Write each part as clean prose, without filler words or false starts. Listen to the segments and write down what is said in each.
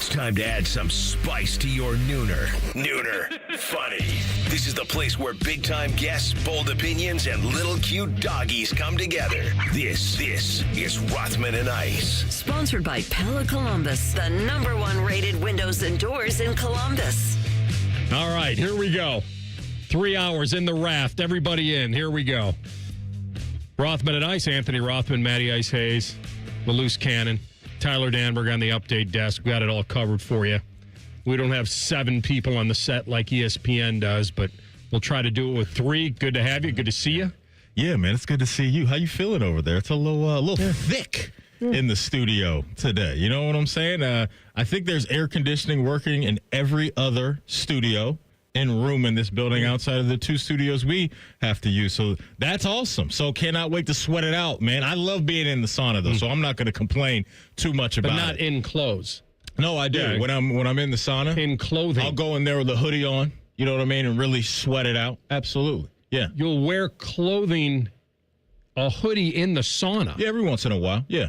It's time to add some spice to your nooner. Nooner funny. This is the place where big-time guests, bold opinions, and little cute doggies come together. This is Rothman and Ice. Sponsored by Pella Columbus, the #1 rated windows and doors in Columbus. All right, here we go. 3 hours in the raft. Everybody in. Here we go. Rothman and Ice, Anthony Rothman, Matty Ice Hayes, the loose cannon, Tyler Danberg on the update desk. We got it all covered for you. We don't have 7 people on the set like ESPN does, but we'll try to do it with 3. Good to have you. Good to see you. Yeah, man, it's good to see you. How you feeling over there? It's a little thick in the studio today. You know what I'm saying? I think there's air conditioning working in every other studio and room in this building outside of the 2 studios we have to use. So that's awesome. So cannot wait to sweat it out, man. I love being in the sauna, though, so I'm not going to complain too much about it. But not in clothes. No, I do. Yeah. When I'm in the sauna. In clothing. I'll go in there with a hoodie on, you know what I mean, and really sweat it out. Absolutely. Yeah. You'll wear clothing, a hoodie in the sauna. Yeah, every once in a while. Yeah.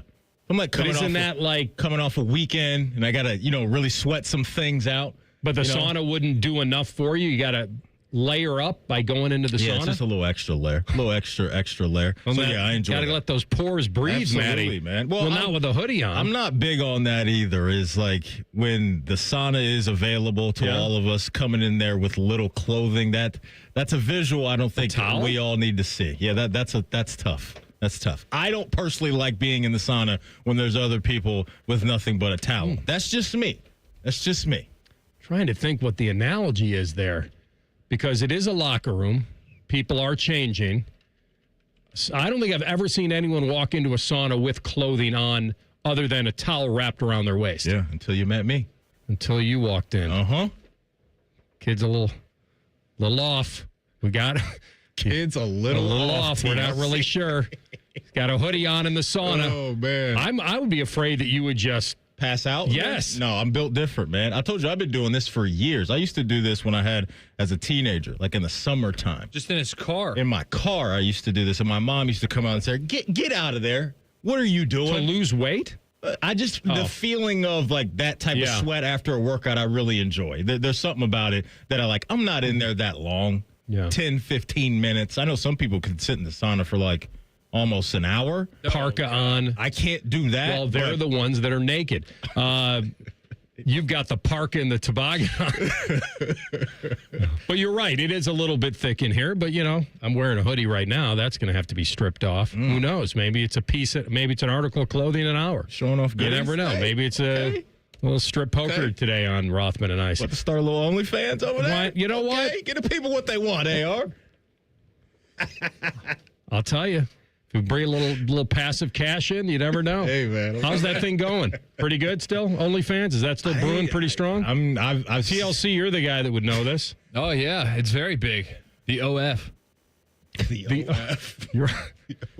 I'm like coming off a weekend and I got to, really sweat some things out. But the sauna wouldn't do enough for you. You got to layer up by going into the sauna. Yeah, it's just a little extra layer. A little extra layer. Well, so, I enjoy it. Got to let those pores breathe, Absolutely, Matty. man. Well, not with a hoodie on. I'm not big on that either. Is like when the sauna is available to all of us coming in there with little clothing. That's a visual I don't think we all need to see. Yeah, that's tough. That's tough. I don't personally like being in the sauna when there's other people with nothing but a towel. That's just me. Trying to think what the analogy is there, because it is a locker room. People are changing. I don't think I've ever seen anyone walk into a sauna with clothing on other than a towel wrapped around their waist. Yeah, until you met me. Until you walked in. Uh-huh. Kid's a little off. We got Kid's a little off. We're not really sure. He's got a hoodie on in the sauna. Oh, man. I would be afraid that you would just pass out? Yes. No, I'm built different, man. I told you I've been doing this for years. I used to do this when I had as a teenager, like in the summertime. Just in his car. In my car, I used to do this, and my mom used to come out and say, "Get out of there. What are you doing?" To lose weight? The feeling of like that type of sweat after a workout, I really enjoy. There's something about it that I like. I'm not in there that long. 10, 15 minutes. I know some people can sit in the sauna for like almost an hour. Parka on. I can't do that. Well, they're the ones that are naked. You've got the parka and the toboggan on. But you're right. It is a little bit thick in here. But, I'm wearing a hoodie right now. That's going to have to be stripped off. Who knows? Maybe it's maybe it's an article of clothing in an hour. Showing off goodies. You never know. Maybe it's a little strip poker today on Rothman and Ice. What, to start a little OnlyFans over there? You know what? Get the people what they want, AR. I'll tell you. If we bring a little passive cash in, you never know. Hey, man. How's that thing going? Pretty good still? OnlyFans? Is that still brewing pretty strong? I've TLC, you're the guy that would know this. Oh, yeah. It's very big. The OF. The OF. You're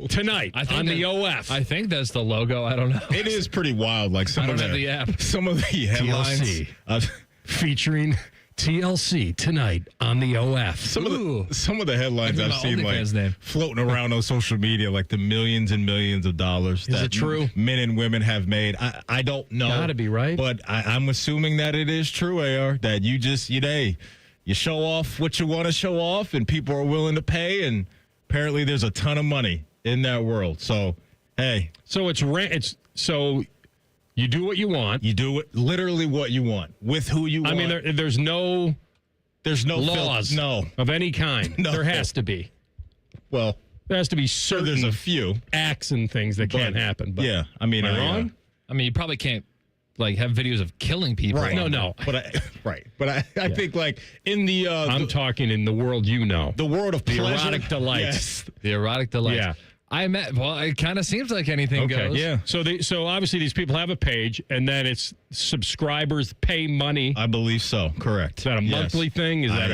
tonight on the OF. I think that's the logo. I don't know. It is pretty wild. Like some I of don't have the app. Some of the headlines. TLC. Featuring TLC tonight on the OF. Some of the headlines I've seen name. Floating around on social media, like the millions and millions of dollars that true? Men and women have made. I don't know. Gotta be right. But I'm assuming that it is true, AR, that you just, you show off what you want to show off and people are willing to pay. And apparently there's a ton of money in that world. So, hey. So so you do what you want. You do it literally what you want with who you want. I mean, there's no laws of any kind. No. There has to be. Well, there has to be certain there's a few acts and things that can't happen. But yeah, I mean, am I wrong? I mean, you probably can't have videos of killing people. Right. No. But I think like in the I'm talking in the world the world of pleasure. Erotic delights. Yes. The erotic delights. Yeah. It kind of seems like anything goes. Yeah. So obviously these people have a page, and then it's subscribers pay money. I believe so. Correct. Is that a monthly thing? Is that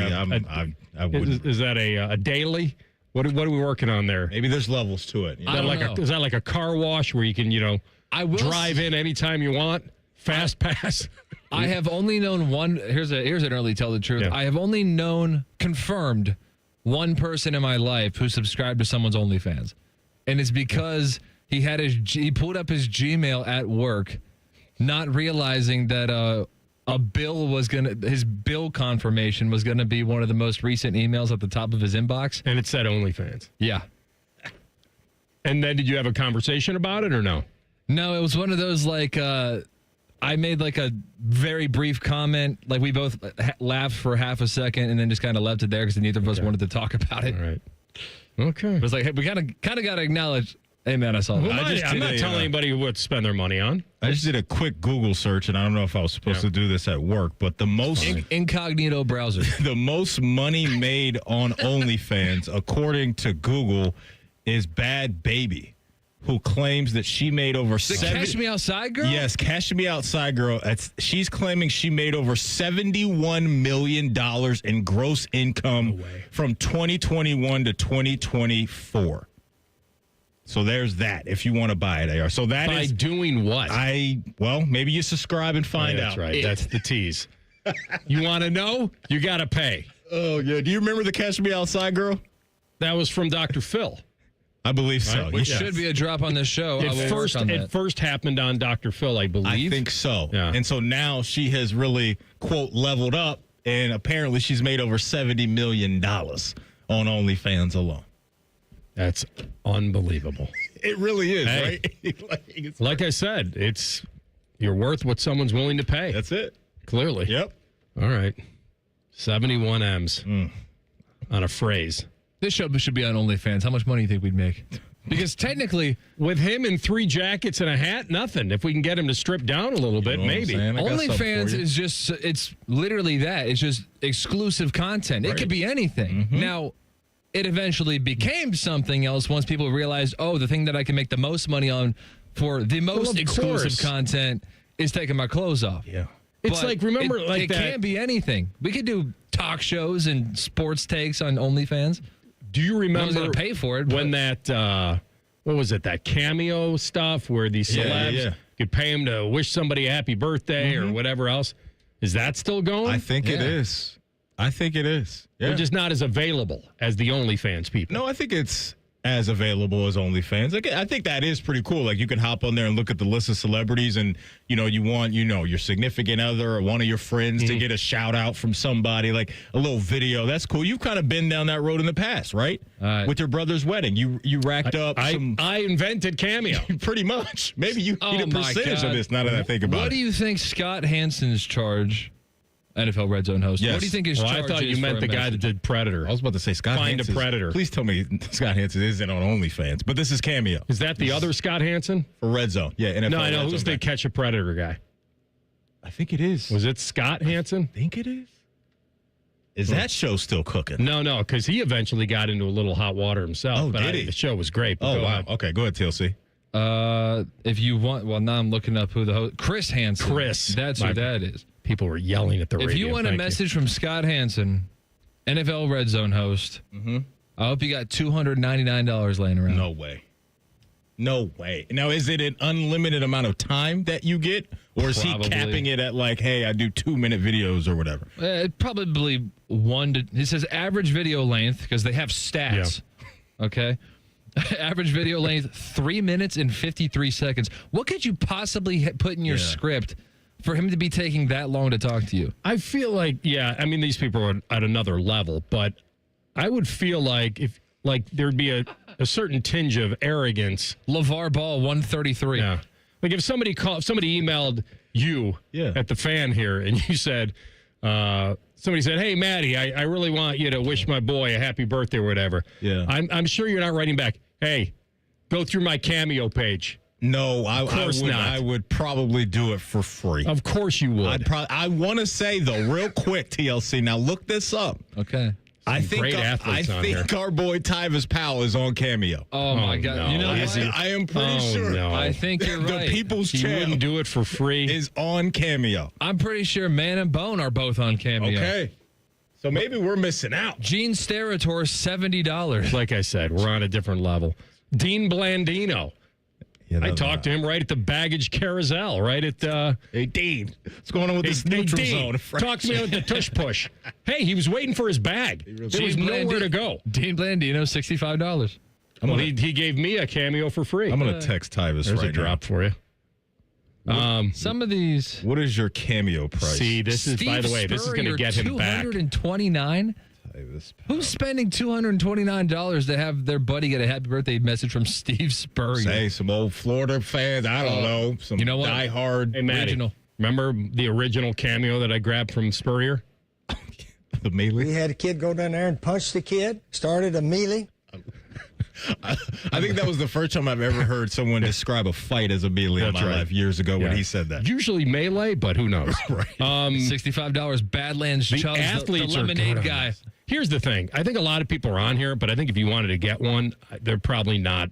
is that a daily? What are we working on there? Maybe there's levels to it. Is that like a car wash where you can drive in anytime you want? Fast pass. I have only known one. Here's an early tell the truth. Yeah. I have only confirmed one person in my life who subscribed to someone's OnlyFans. And it's because he pulled up his Gmail at work not realizing that his bill confirmation was gonna be one of the most recent emails at the top of his inbox. And it said OnlyFans. Yeah. And then did you have a conversation about it or no? No, it was one of those I made like a very brief comment. Like we both laughed for half a second and then just kind of left it there because neither of us wanted to talk about it. All right. Okay. It was like, hey, we kind of got to acknowledge, hey, man, I saw that. I'm not telling anybody what to spend their money on. I just did a quick Google search, and I don't know if I was supposed to do this at work, but the most incognito browser. The most money made on OnlyFans, according to Google, is Bad Baby, who claims that she made over Cash Me Outside girl? Yes, Cash Me Outside girl. She's claiming she made over $71 million in gross income from 2021 to 2024. So there's that. If you want to buy it, AR. So that By is doing what? Maybe you subscribe and find out. That's right. That's the tease. You want to know? You got to pay. Oh yeah. Do you remember the Cash Me Outside girl? That was from Dr. Phil. I believe so. Which should be a drop on this show. It first happened on Dr. Phil, I believe. I think so. Yeah. And so now she has really, quote, leveled up, and apparently she's made over $70 million on OnlyFans alone. That's unbelievable. It really is, Hey. right? Like I said, you're worth what someone's willing to pay. That's it. Clearly. Yep. All right. 71 M's on a phrase. This show should be on OnlyFans. How much money do you think we'd make? Because technically, with him in 3 jackets and a hat, nothing. If we can get him to strip down a little bit, maybe. OnlyFans is just, it's literally that. It's just exclusive content. It could be anything. Mm-hmm. Now, it eventually became something else once people realized, the thing that I can make the most money on for the most exclusive content is taking my clothes off. Yeah. It's But like, remember, it can't be anything. We could do talk shows and sports takes on OnlyFans. Do you remember going to pay for it when that what was it, that Cameo stuff where these celebs could pay him to wish somebody a happy birthday or whatever else? Is that still going? I think it is. Yeah. Or just not as available as the OnlyFans people? No, I think it's as available as OnlyFans. Like, I think that is pretty cool. Like, you can hop on there and look at the list of celebrities, and you want your significant other or one of your friends to get a shout out from somebody, like a little video. That's cool. You've kind of been down that road in the past, right? With your brother's wedding, you racked up. I invented Cameo. Pretty much. Maybe you need a percentage of this. Now that I think about it. What do you think Scott Hansen's charge? NFL Red Zone host. Yes. What do you think his charge is? I thought you meant the guy that did Predator. I was about to say Scott Find Hansen. a Predator. Please tell me Scott Hansen isn't on OnlyFans, but this is Cameo. Is that the other Scott Hansen? For Red Zone. Yeah, NFL. No, I know. Red Who's Zone the guy. Catch a Predator guy? I think it is. Was it Scott Hansen? I think it is. Is that show still cooking? No, because he eventually got into a little hot water himself. Oh, but did he? The show was great. Oh, go wow. on. Okay, go ahead, TLC. If you want, now I'm looking up who the host. Chris Hansen. Chris. That's who that is. People were yelling at the radio. If you want a message from Scott Hansen, NFL Red Zone host, I hope you got $299 laying around. No way. No way. Now, is it an unlimited amount of time that you get? Or is Probably. he capping it at like, hey, I do 2-minute videos or whatever? Probably it says average video length because they have stats. Yeah. Okay. Average video length, 3 minutes and 53 seconds. What could you possibly put in your script for him to be taking that long to talk to you? I feel like, these people are at another level, but I would feel like if there'd be a certain tinge of arrogance. LeVar Ball, 133. Yeah. Like if somebody emailed you at the Fan here and you said, somebody said, hey, Maddie, I really want you to wish my boy a happy birthday or whatever. Yeah. I'm sure you're not writing back, hey, go through my Cameo page. No, I would probably do it for free. Of course you would. I want to say, though, real quick, TLC. Now, look this up. Okay. I think our boy Tyus Powell is on Cameo. Oh, my God. No. You know what? I am pretty sure. No. I think you're right. The People's He Champ wouldn't do it for free. is on Cameo. I'm pretty sure Man and Bone are both on Cameo. Okay. So maybe we're missing out. Gene Steratore, $70. Like I said, we're on a different level. Dean Blandino. Yeah, I talked to him right at the baggage carousel, right at... Hey, Dean, what's going on with this neutral zone? Talk to me with the tush push. Hey, he was waiting for his bag. There was nowhere to go. Dean Blandino, $65. He gave me a Cameo for free. I'm going to text Tyus There's right a drop for you. Some of these. What is your Cameo price? See, this is, by the way, this is going to get him back. $229. Who's spending $229 to have their buddy get a happy birthday message from Steve Spurrier? Say some old Florida fans. I don't know. Some diehard. Hey, Maddie, original. Remember the original Cameo that I grabbed from Spurrier? The melee. We had a kid go down there and punch the kid, started a melee. I think that was the first time I've ever heard someone describe a fight as a melee in my life years ago when he said that. Usually melee, but who knows? Right. $65 Badlands Chubbs, athletes the are lemonade good on guy. this. Here's the thing. I think a lot of people are on here, but I think if you wanted to get one, they're probably not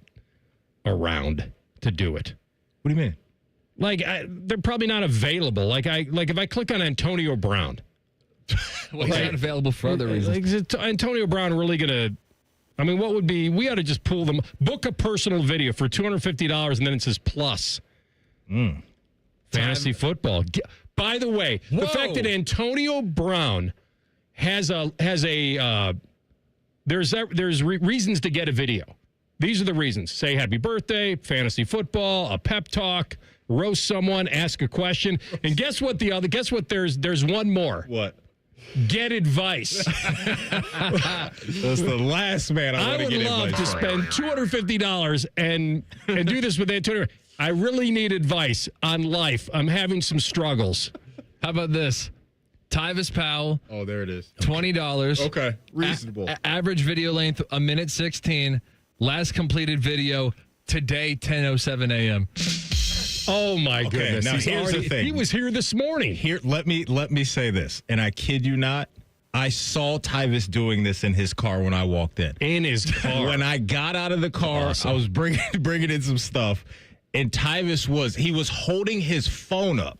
around to do it. What do you mean? Like, they're probably not available. Like if I click on Antonio Brown. Well, he's not available for other reasons. Like, is Antonio Brown really going to... I mean, what would be... We ought to just pull them... Book a personal video for $250, and then it says plus. Fantasy football. By the way, the fact that Antonio Brown has there's reasons to get a video. These are the reasons. Say happy birthday, fantasy football, a pep talk, roast someone, ask a question. And guess what there's one more. What? Get advice. That's the last man I want to get love advice to from. spend $250 and do this with Antonio. I really need advice on life. I'm having some struggles. How about this? Tyus Powell. Oh, there it is. $20. Okay. Reasonable. Average video length, 1:16. Last completed video today, 10:07 a.m. Oh, my goodness. Now, here's the thing. He was here this morning. Here, let me say this, and I kid you not. I saw Tyus doing this in his car when I walked in. In his car. When I got out of the car, I was bringing in some stuff, and Tyus was holding his phone up,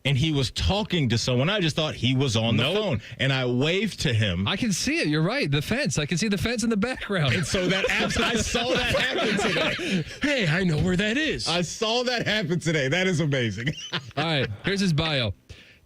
and he was talking to someone. I just thought he was on the phone, and I waved to him. I can see it. You're right. The fence. I can see the fence in the background. And so I saw that happen today. Hey, I know where that is. I saw that happen today. That is amazing. All right, here's his bio.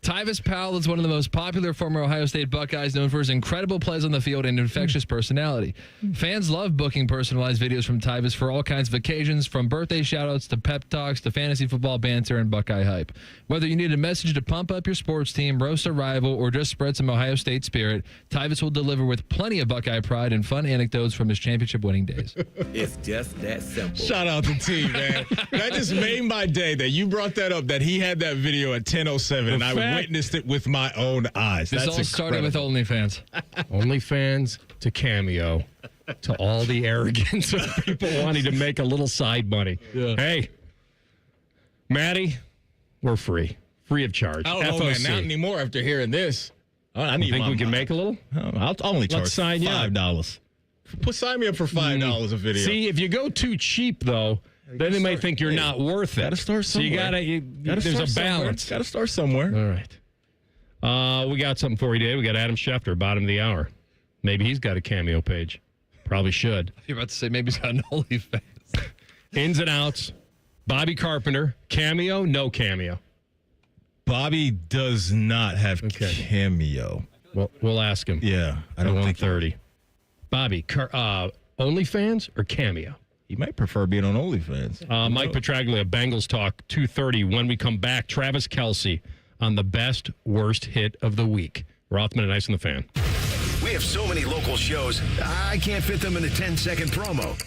Tyus Powell is one of the most popular former Ohio State Buckeyes, known for his incredible plays on the field and infectious personality. Fans love booking personalized videos from Tyus for all kinds of occasions, from birthday shoutouts to pep talks to fantasy football banter and Buckeye hype. Whether you need a message to pump up your sports team, roast a rival, or just spread some Ohio State spirit, Tyus will deliver with plenty of Buckeye pride and fun anecdotes from his championship winning days. It's just that simple. Shout out to T, man. That just made my day that you brought that up, that he had that video at 10:07, and I witnessed it with my own eyes. This all started with OnlyFans. OnlyFans to Cameo to all the arrogance of people wanting to make a little side money. Yeah. Hey, Maddie, we're free of charge. I don't know, man, not anymore after hearing this. I need. You think we can make a little? I'll only charge $5. Sign me up for $5 a video. See, if you go too cheap, though, then they might think you're not worth it. Got to start somewhere. So you gotta there's a balance. Got to start somewhere. All right. We got something for you today. We got Adam Schefter, bottom of the hour. Maybe he's got a Cameo page. Probably should. You're about to say maybe he's got an OnlyFans. Ins and outs. Bobby Carpenter, Cameo, no Cameo. Bobby does not have Cameo. Well, we'll ask him. Yeah, I don't think 1:30. Bobby, OnlyFans or Cameo? He might prefer being on OnlyFans. Mike Petraglia, Bengals Talk, 2:30. When we come back, Travis Kelce on the best, worst hit of the week. Rothman and Ice on the Fan. We have so many local shows, I can't fit them in a 10-second promo.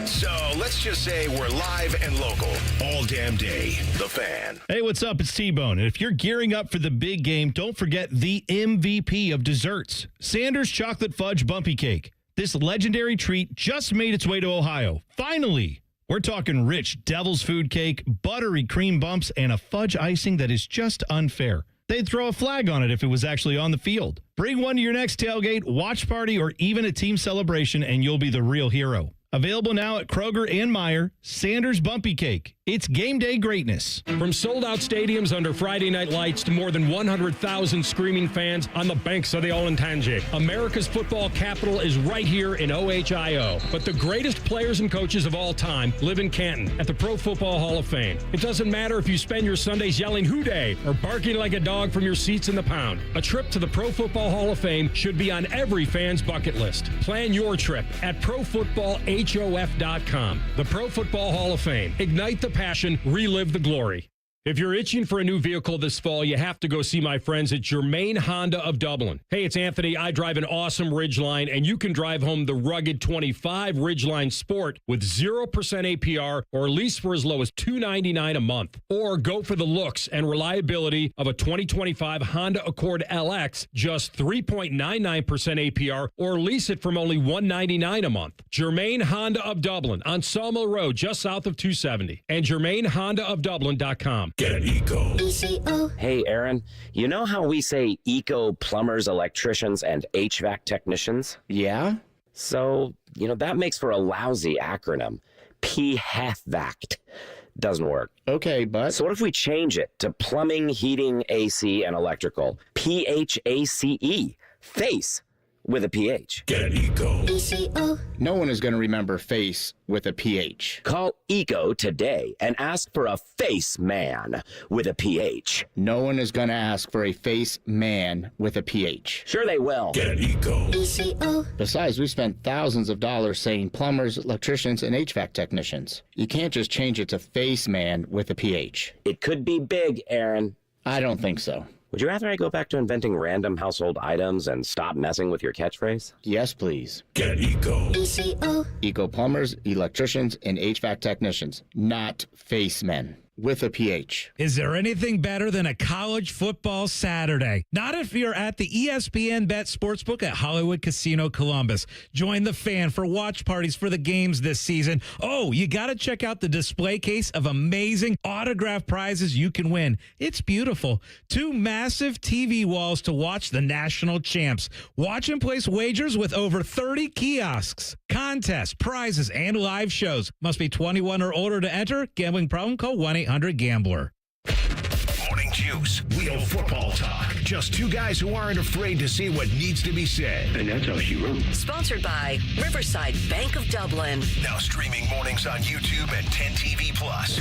So let's just say we're live and local all damn day. The Fan. Hey, what's up? It's T-Bone. And if you're gearing up for the big game, don't forget the MVP of desserts, Sanders Chocolate Fudge Bumpy Cake. This legendary treat just made its way to Ohio. Finally! We're talking rich devil's food cake, buttery cream bumps, and a fudge icing that is just unfair. They'd throw a flag on it if it was actually on the field. Bring one to your next tailgate, watch party, or even a team celebration, and you'll be the real hero. Available now at Kroger and Meijer, Sanders Bumpy Cake. It's game day greatness. From sold-out stadiums under Friday night lights to more than 100,000 screaming fans on the banks of the Olentangy, America's football capital is right here in OHIO. But the greatest players and coaches of all time live in Canton at the Pro Football Hall of Fame. It doesn't matter if you spend your Sundays yelling "Hoo Day" or barking like a dog from your seats in the pound. A trip to the Pro Football Hall of Fame should be on every fan's bucket list. Plan your trip at ProFootballHof.com. The Pro Football Hall of Fame. Ignite the passion, relive the glory. If you're itching for a new vehicle this fall, you have to go see my friends at Germain Honda of Dublin. Hey, it's Anthony. I drive an awesome Ridgeline, and you can drive home the rugged 25 Ridgeline Sport with 0% APR or lease for as low as $299 a month. Or go for the looks and reliability of a 2025 Honda Accord LX, just 3.99% APR or lease it from only $199 a month. Germain Honda of Dublin on Sawmill Road, just south of 270, and GermainHondaofDublin.com. Get an Eco. Hey, Aaron, you know how we say eco plumbers, electricians, and HVAC technicians? Yeah? So, that makes for a lousy acronym. PHVAC. Doesn't work. Okay, but... So what if we change it to plumbing, heating, AC, and electrical? PHACE. Face. With a PH. Get an Eco. No one is going to remember face with a PH. Call Eco today and ask for a face man with a PH. No one is going to ask for a face man with a PH. Sure they will. Get an Eco. Besides, we spent thousands of dollars saying plumbers, electricians, and HVAC technicians. You can't just change it to face man with a PH. It could be big, Aaron. I don't think so. Would you rather I go back to inventing random household items and stop messing with your catchphrase? Yes, please. Get an Eco. Eco plumbers, electricians, and HVAC technicians, not face men with a PH. Is there anything better than a college football Saturday? Not if you're at the ESPN Bet Sportsbook at Hollywood Casino Columbus. Join the fan for watch parties for the games this season. Oh, you got to check out the display case of amazing autographed prizes you can win. It's beautiful. 2 massive TV walls to watch the national champs. Watch and place wagers with over 30 kiosks, contests, prizes, and live shows. Must be 21 or older to enter. Gambling problem? Call 1-800-GAMBLER. Morning Juice. Real football talk. Just two guys who aren't afraid to say what needs to be said. And that's how she wrote. Sponsored by Riverside Bank of Dublin. Now streaming mornings on YouTube and 10 TV Plus.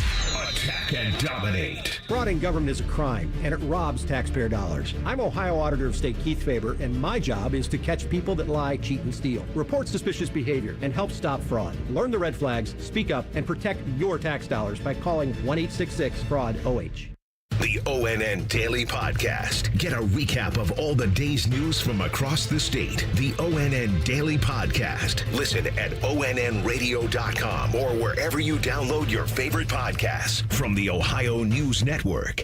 Attack and dominate. Fraud in government is a crime, and it robs taxpayer dollars. I'm Ohio Auditor of State Keith Faber, and my job is to catch people that lie, cheat, and steal, report suspicious behavior, and help stop fraud. Learn the red flags, speak up, and protect your tax dollars by calling 1-866-FRAUD-OH. The ONN Daily Podcast. Get a recap of all the day's news from across the state. The ONN Daily Podcast. Listen at onnradio.com or wherever you download your favorite podcasts from the Ohio News Network.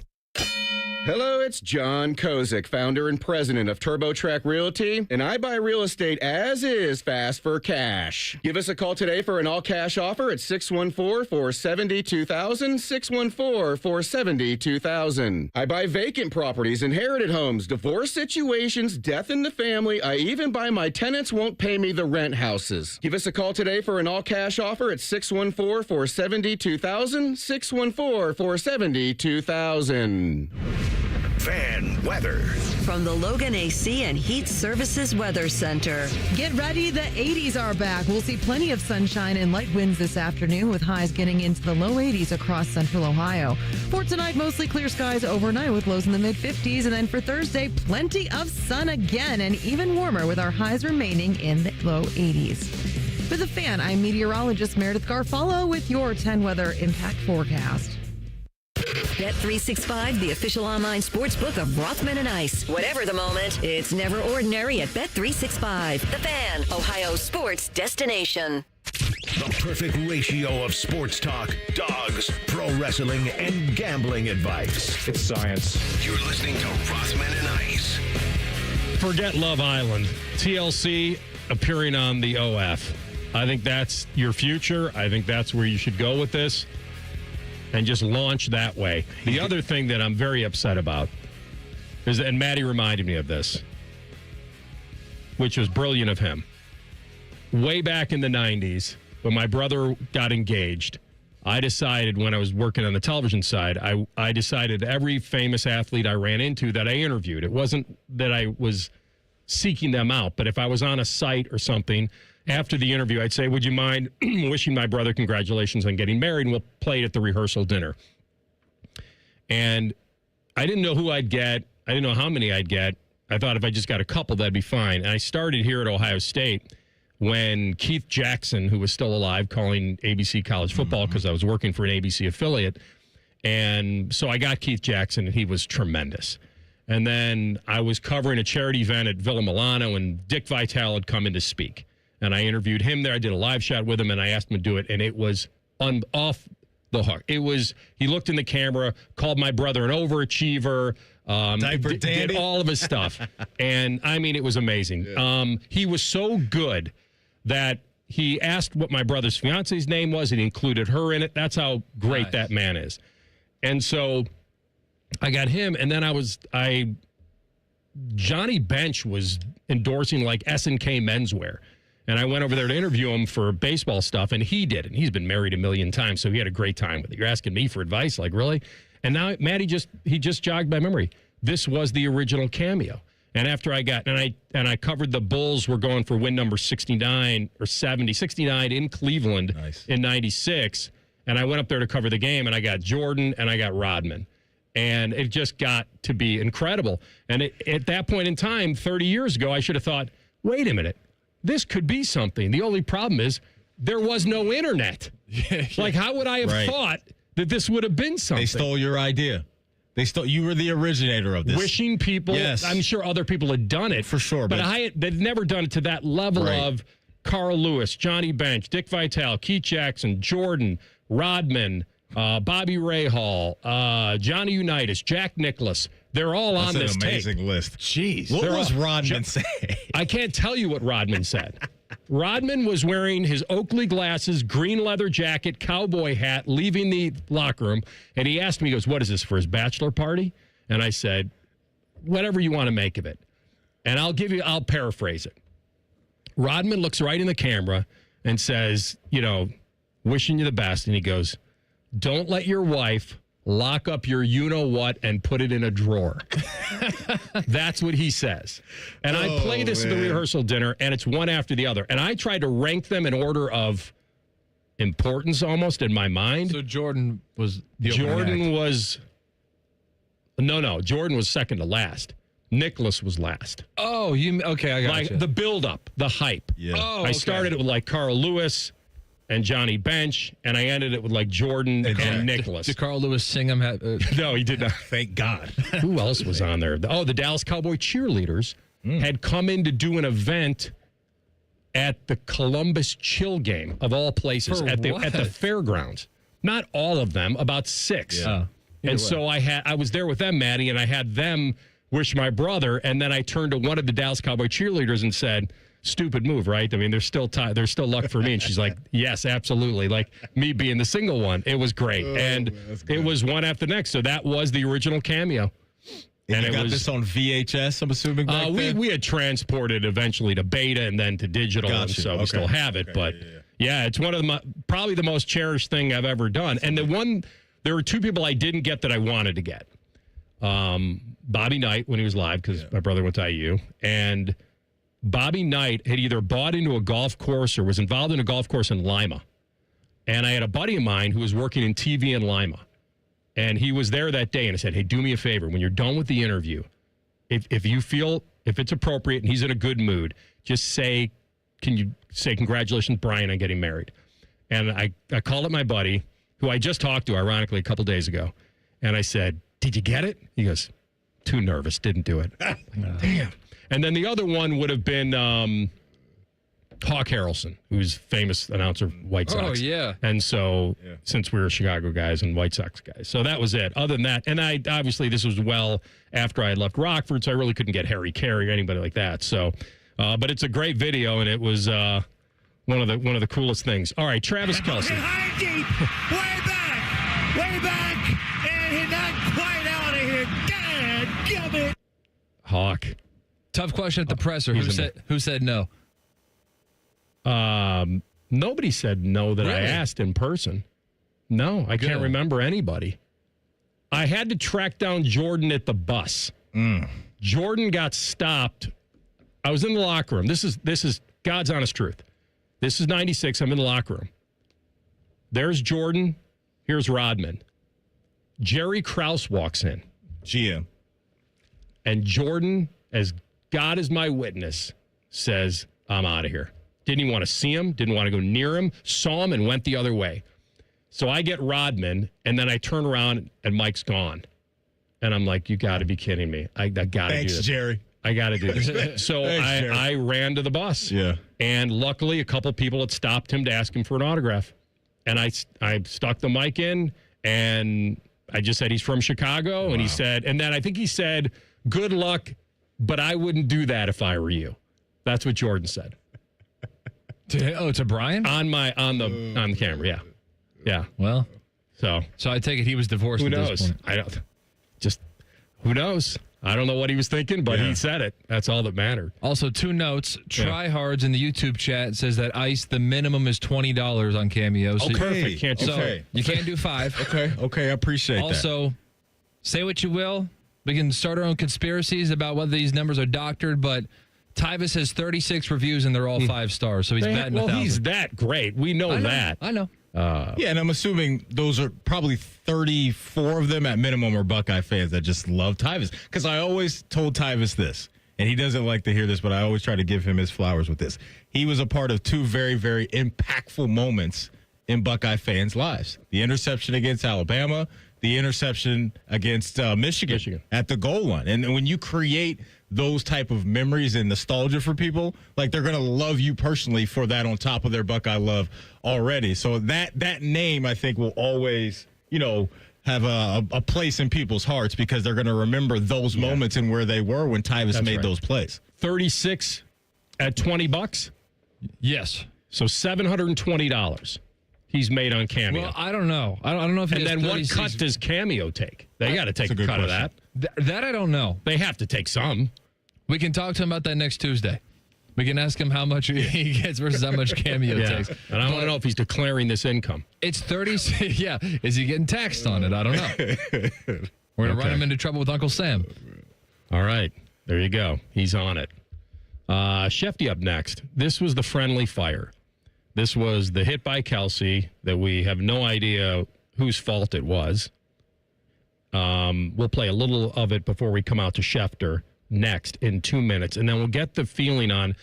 Hello, it's John Kozik, founder and president of TurboTrack Realty, and I buy real estate as is fast for cash. Give us a call today for an all-cash offer at 614-472-2000, 614-472-2000. I buy vacant properties, inherited homes, divorce situations, death in the family. I even buy my tenants won't pay me the rent houses. Give us a call today for an all-cash offer at 614-472-2000, 614-472-2000. Fan weather. From the Logan AC and Heat Services Weather Center. Get ready, the 80s are back. We'll see plenty of sunshine and light winds this afternoon with highs getting into the low 80s across central Ohio. For tonight, mostly clear skies overnight with lows in the mid-50s. And then for Thursday, plenty of sun again and even warmer with our highs remaining in the low 80s. For the Fan, I'm meteorologist Meredith Garfalo with your 10 weather impact forecast. Bet365, the official online sports book of Rothman and Ice. Whatever the moment, it's never ordinary at Bet365. The Fan, Ohio's sports destination. The perfect ratio of sports talk, dogs, pro wrestling, and gambling advice. It's science. You're listening to Rothman and Ice. Forget Love Island. TLC appearing on the OF. I think that's your future. I think that's where you should go with this. And just launch that way. The other thing that I'm very upset about is, and Maddie reminded me of this, which was brilliant of him. Way back in the 90s, when my brother got engaged, I decided when I was working on the television side, I decided every famous athlete I ran into that I interviewed, it wasn't that I was seeking them out, but if I was on a site or something, after the interview, I'd say, would you mind wishing my brother congratulations on getting married, and we'll play it at the rehearsal dinner. And I didn't know who I'd get. I didn't know how many I'd get. I thought if I just got a couple, that'd be fine. And I started here at Ohio State when Keith Jackson, who was still alive, calling ABC college football because I was working for an ABC affiliate, And so I got Keith Jackson, and he was tremendous. And then I was covering a charity event at Villa Milano, and Dick Vitale had come in to speak. And I interviewed him there. I did a live shot with him, and I asked him to do it, and it was off the hook. It was, he looked in the camera, called my brother an overachiever, did all of his stuff. And, I mean, it was amazing. Yeah. He was so good that he asked what my brother's fiance's name was, and he included her in it. That's how great that man is. And so I got him, and then Johnny Bench was endorsing like S&K menswear. And I went over there to interview him for baseball stuff, and he did it. He's been married a million times, so he had a great time with it. You're asking me for advice, like, really? And now Matt, he just jogged my memory. This was the original Cameo. And after I got, and I covered the Bulls were going for win number 69 or 70, 69 in Cleveland in 96. And I went up there to cover the game, and I got Jordan and I got Rodman. And it just got to be incredible. And at that point in time, 30 years ago, I should have thought, wait a minute, this could be something. The only problem is there was no internet. Like, how would I have thought that this would have been something? They stole your idea. You were the originator of this. Wishing people, I'm sure other people had done it. For sure. But they'd never done it to that level of Carl Lewis, Johnny Bench, Dick Vitale, Keith Jackson, Jordan, Rodman, Bobby Rahal, Johnny Unitas, Jack Nicklaus. They're all on this tape. That's an amazing list. Jeez. What was Rodman say? I can't tell you what Rodman said. Rodman was wearing his Oakley glasses, green leather jacket, cowboy hat, leaving the locker room. And he asked me, he goes, what is this, for his bachelor party? And I said, whatever you want to make of it. And I'll paraphrase it. Rodman looks right in the camera and says, wishing you the best. And he goes, don't let your wife lock up your you-know-what and put it in a drawer. That's what he says. And I play this at the rehearsal dinner, and it's one after the other. And I tried to rank them in order of importance almost in my mind. So Jordan was the Jordan was... No. Jordan was second to last. Nicholas was last. Oh, okay, I got you. The build-up, the hype. Yeah. I started it with like Carl Lewis and Johnny Bench, and I ended it with like Jordan and Nicholas. Did Carl Lewis sing him? No, he did not. Thank God. Who else was on there? The Dallas Cowboy cheerleaders had come in to do an event at the Columbus Chill game, of all places, at the fairgrounds. Not all of them, about 6. Yeah. And so I was there with them, Maddie, and I had them wish my brother, and then I turned to one of the Dallas Cowboy cheerleaders and said, stupid move, right? I mean, there's still luck for me. And she's like, yes, absolutely. Like me being the single one. It was great. And it was one after the next. So that was the original Cameo. And you got this on VHS, I'm assuming, back then? We had transported eventually to beta and then to digital. Gotcha. And so we still have it. But yeah, it's one of probably the most cherished thing I've ever done. And there were 2 people I didn't get that I wanted to get. Bobby Knight, when he was live, because my brother went to IU, and Bobby Knight had either bought into a golf course or was involved in a golf course in Lima. And I had a buddy of mine who was working in TV in Lima. And he was there that day, and I said, hey, do me a favor. When you're done with the interview, if you feel, if it's appropriate and he's in a good mood, just say, can you say congratulations, Brian, on getting married? And I called up my buddy, who I just talked to, ironically, a couple days ago. And I said, did you get it? He goes, too nervous, didn't do it. Damn. And then the other one would have been Hawk Harrelson, who's famous announcer of White Sox. Oh, yeah. And so, since we were Chicago guys and White Sox guys. So that was it. Other than that, and obviously this was well after I had left Rockford, so I really couldn't get Harry Carey or anybody like that. So, but it's a great video, and it was one of the coolest things. All right, Travis Kelce. Way back, and he's not quite out of here. Dadgummit. Hawk. Tough question at the presser. Who said no? Nobody said no that I asked in person. No, I can't remember anybody. I had to track down Jordan at the bus. Jordan got stopped. I was in the locker room. This is God's honest truth. This is 96. I'm in the locker room. There's Jordan. Here's Rodman. Jerry Krause walks in. GM. And Jordan, as God is my witness, says, I'm out of here. Didn't even want to see him. Didn't want to go near him. Saw him and went the other way. So I get Rodman, and then I turn around, and Mike's gone. And I'm like, you got to be kidding me. I got to do this. Thanks, Jerry. I got to do this. So Thanks, I ran to the bus. Yeah. And luckily, a couple people had stopped him to ask him for an autograph. And I stuck the mic in, and I just said he's from Chicago. And he said, and then I think he said, good luck, but I wouldn't do that if I were you. That's what Jordan said. To Brian? On the camera, yeah. Yeah. Well, so I take it he was divorced. Who at knows? This point. I don't. Just who knows? I don't know what he was thinking, but he said it. That's all that mattered. Also, 2 notes. Tryhards in the YouTube chat says that Ice, the minimum is $20 on Cameo. So perfect. Can't do you can't do 5. Okay, I appreciate that. Also, say what you will. We can start our own conspiracies about whether these numbers are doctored, but Tyus has 36 reviews and they're all 5 stars. So he's batting 1,000. He's that great. We know that. I know. Yeah, and I'm assuming those are probably 34 of them at minimum are Buckeye fans that just love Tyus. Because I always told Tyus this, and he doesn't like to hear this, but I always try to give him his flowers with this. He was a part of 2 very, very impactful moments in Buckeye fans' lives. The interception against Alabama, the interception against Michigan at the goal line. And when you create those type of memories and nostalgia for people, like they're going to love you personally for that on top of their Buckeye love already. So that name, I think, will always, have a place in people's hearts because they're going to remember those moments and where they were when Tyus made those plays. 36 at $20? Yes. So $720 he's made on Cameo. Well, I don't know. I don't know if he and has then what 36. cut does Cameo take? They got to take a cut of that. That I don't know. They have to take some. We can talk to him about that next Tuesday. We can ask him how much he gets versus how much Cameo takes. And I want to know if he's declaring this income. It's 36. Yeah. Is he getting taxed on it? I don't know. We're going to run him into trouble with Uncle Sam. All right. There you go. He's on it. Schefty up next. This was the friendly fire. This was the hit by Kelsey that we have no idea whose fault it was. We'll play a little of it before we come out to Schefter next in 2 minutes. And then we'll get the feeling on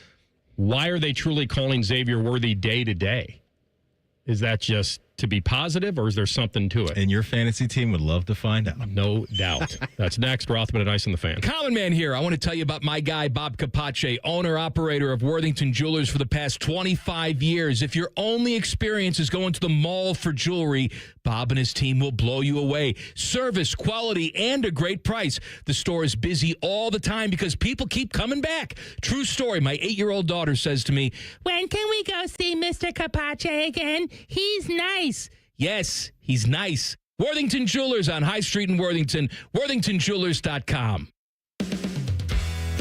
why are they truly calling Xavier Worthy day to day? Is that just to be positive or is there something to it? And your fantasy team would love to find out. No doubt. That's next. Rothman and Ice and the Fan. Common Man here. I want to tell you about my guy, Bob Capace, owner-operator of Worthington Jewelers for the past 25 years. If your only experience is going to the mall for jewelry, Bob and his team will blow you away. Service, quality, and a great price. The store is busy all the time because people keep coming back. True story. My 8-year-old daughter says to me, "When can we go see Mr. Capace again? He's nice." Yes, he's nice. Worthington Jewelers on High Street in Worthington, worthingtonjewelers.com.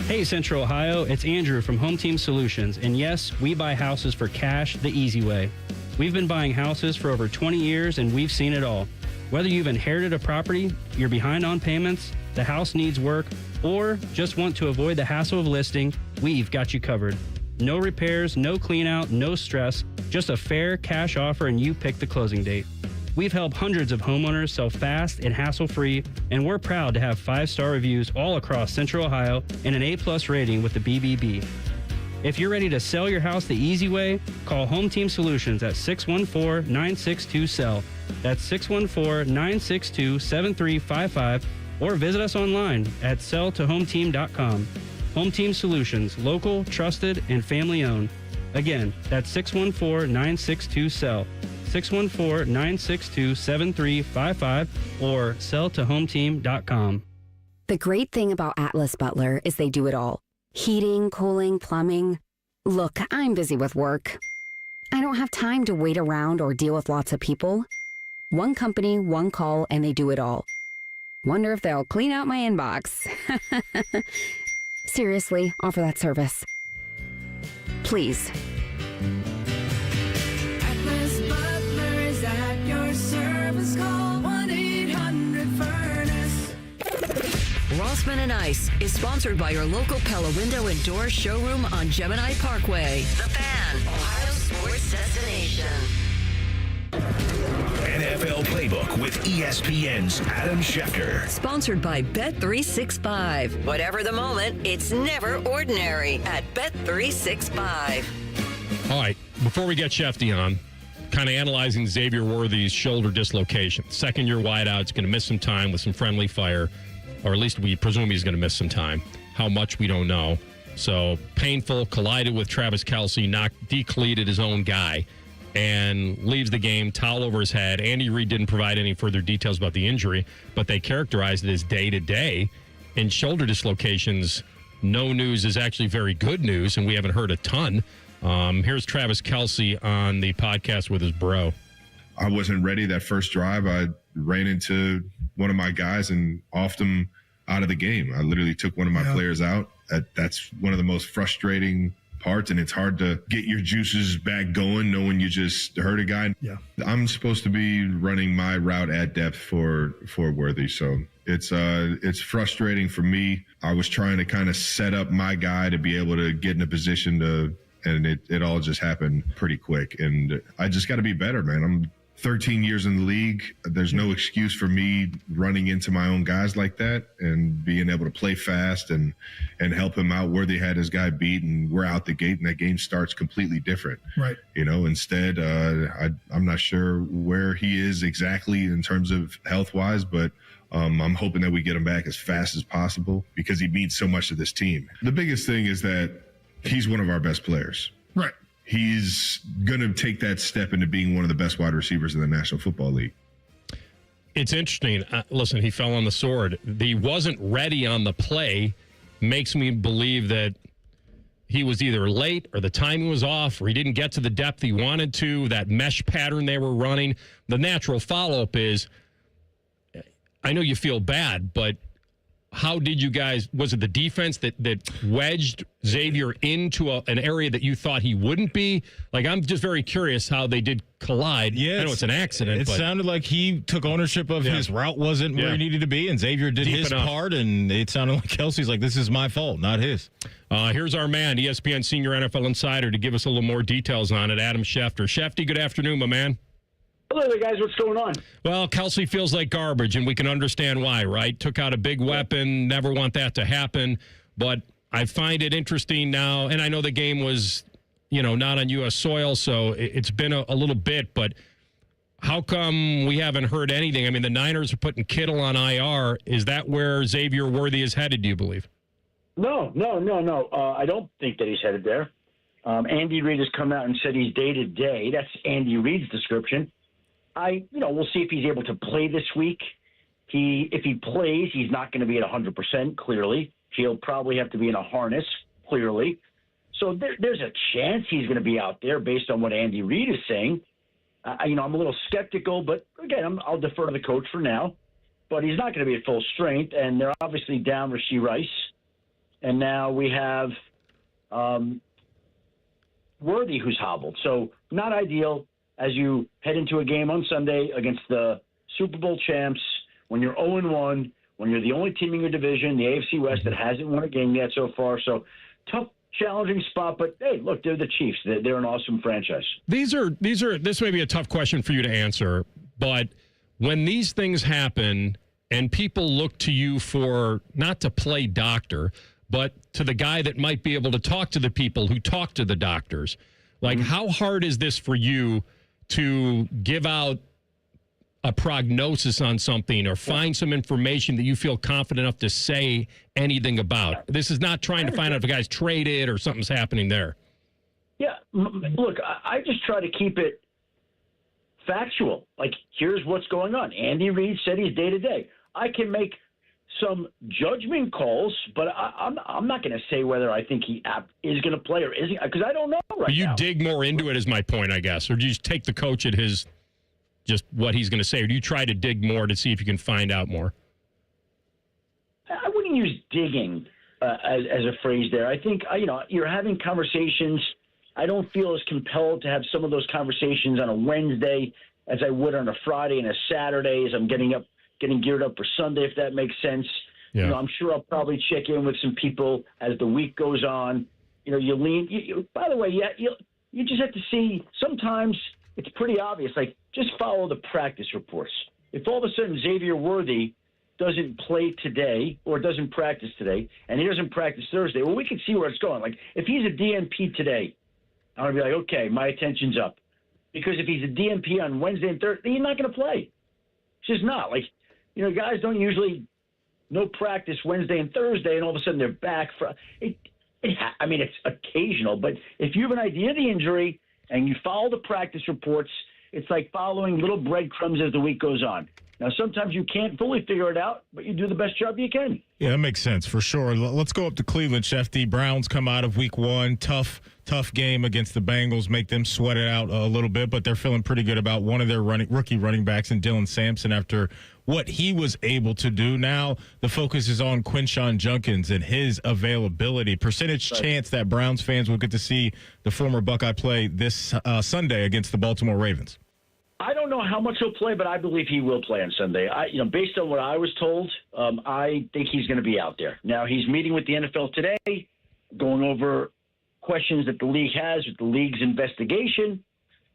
Hey, Central Ohio, it's Andrew from Home Team Solutions. And yes, we buy houses for cash the easy way. We've been buying houses for over 20 years and we've seen it all. Whether you've inherited a property, you're behind on payments, the house needs work, or just want to avoid the hassle of listing, we've got you covered. No repairs, no clean out, no stress, just a fair cash offer and you pick the closing date. We've helped hundreds of homeowners sell fast and hassle-free, and we're proud to have 5-star reviews all across Central Ohio and an A+ rating with the BBB. If you're ready to sell your house the easy way, call Home Team Solutions at 614-962-SELL. That's 614-962-7355, or visit us online at selltohometeam.com. Home Team Solutions, local, trusted, and family-owned. Again, that's 614-962-SELL, 614-962-7355, or selltohometeam.com. The great thing about Atlas Butler is they do it all. Heating, cooling, plumbing. Look, I'm busy with work. I don't have time to wait around or deal with lots of people. One company, one call, and they do it all. Wonder if they'll clean out my inbox. Seriously, offer that service. Please. Atlas Butler is at your service. Call 1-800-FURNACE. Rothman and Ice is sponsored by your local Pella Window and Door showroom on Gemini Parkway. The Fan, Ohio sports destination. NFL Playbook with ESPN's Adam Schefter. Sponsored by Bet365. Whatever the moment, it's never ordinary at Bet365. All right. Before we get Schefty on, kind of analyzing Xavier Worthy's shoulder dislocation. Second-year wideout, is going to miss some time with some friendly fire, or at least we presume he's going to miss some time. How much, we don't know. So painful, collided with Travis Kelce, decleated his own guy, and leaves the game, towel over his head. Andy Reid didn't provide any further details about the injury, but they characterized it as day-to-day. In shoulder dislocations, no news is actually very good news, and we haven't heard a ton. Here's Travis Kelce on the podcast with his bro. I wasn't ready that first drive. I ran into one of my guys and offed him out of the game. I literally took one of my players out. That's one of the most frustrating parts, and it's hard to get your juices back going knowing you just hurt a guy. Yeah. I'm supposed to be running my route at depth for Worthy, so it's frustrating for me. I was trying to kind of set up my guy to be able to get in a position to, and it all just happened pretty quick. And I just got to be better, man. I'm 13 years in the league. There's no excuse for me running into my own guys like that and being able to play fast and help him out. Worthy had his guy beat, and we're out the gate, and that game starts completely different. Right. Instead, I'm not sure where he is exactly in terms of health-wise, but I'm hoping that we get him back as fast as possible because he means so much to this team. The biggest thing is that he's one of our best players. Right. He's going to take that step into being one of the best wide receivers in the National Football League. It's interesting. Listen, he fell on the sword. He wasn't ready on the play. Makes me believe that he was either late or the timing was off or he didn't get to the depth he wanted to, that mesh pattern they were running. The natural follow-up is, I know you feel bad, but how did you guys, was it the defense that wedged Xavier into an area that you thought he wouldn't be? Like, I'm just very curious how they did collide. Yeah, I know it's an accident. It sounded like he took ownership of his route wasn't where he needed to be, and Xavier did Deep his enough. part, and it sounded like Kelsey's like, this is my fault, not his. Here's our man, ESPN senior NFL insider, to give us a little more details on it, Adam Schefter. Shefty, good afternoon, my man. Hello there, guys. What's going on? Well, Kelce feels like garbage, and we can understand why, right? Took out a big weapon, never want that to happen. But I find it interesting now, and I know the game was, not on U.S. soil, so it's been a little bit, but how come we haven't heard anything? I mean, the Niners are putting Kittle on IR. Is that where Xavier Worthy is headed, do you believe? No. I don't think that he's headed there. Andy Reid has come out and said he's day-to-day. That's Andy Reid's description. We'll see if he's able to play this week. If he plays, he's not going to be at 100%, clearly. He'll probably have to be in a harness, clearly. So there's a chance he's going to be out there based on what Andy Reid is saying. I'm a little skeptical, but again, I'll defer to the coach for now. But he's not going to be at full strength, and they're obviously down Rashee Rice. And now we have Worthy, who's hobbled. So not ideal as you head into a game on Sunday against the Super Bowl champs, when you're 0-1, when you're the only team in your division, the AFC West, that hasn't won a game yet so far. So tough, challenging spot, but hey, look, they're the Chiefs. They're an awesome franchise. This may be a tough question for you to answer, but when these things happen and people look to you for, not to play doctor, but to the guy that might be able to talk to the people who talk to the doctors, like how hard is this for you to give out a prognosis on something or find some information that you feel confident enough to say anything about? This is not trying to find out if a guy's traded or something's happening there. Yeah, look, I just try to keep it factual. Like, here's what's going on. Andy Reid said he's day-to-day. I can make some judgment calls, but I'm not going to say whether I think he is going to play or isn't, because I don't know right now. You dig more into it is my point, I guess, or do you just take the coach at his, just what he's going to say, or do you try to dig more to see if you can find out more? I wouldn't use digging as a phrase there. I think, you're having conversations. I don't feel as compelled to have some of those conversations on a Wednesday as I would on a Friday and a Saturday as I'm getting geared up for Sunday, if that makes sense. Yeah. I'm sure I'll probably check in with some people as the week goes on. You lean. By the way, you just have to see. Sometimes it's pretty obvious. Like, just follow the practice reports. If all of a sudden Xavier Worthy doesn't play today or doesn't practice today, and he doesn't practice Thursday, well, we can see where it's going. Like, if he's a DNP today, I'm gonna be like, okay, my attention's up. because if he's a DNP on Wednesday and Thursday, he's not going to play. It's just not. Like, guys don't usually no practice Wednesday and Thursday, and all of a sudden they're back. It's occasional, but if you have an idea of the injury and you follow the practice reports, it's like following little breadcrumbs as the week goes on. Now, sometimes you can't fully figure it out, but you do the best job you can. Yeah, that makes sense for sure. Let's go up to Cleveland, Shefty. Browns come out of week 1. Tough game against the Bengals. Make them sweat it out a little bit, but they're feeling pretty good about one of their rookie running backs in Dylan Sampson after what he was able to do. Now the focus is on Quinshon Judkins and his availability. Percentage chance that Browns fans will get to see the former Buckeye play this Sunday against the Baltimore Ravens. I don't know how much he'll play, but I believe he will play on Sunday. Based on what I was told, I think he's going to be out there. Now, he's meeting with the NFL today, going over questions that the league has with the league's investigation,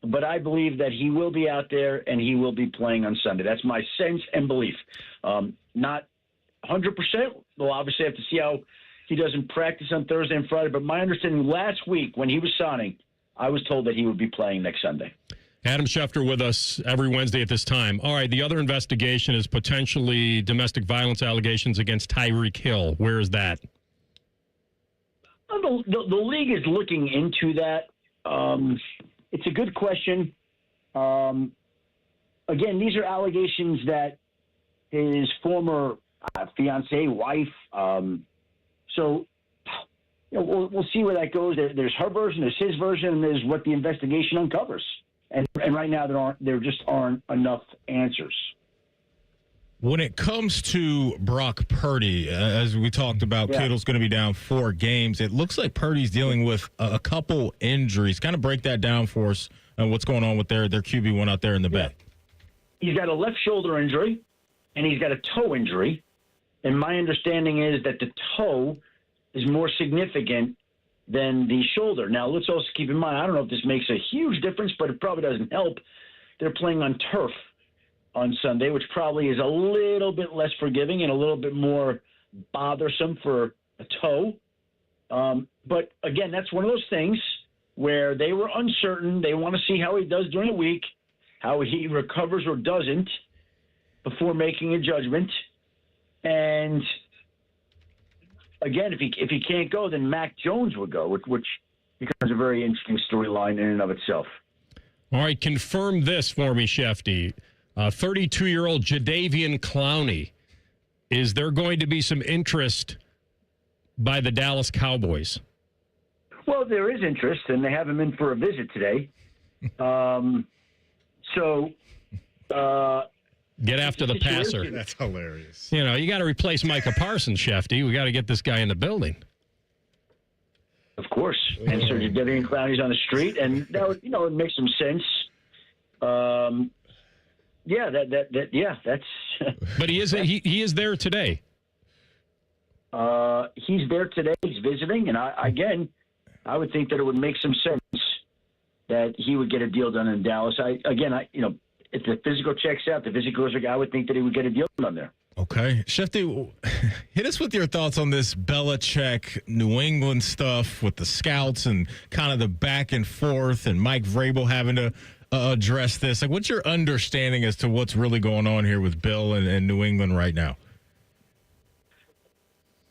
but I believe that he will be out there and he will be playing on Sunday. That's my sense and belief. Not 100%. We'll obviously have to see how he does in practice on Thursday and Friday, but my understanding last week when he was signing, I was told that he would be playing next Sunday. Adam Schefter with us every Wednesday at this time. All right, the other investigation is potentially domestic violence allegations against Tyreek Hill. Where is that? The league is looking into that. It's a good question. Again, these are allegations that his former fiancée, wife. So we'll see where that goes. There's her version, there's his version, and there's what the investigation uncovers. And right now, there just aren't enough answers. When it comes to Brock Purdy, as we talked about, Kittle's going to be down 4 games. It looks like Purdy's dealing with a couple injuries. Kind of break that down for us and what's going on with their QB1 out there in the Bay. He's got a left shoulder injury, and he's got a toe injury. And my understanding is that the toe is more significant than the shoulder. Now, let's also keep in mind, I don't know if this makes a huge difference, but it probably doesn't help. They're playing on turf on Sunday, which probably is a little bit less forgiving and a little bit more bothersome for a toe. But, again, that's one of those things where they were uncertain. They want to see how he does during the week, how he recovers or doesn't before making a judgment. And again, if he can't go, then Mac Jones would go, which becomes a very interesting storyline in and of itself. All right, confirm this for me, Shefty. 32-year-old Jadeveon Clowney. Is there going to be some interest by the Dallas Cowboys? Well, there is interest, and they have him in for a visit today. Get after the passer. That's hilarious. You got to replace Micah Parsons, Shefty. We got to get this guy in the building. Of course. And so Jadeveon Clowney's on the street, and that would, it makes some sense. That's. But he is there today. He's there today. He's visiting, and I would think that it would make some sense that he would get a deal done in Dallas. If the physical checks out, the physical goes, I would think that he would get a deal done there. Okay. Shefty, hit us with your thoughts on this Belichick New England stuff with the scouts and kind of the back and forth and Mike Vrabel having to address this. Like, what's your understanding as to what's really going on here with Bill and New England right now?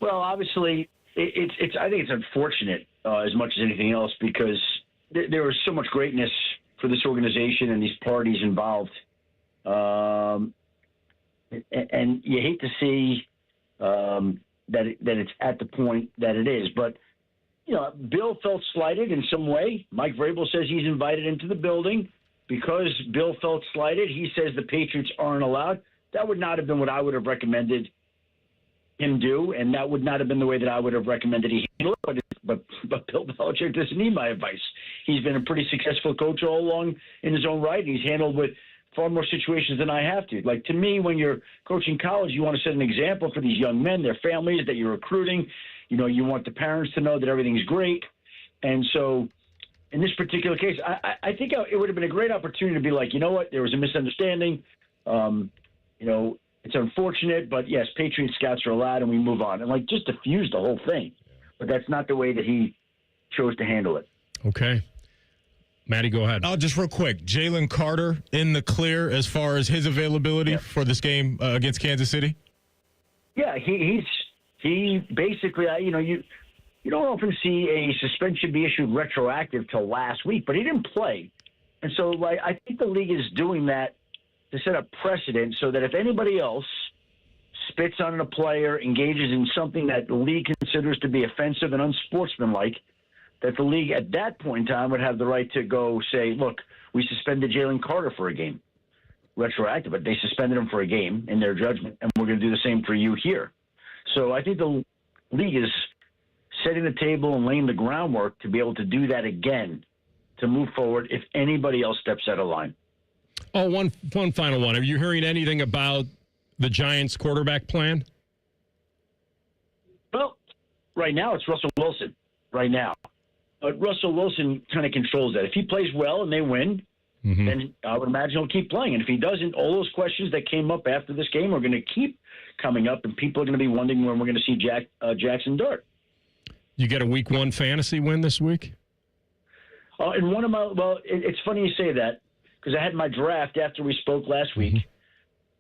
Well, obviously, I think it's unfortunate as much as anything else because there was so much greatness for this organization and these parties involved. And you hate to see that it's at the point that it is. But, Bill felt slighted in some way. Mike Vrabel says he's invited into the building. Because Bill felt slighted, he says the Patriots aren't allowed. That would not have been what I would have recommended him do, and that would not have been the way that I would have recommended he handle it. But Bill Belichick doesn't need my advice. He's been a pretty successful coach all along in his own right, and he's handled with far more situations than I have to. Like, to me, when you're coaching college, you want to set an example for these young men, their families that you're recruiting. You want the parents to know that everything's great. And so in this particular case, I think it would have been a great opportunity to be like, you know what, there was a misunderstanding. It's unfortunate, but yes, Patriot scouts are allowed, and we move on. And just diffuse the whole thing. But that's not the way that he chose to handle it. Okay. Matty, go ahead. Just real quick. Jalen Carter in the clear as far as his availability for this game against Kansas City? Yeah, he basically, you don't often see a suspension be issued retroactive till last week, but he didn't play. And so I think the league is doing that to set a precedent so that if anybody else spits on a player, engages in something that the league considers to be offensive and unsportsmanlike, that the league at that point in time would have the right to go say, look, we suspended Jalen Carter for a game. Retroactive, but they suspended him for a game in their judgment, and we're going to do the same for you here. So I think the league is setting the table and laying the groundwork to be able to do that again, to move forward if anybody else steps out of line. Oh, one final one. Are you hearing anything about the Giants' quarterback plan? Well, right now it's Russell Wilson. Right now. But Russell Wilson kind of controls that. If he plays well and they win, then I would imagine he'll keep playing. And if he doesn't, all those questions that came up after this game are going to keep coming up, and people are going to be wondering when we're going to see Jackson Dart. You get a Week 1 fantasy win this week? And one of my it's funny you say that because I had my draft after we spoke last week.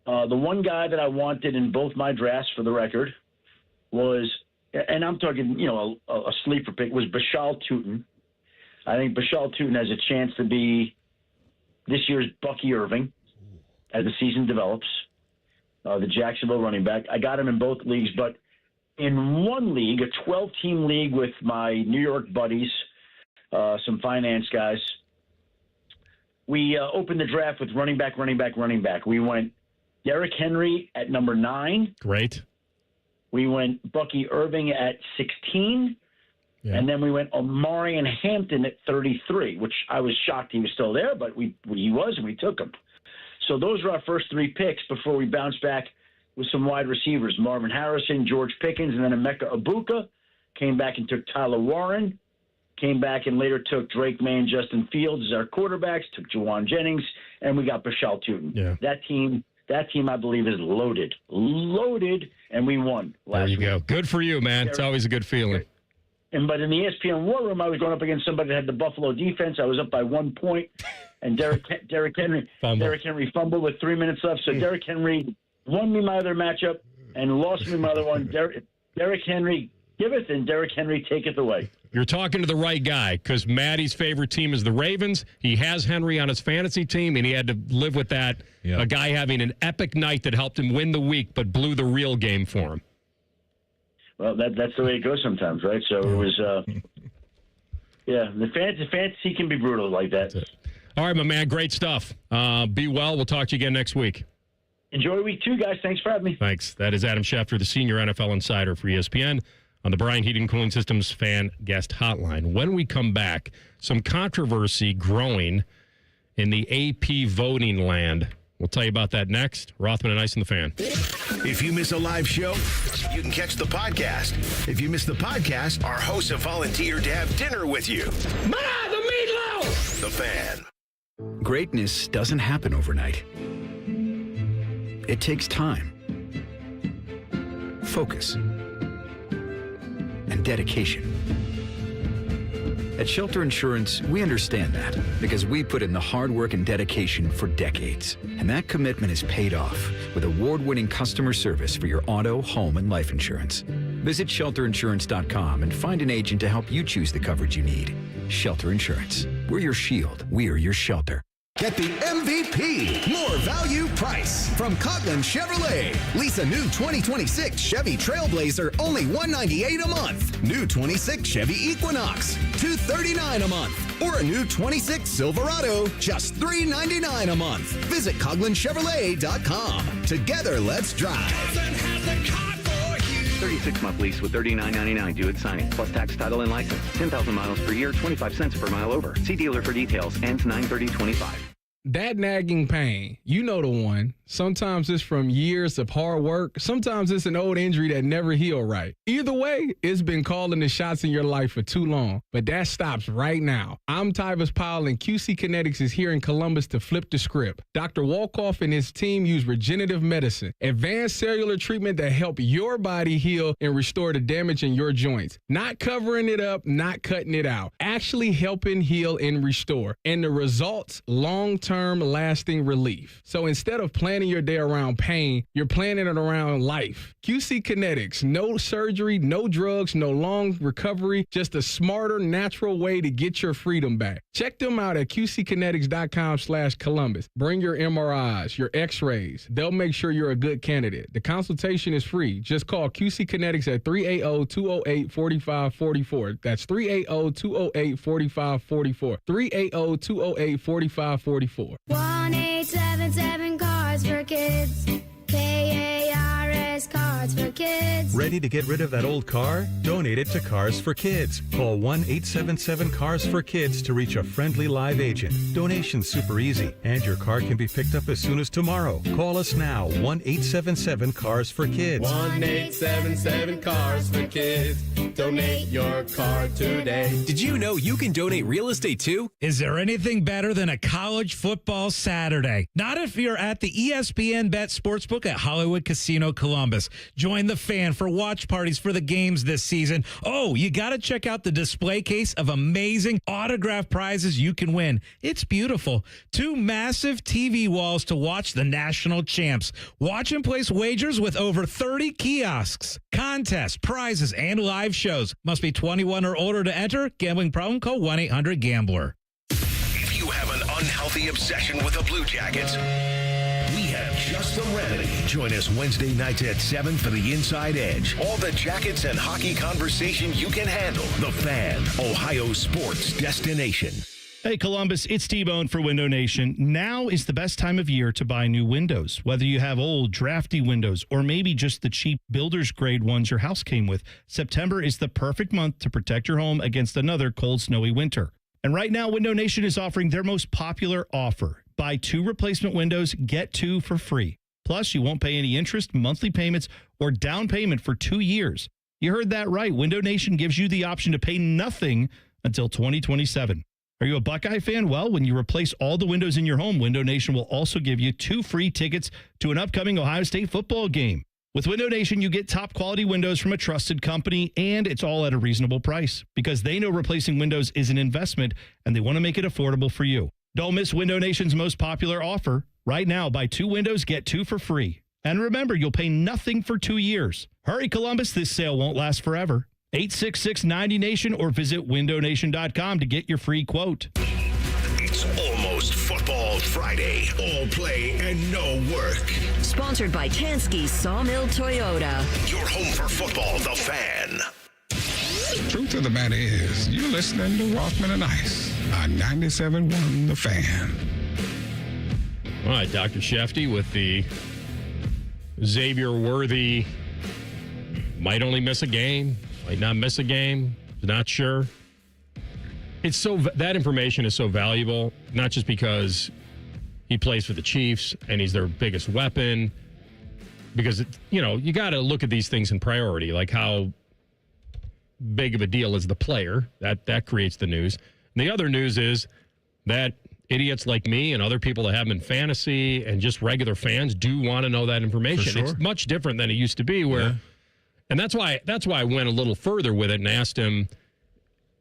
The one guy that I wanted in both my drafts, for the record, was, and I'm talking, a sleeper pick, was Bashal Tutin. I think Bashal Tutin has a chance to be this year's Bucky Irving as the season develops. The Jacksonville running back. I got him in both leagues, but in one league, a 12-team league with my New York buddies, some finance guys, we opened the draft with running back. We went Derrick Henry at number 9. Great. We went Bucky Irving at 16. Yeah. And then we went Omarion Hampton at 33, which I was shocked he was still there, but he was, and we took him. So those were our first 3 picks before we bounced back with some wide receivers, Marvin Harrison, George Pickens, and then Emeka Ibuka. Came back and took Tyler Warren. Came back and later took Drake May and Justin Fields as our quarterbacks, took Jawan Jennings, and we got Bashal Tutin. Yeah. That team, I believe, is loaded, and we won last week. There you go. Good for you, man. It's always a good feeling. But in the ESPN War Room, I was going up against somebody that had the Buffalo defense. I was up by 1 point, and Derrick Henry fumbled with 3 minutes left. So Derrick Henry won me my other matchup and lost me my other one. Derrick Henry giveth, and Derrick Henry taketh away. You're talking to the right guy, because Maddie's favorite team is the Ravens. He has Henry on his fantasy team, and he had to live with that. Yep. A guy having an epic night that helped him win the week, but blew the real game for him. Well, that's the way it goes sometimes, right? So it was, the fantasy can be brutal like that. All right, my man, great stuff. Be well. We'll talk to you again next week. Enjoy week 2, guys. Thanks for having me. Thanks. That is Adam Schefter, the senior NFL insider for ESPN, on the Bryan Heating and Cooling Systems fan guest hotline. When we come back, some controversy growing in the AP voting land. We'll tell you about that next. Rothman and Ice and the Fan. If you miss a live show, you can catch the podcast. If you miss the podcast, our hosts have volunteered to have dinner with you. Ma, the meatloaf! The Fan. Greatness doesn't happen overnight. It takes time, focus, and dedication. At Shelter Insurance, we understand that because we put in the hard work and dedication for decades. And that commitment is paid off with award-winning customer service for your auto, home, and life insurance. Visit shelterinsurance.com and find an agent to help you choose the coverage you need. Shelter Insurance. We're your shield. We're your shelter. Get the MVP, more value price from Coughlin Chevrolet. Lease a new 2026 Chevy Trailblazer, only $198 a month. New 26 Chevy Equinox, $239 a month. Or a new 26 Silverado, just $399 a month. Visit CoughlinChevrolet.com. Together, let's drive. 36-month lease with $39.99 due at signing, plus tax, title, and license. 10,000 miles per year, 25 cents per mile over. See dealer for details. Ends 9/30/25. that nagging pain, you know the one. Sometimes it's from years of hard work. Sometimes it's an old injury that never healed right. Either way, it's been calling the shots in your life for too long. But that stops right now. I'm Tyus Powell, and QC Kinetics is here in Columbus to flip the script. Dr. Wolkoff and his team use regenerative medicine, advanced cellular treatment that help your body heal and restore the damage in your joints. Not covering it up, not cutting it out. Actually helping heal and restore. And the results, long-term lasting relief. So instead of planning your day around pain, you're planning it around life. QC Kinetics, no surgery, no drugs, no long recovery, just a smarter, natural way to get your freedom back. Check them out at qckinetics.com/Columbus. Bring your MRIs, your x-rays. They'll make sure you're a good candidate. The consultation is free. Just call QC Kinetics at 380-208-4544. That's 380-208-4544. 380-208-4544. 1-877 Cards for Kids. KARS Cards for Kids. Ready to get rid of that old car? Donate it to Cars for Kids. Call 1-877-CARS-FOR-KIDS to reach a friendly live agent. Donation's super easy, and your car can be picked up as soon as tomorrow. Call us now, 1-877-CARS-FOR-KIDS. 1-877-CARS-FOR-KIDS. Donate your car today. Did you know you can donate real estate too? Is there anything better than a college football Saturday? Not if you're at the ESPN Bet Sportsbook at Hollywood Casino Columbus. Join the fan for watch parties for the games this season. Oh, you got to check out the display case of amazing autographed prizes you can win. It's beautiful. 2 massive TV walls to watch the national champs. Watch and place wagers with over 30 kiosks, contests, prizes, and live shows. Must be 21 or older to enter. Gambling problem? Call 1-800-GAMBLER. If you have an unhealthy obsession with the Blue Jackets, we have just the remedy. Join us Wednesday nights at 7 for the Inside Edge. All the Jackets and hockey conversation you can handle. The Fan, Ohio sports destination. Hey, Columbus, it's T-Bone for Window Nation. Now is the best time of year to buy new windows. Whether you have old, drafty windows or maybe just the cheap builder's grade ones your house came with, September is the perfect month to protect your home against another cold, snowy winter. And right now, Window Nation is offering their most popular offer. Buy 2 replacement windows, get 2 for free. Plus, you won't pay any interest, monthly payments, or down payment for 2 years. You heard that right. Window Nation gives you the option to pay nothing until 2027. Are you a Buckeye fan? Well, when you replace all the windows in your home, Window Nation will also give you 2 free tickets to an upcoming Ohio State football game. With Window Nation, you get top quality windows from a trusted company, and it's all at a reasonable price because they know replacing windows is an investment, and they want to make it affordable for you. Don't miss Window Nation's most popular offer. Right now, buy 2 windows, get 2 for free. And remember, you'll pay nothing for 2 years. Hurry, Columbus, this sale won't last forever. 866-90-NATION or visit windownation.com to get your free quote. It's almost Football Friday. All play and no work. Sponsored by Tansky Sawmill Toyota. Your home for football, The Fan. Truth of the matter is, you're listening to Rothman and Ice on 97.1 The Fan. All right, Dr. Schefter with the Xavier Worthy might only miss a game, might not miss a game, not sure. It's that information is so valuable, not just because he plays for the Chiefs and he's their biggest weapon, because you got to look at these things in priority, like how big of a deal is the player. That creates the news. And the other news is that idiots like me and other people that have them in fantasy and just regular fans do want to know that information. Sure. It's much different than it used to be where, and that's why I went a little further with it and asked him,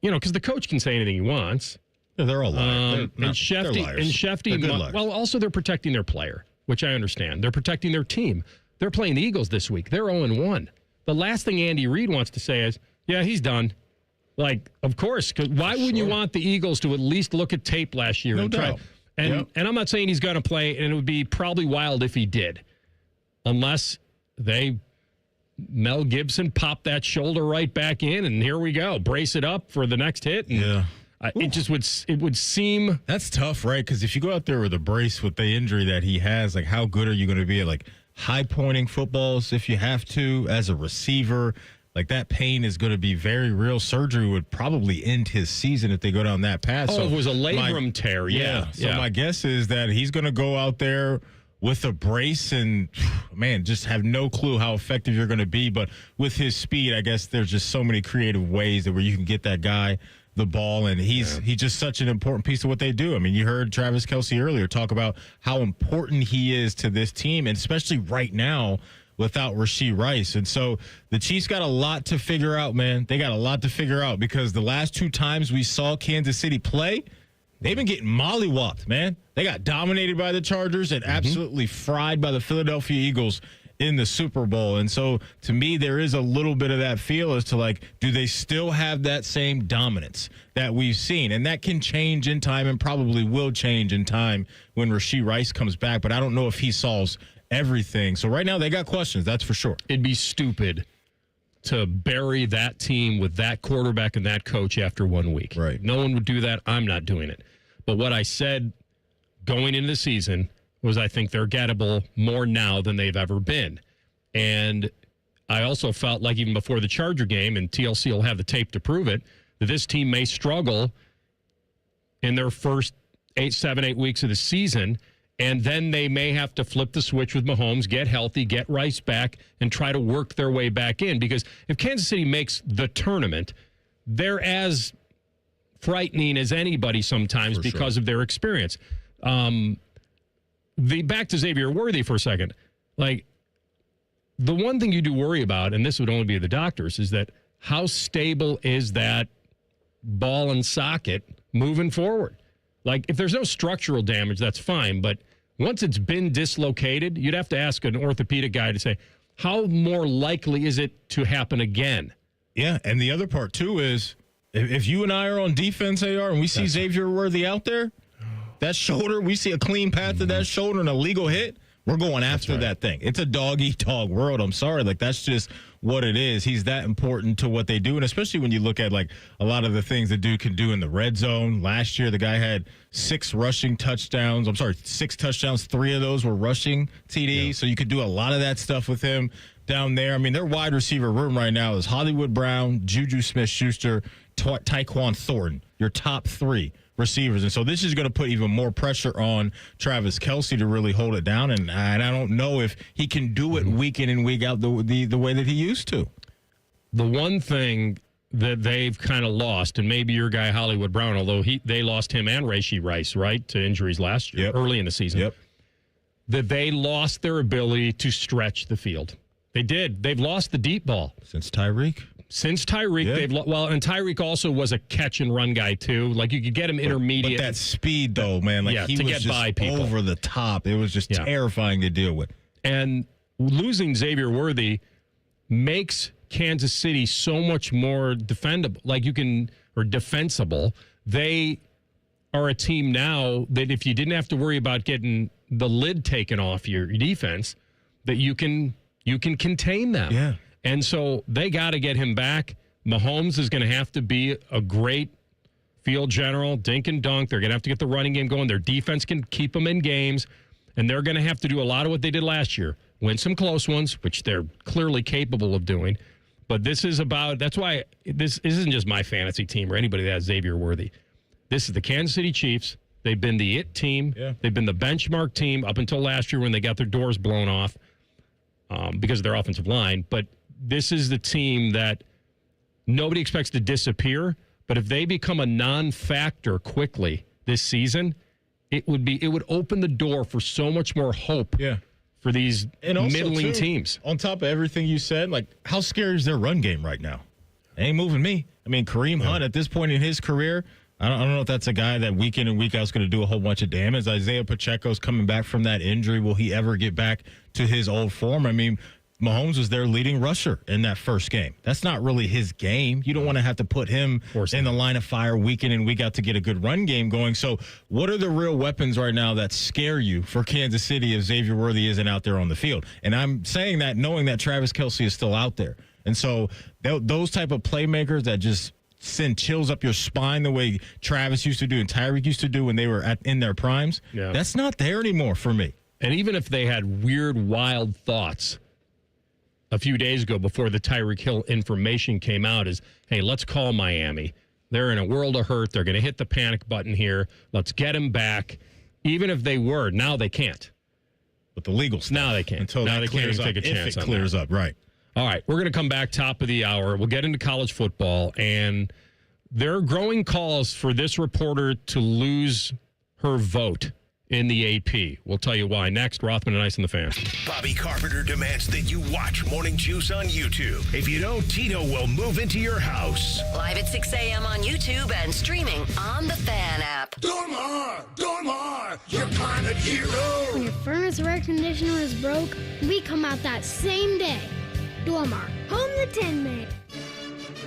because the coach can say anything he wants. Yeah, they're all liars. And Schefter, well, also they're protecting their player, which I understand. They're protecting their team. They're playing the Eagles this week. They're 0-1. The last thing Andy Reid wants to say is, yeah, he's done. Like, of course, because why wouldn't you want the Eagles to at least look at tape last year and try? And I'm not saying he's going to play, and it would be probably wild if he did, unless Mel Gibson popped that shoulder right back in, and here we go, brace it up for the next hit. And it would seem that's tough, right? Because if you go out there with a brace with the injury that he has, like how good are you going to be at high pointing footballs if you have to as a receiver? like that pain is going to be very real. Surgery would probably end his season if they go down that path. Oh, it was a labrum tear. Yeah. So my guess is that he's going to go out there with a brace and, man, just have no clue how effective you're going to be. But with his speed, I guess there's just so many creative ways that where you can get that guy the ball, and he's just such an important piece of what they do. I mean, you heard Travis Kelce earlier talk about how important he is to this team, and especially right now without Rashee Rice. And so the Chiefs got a lot to figure out, man. They got a lot to figure out because the last 2 times we saw Kansas City play, they've been getting mollywopped, man. They got dominated by the Chargers and absolutely fried by the Philadelphia Eagles in the Super Bowl. And so to me, there is a little bit of that feel as to like, do they still have that same dominance that we've seen? And that can change in time and probably will change in time when Rashee Rice comes back. But I don't know if he solves everything. So right now they got questions, that's for sure. It'd be stupid to bury that team with that quarterback and that coach after 1 week. Right. No one would do that. I'm not doing it. But what I said going into the season was I think they're gettable more now than they've ever been. And I also felt like even before the Charger game, and TLC will have the tape to prove it, that this team may struggle in their first 8 weeks of the season, and then they may have to flip the switch with Mahomes, get healthy, get Rice back, and try to work their way back in. Because if Kansas City makes the tournament, they're as frightening as anybody sometimes because of their experience. Back to Xavier Worthy for a second. Like, the one thing you do worry about, and this would only be the doctors, is that how stable is that ball and socket moving forward? Like, if there's no structural damage, that's fine. But once it's been dislocated, you'd have to ask an orthopedic guy to say, how more likely is it to happen again? Yeah, and the other part, too, is if you and I are on defense, AR, and we see Xavier Worthy out there, that shoulder, we see a clean path to that shoulder and a legal hit, we're going after that thing. It's a dog-eat-dog world. I'm sorry. Like, that's just what it is. He's that important to what they do, and especially when you look at, like, a lot of the things the dude can do in the red zone. Last year, the guy had 6 touchdowns. 3 of those were rushing TDs, so you could do a lot of that stuff with him down there. I mean, their wide receiver room right now is Hollywood Brown, Juju Smith-Schuster, Tyquan Thornton, your top 3 receivers. And so this is going to put even more pressure on Travis Kelce to really hold it down. And I don't know if he can do it week in and week out the way that he used to. The one thing that they've kind of lost, and maybe your guy Hollywood Brown, although they lost him and Rashee Rice, right, to injuries last year, early in the season, that they lost their ability to stretch the field. They did. They've lost the deep ball. Since Tyreek, they've and Tyreek also was a catch and run guy too. Like, you could get him intermediate. But that speed, though, man, like he to was get just by people over the top. It was just terrifying to deal with. And losing Xavier Worthy makes Kansas City so much more defendable. Defensible. They are a team now that if you didn't have to worry about getting the lid taken off your defense, that you can contain them. Yeah. And so they got to get him back. Mahomes is going to have to be a great field general, dink and dunk. They're going to have to get the running game going. Their defense can keep them in games, and they're going to have to do a lot of what they did last year. Win some close ones, which they're clearly capable of doing. But that's why this isn't just my fantasy team or anybody that has Xavier Worthy. This is the Kansas City Chiefs. They've been the it team. Yeah. They've been the benchmark team up until last year when they got their doors blown off because of their offensive line. But this is the team that nobody expects to disappear, but if they become a non-factor quickly this season, it would open the door for so much more hope for these middling teams. On top of everything you said, like, how scary is their run game right now? They ain't moving me. I mean, Kareem Hunt, at this point in his career, I don't know if that's a guy that week in and week out is going to do a whole bunch of damage. Isaiah Pacheco's coming back from that injury. Will he ever get back to his old form? I mean, Mahomes was their leading rusher in that first game. That's not really his game. You don't want to have to put him in the line of fire week in and week out to get a good run game going. So what are the real weapons right now that scare you for Kansas City if Xavier Worthy isn't out there on the field? And I'm saying that knowing that Travis Kelce is still out there. And so those type of playmakers that just send chills up your spine the way Travis used to do and Tyreek used to do when they were in their primes, that's not there anymore for me. And even if they had weird, wild thoughts, a few days ago before the Tyreek Hill information came out is, hey, let's call Miami. They're in a world of hurt. They're going to hit the panic button here. Let's get him back. Even if they were, now they can't. But the legal stuff. Now they can't. Until now that they can't clears even up. take a chance If it on clears that. up, right. All right, we're going to come back top of the hour. We'll get into college football, and there are growing calls for this reporter to lose her vote in the AP. We'll tell you why next. Rothman and Ice and the Fan. Bobby Carpenter demands that you watch Morning Juice on YouTube. If you don't, Tito will move into your house. Live at 6 a.m. on YouTube and streaming on the Fan app. Dormar, you're planet hero. When your furnace or air conditioner is broke, we come out that same day. Dormar, home the Tin Man.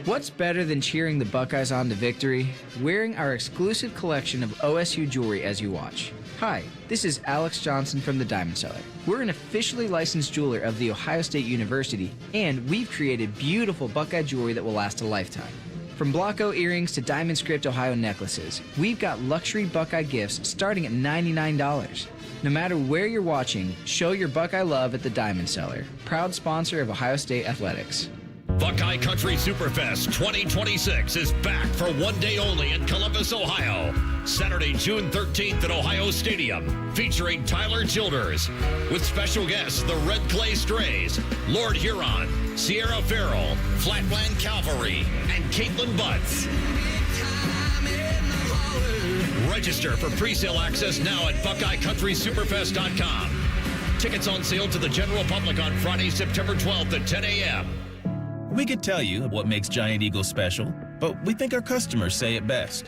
What's better than cheering the Buckeyes on to victory? Wearing our exclusive collection of OSU jewelry as you watch. Hi, this is Alex Johnson from the Diamond Cellar. We're an officially licensed jeweler of The Ohio State University, and we've created beautiful Buckeye jewelry that will last a lifetime. From Blocko earrings to Diamond Script Ohio necklaces, we've got luxury Buckeye gifts starting at $99. No matter where you're watching, show your Buckeye love at the Diamond Cellar, proud sponsor of Ohio State Athletics. Buckeye Country Superfest 2026 is back for one day only in Columbus, Ohio. Saturday, June 13th at Ohio Stadium, featuring Tyler Childers, with special guests the Red Clay Strays, Lord Huron, Sierra Farrell, Flatland Cavalry, and Caitlin Butts. Register for pre-sale access now at BuckeyeCountrySuperfest.com. Tickets on sale to the general public on Friday, September 12th at 10 a.m. We could tell you what makes Giant Eagle special, but we think our customers say it best.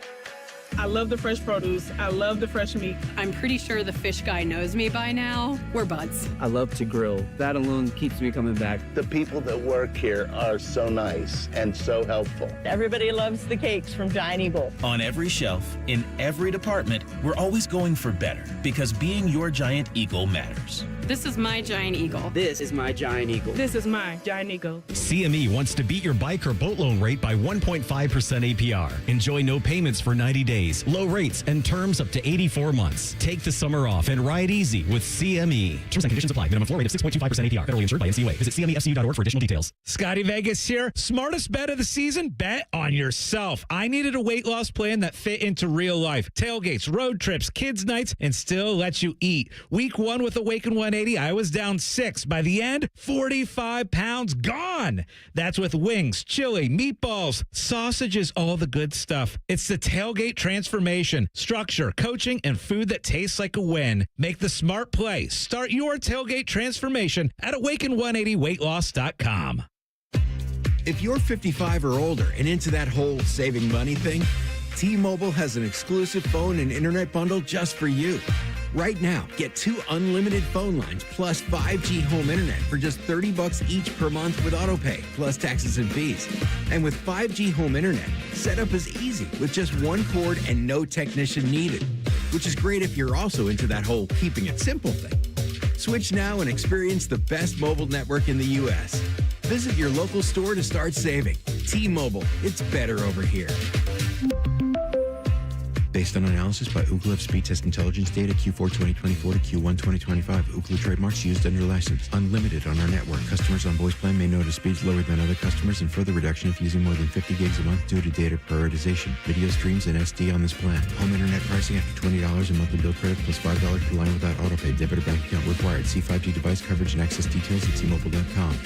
I love the fresh produce. I love the fresh meat. I'm pretty sure the fish guy knows me by now. We're buds. I love to grill. That alone keeps me coming back. The people that work here are so nice and so helpful. Everybody loves the cakes from Giant Eagle. On every shelf, in every department, we're always going for better because being your Giant Eagle matters. This is my Giant Eagle. This is my Giant Eagle. This is my Giant Eagle. CME wants to beat your bike or boat loan rate by 1.5% APR. Enjoy no payments for 90 days, low rates, and terms up to 84 months. Take the summer off and ride easy with CME. Terms and conditions apply. Minimum floor rate of 6.25% APR. Federally insured by NCUA. Visit CMEFCU.org for additional details. Scotty Vegas here. Smartest bet of the season? Bet on yourself. I needed a weight loss plan that fit into real life. Tailgates, road trips, kids' nights, and still lets you eat. Week 1 with Awaken 180, I was down 6. By the end, 45 pounds gone. That's with wings, chili, meatballs, sausages, all the good stuff. It's the Tailgate transformation, structure, coaching, and food that tastes like a win. Make the smart play. Start your Tailgate transformation at awaken180weightloss.com. If you're 55 or older and into that whole saving money thing, T-Mobile has an exclusive phone and internet bundle just for you. Right now, get 2 unlimited phone lines plus 5G home internet for just $30 each per month with autopay, plus taxes and fees. And with 5G home internet, setup is easy with just 1 cord and no technician needed, which is great if you're also into that whole keeping it simple thing. Switch now and experience the best mobile network in the U.S. Visit your local store to start saving. T-Mobile, it's better over here. Based on analysis by Ookla of speed test intelligence data Q4 2024 to Q1 2025. Ookla trademarks used under license. Unlimited on our network. Customers on voice plan may notice speeds lower than other customers and further reduction if using more than 50 gigs a month due to data prioritization. Video streams and SD on this plan. Home internet pricing after $20 a monthly bill credit plus $5 per line without autopay. Debit or bank account required. See 5G device coverage and access details at T-Mobile.com.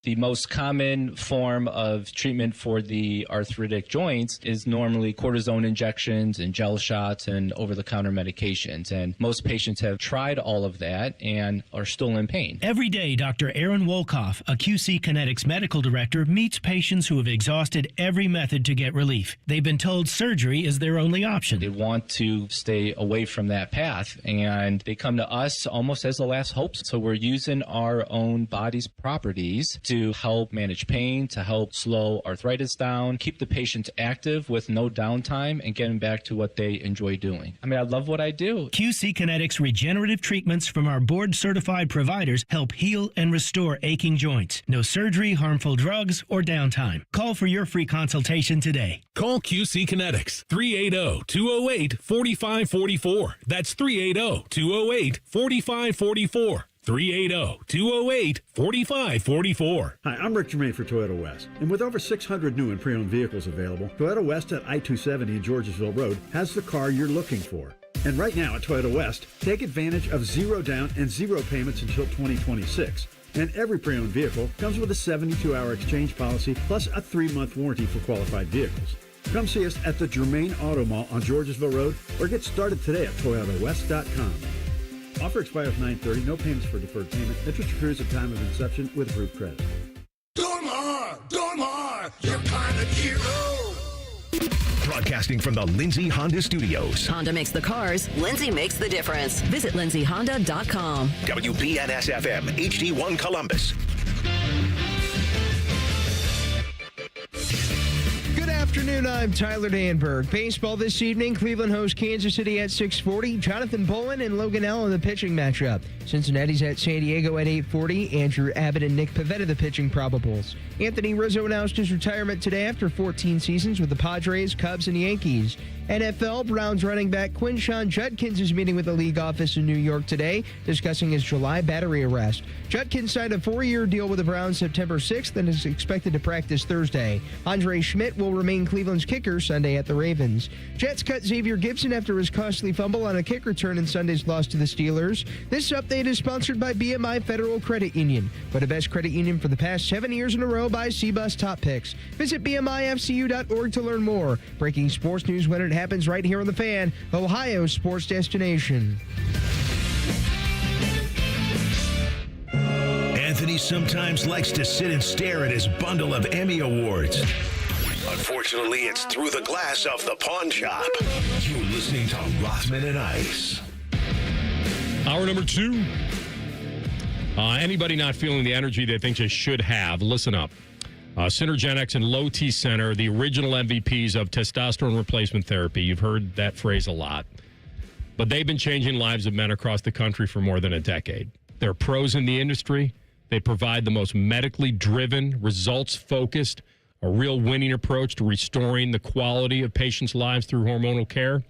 The most common form of treatment for the arthritic joints is normally cortisone injections and gel shots and over-the-counter medications. And most patients have tried all of that and are still in pain. Every day, Dr. Aaron Wolkoff, a QC Kinetics medical director, meets patients who have exhausted every method to get relief. They've been told surgery is their only option. They want to stay away from that path, and they come to us almost as the last hope. So we're using our own body's properties to help manage pain, to help slow arthritis down, keep the patient active with no downtime, and get them back to what they enjoy doing. I mean, I love what I do. QC Kinetics regenerative treatments from our board-certified providers help heal and restore aching joints. No surgery, harmful drugs, or downtime. Call for your free consultation today. Call QC Kinetics, 380-208-4544. That's 380-208-4544. 380-208-4544. Hi, I'm Rick Germain for Toyota West. And with over 600 new and pre-owned vehicles available, Toyota West at I-270 and Georgesville Road has the car you're looking for. And right now at Toyota West, take advantage of 0 down and 0 payments until 2026. And every pre-owned vehicle comes with a 72-hour exchange policy plus a 3-month warranty for qualified vehicles. Come see us at the Germain Auto Mall on Georgesville Road or get started today at ToyotaWest.com. Offer expires 9/30. No payments for deferred payment. Interest accrues at time of inception with approved credit. Dormar, you're kind of hero. Broadcasting from the Lindsay Honda Studios. Honda makes the cars. Lindsay makes the difference. Visit lindsayhonda.com. WBNS-FM, HD1 Columbus. Good afternoon, I'm Tyler Danberg. Baseball this evening, Cleveland hosts Kansas City at 6:40. Jonathan Bowen and Logan Allen the pitching matchup. Cincinnati's at San Diego at 8:40. Andrew Abbott and Nick Pivetta the pitching probables. Anthony Rizzo announced his retirement today after 14 seasons with the Padres, Cubs, and Yankees. NFL, Browns running back Quinshon Judkins is meeting with the league office in New York today, discussing his July battery arrest. Judkins signed a 4-year deal with the Browns September 6th and is expected to practice Thursday. Andre Schmidt will remain Cleveland's kicker Sunday at the Ravens. Jets cut Xavier Gibson after his costly fumble on a kick return in Sunday's loss to the Steelers. This update is sponsored by BMI Federal Credit Union. But the best credit union for the past 7 years in a row by CBUS Top Picks. Visit BMIFCU.org to learn more. Breaking sports news when it happens right here on The Fan, Ohio's sports destination. Anthony sometimes likes to sit and stare at his bundle of Emmy Awards. Unfortunately, it's through the glass of the pawn shop. You're listening to Rothman and Ice. Hour number 2. Anybody not feeling the energy they think they should have, listen up. Synergenics and Low T Center, the original MVPs of testosterone replacement therapy. You've heard that phrase a lot. But they've been changing lives of men across the country for more than a decade. They're pros in the industry. They provide the most medically driven, results-focused, a real winning approach to restoring the quality of patients' lives through hormonal care.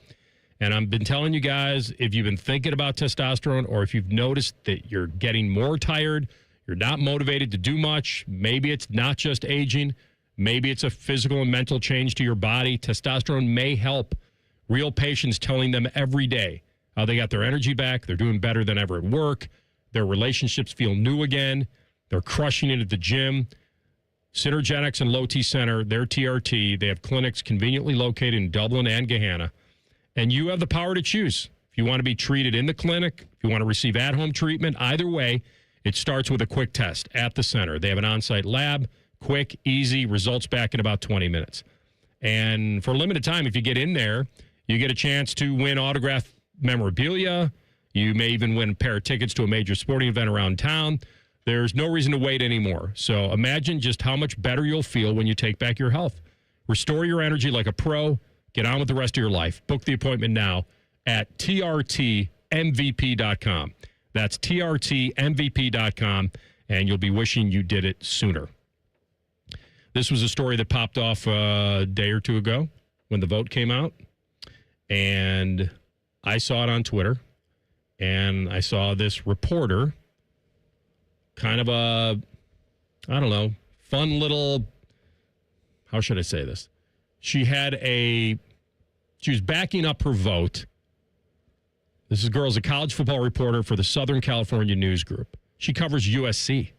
And I've been telling you guys, if you've been thinking about testosterone or if you've noticed that you're getting more tired, you're not motivated to do much, maybe it's not just aging, maybe it's a physical and mental change to your body, testosterone may help. Real patients telling them every day how they got their energy back, they're doing better than ever at work, their relationships feel new again, they're crushing it at the gym. Synergenics and Low T Center, their TRT, they have clinics conveniently located in Dublin and Gahanna. And you have the power to choose. If you want to be treated in the clinic, if you want to receive at-home treatment, either way, it starts with a quick test at the center. They have an on-site lab, quick, easy, results back in about 20 minutes. And for a limited time, if you get in there, you get a chance to win autographed memorabilia. You may even win a pair of tickets to a major sporting event around town. There's no reason to wait anymore. So imagine just how much better you'll feel when you take back your health. Restore your energy like a pro. Get on with the rest of your life. Book the appointment now at trtmvp.com. That's trtmvp.com, and you'll be wishing you did it sooner. This was a story that popped off a day or two ago when the vote came out, and I saw it on Twitter, and I saw this reporter, kind of a, I don't know, fun little, how should I say this? She was backing up her vote. This girl's a college football reporter for the Southern California News Group. She covers USC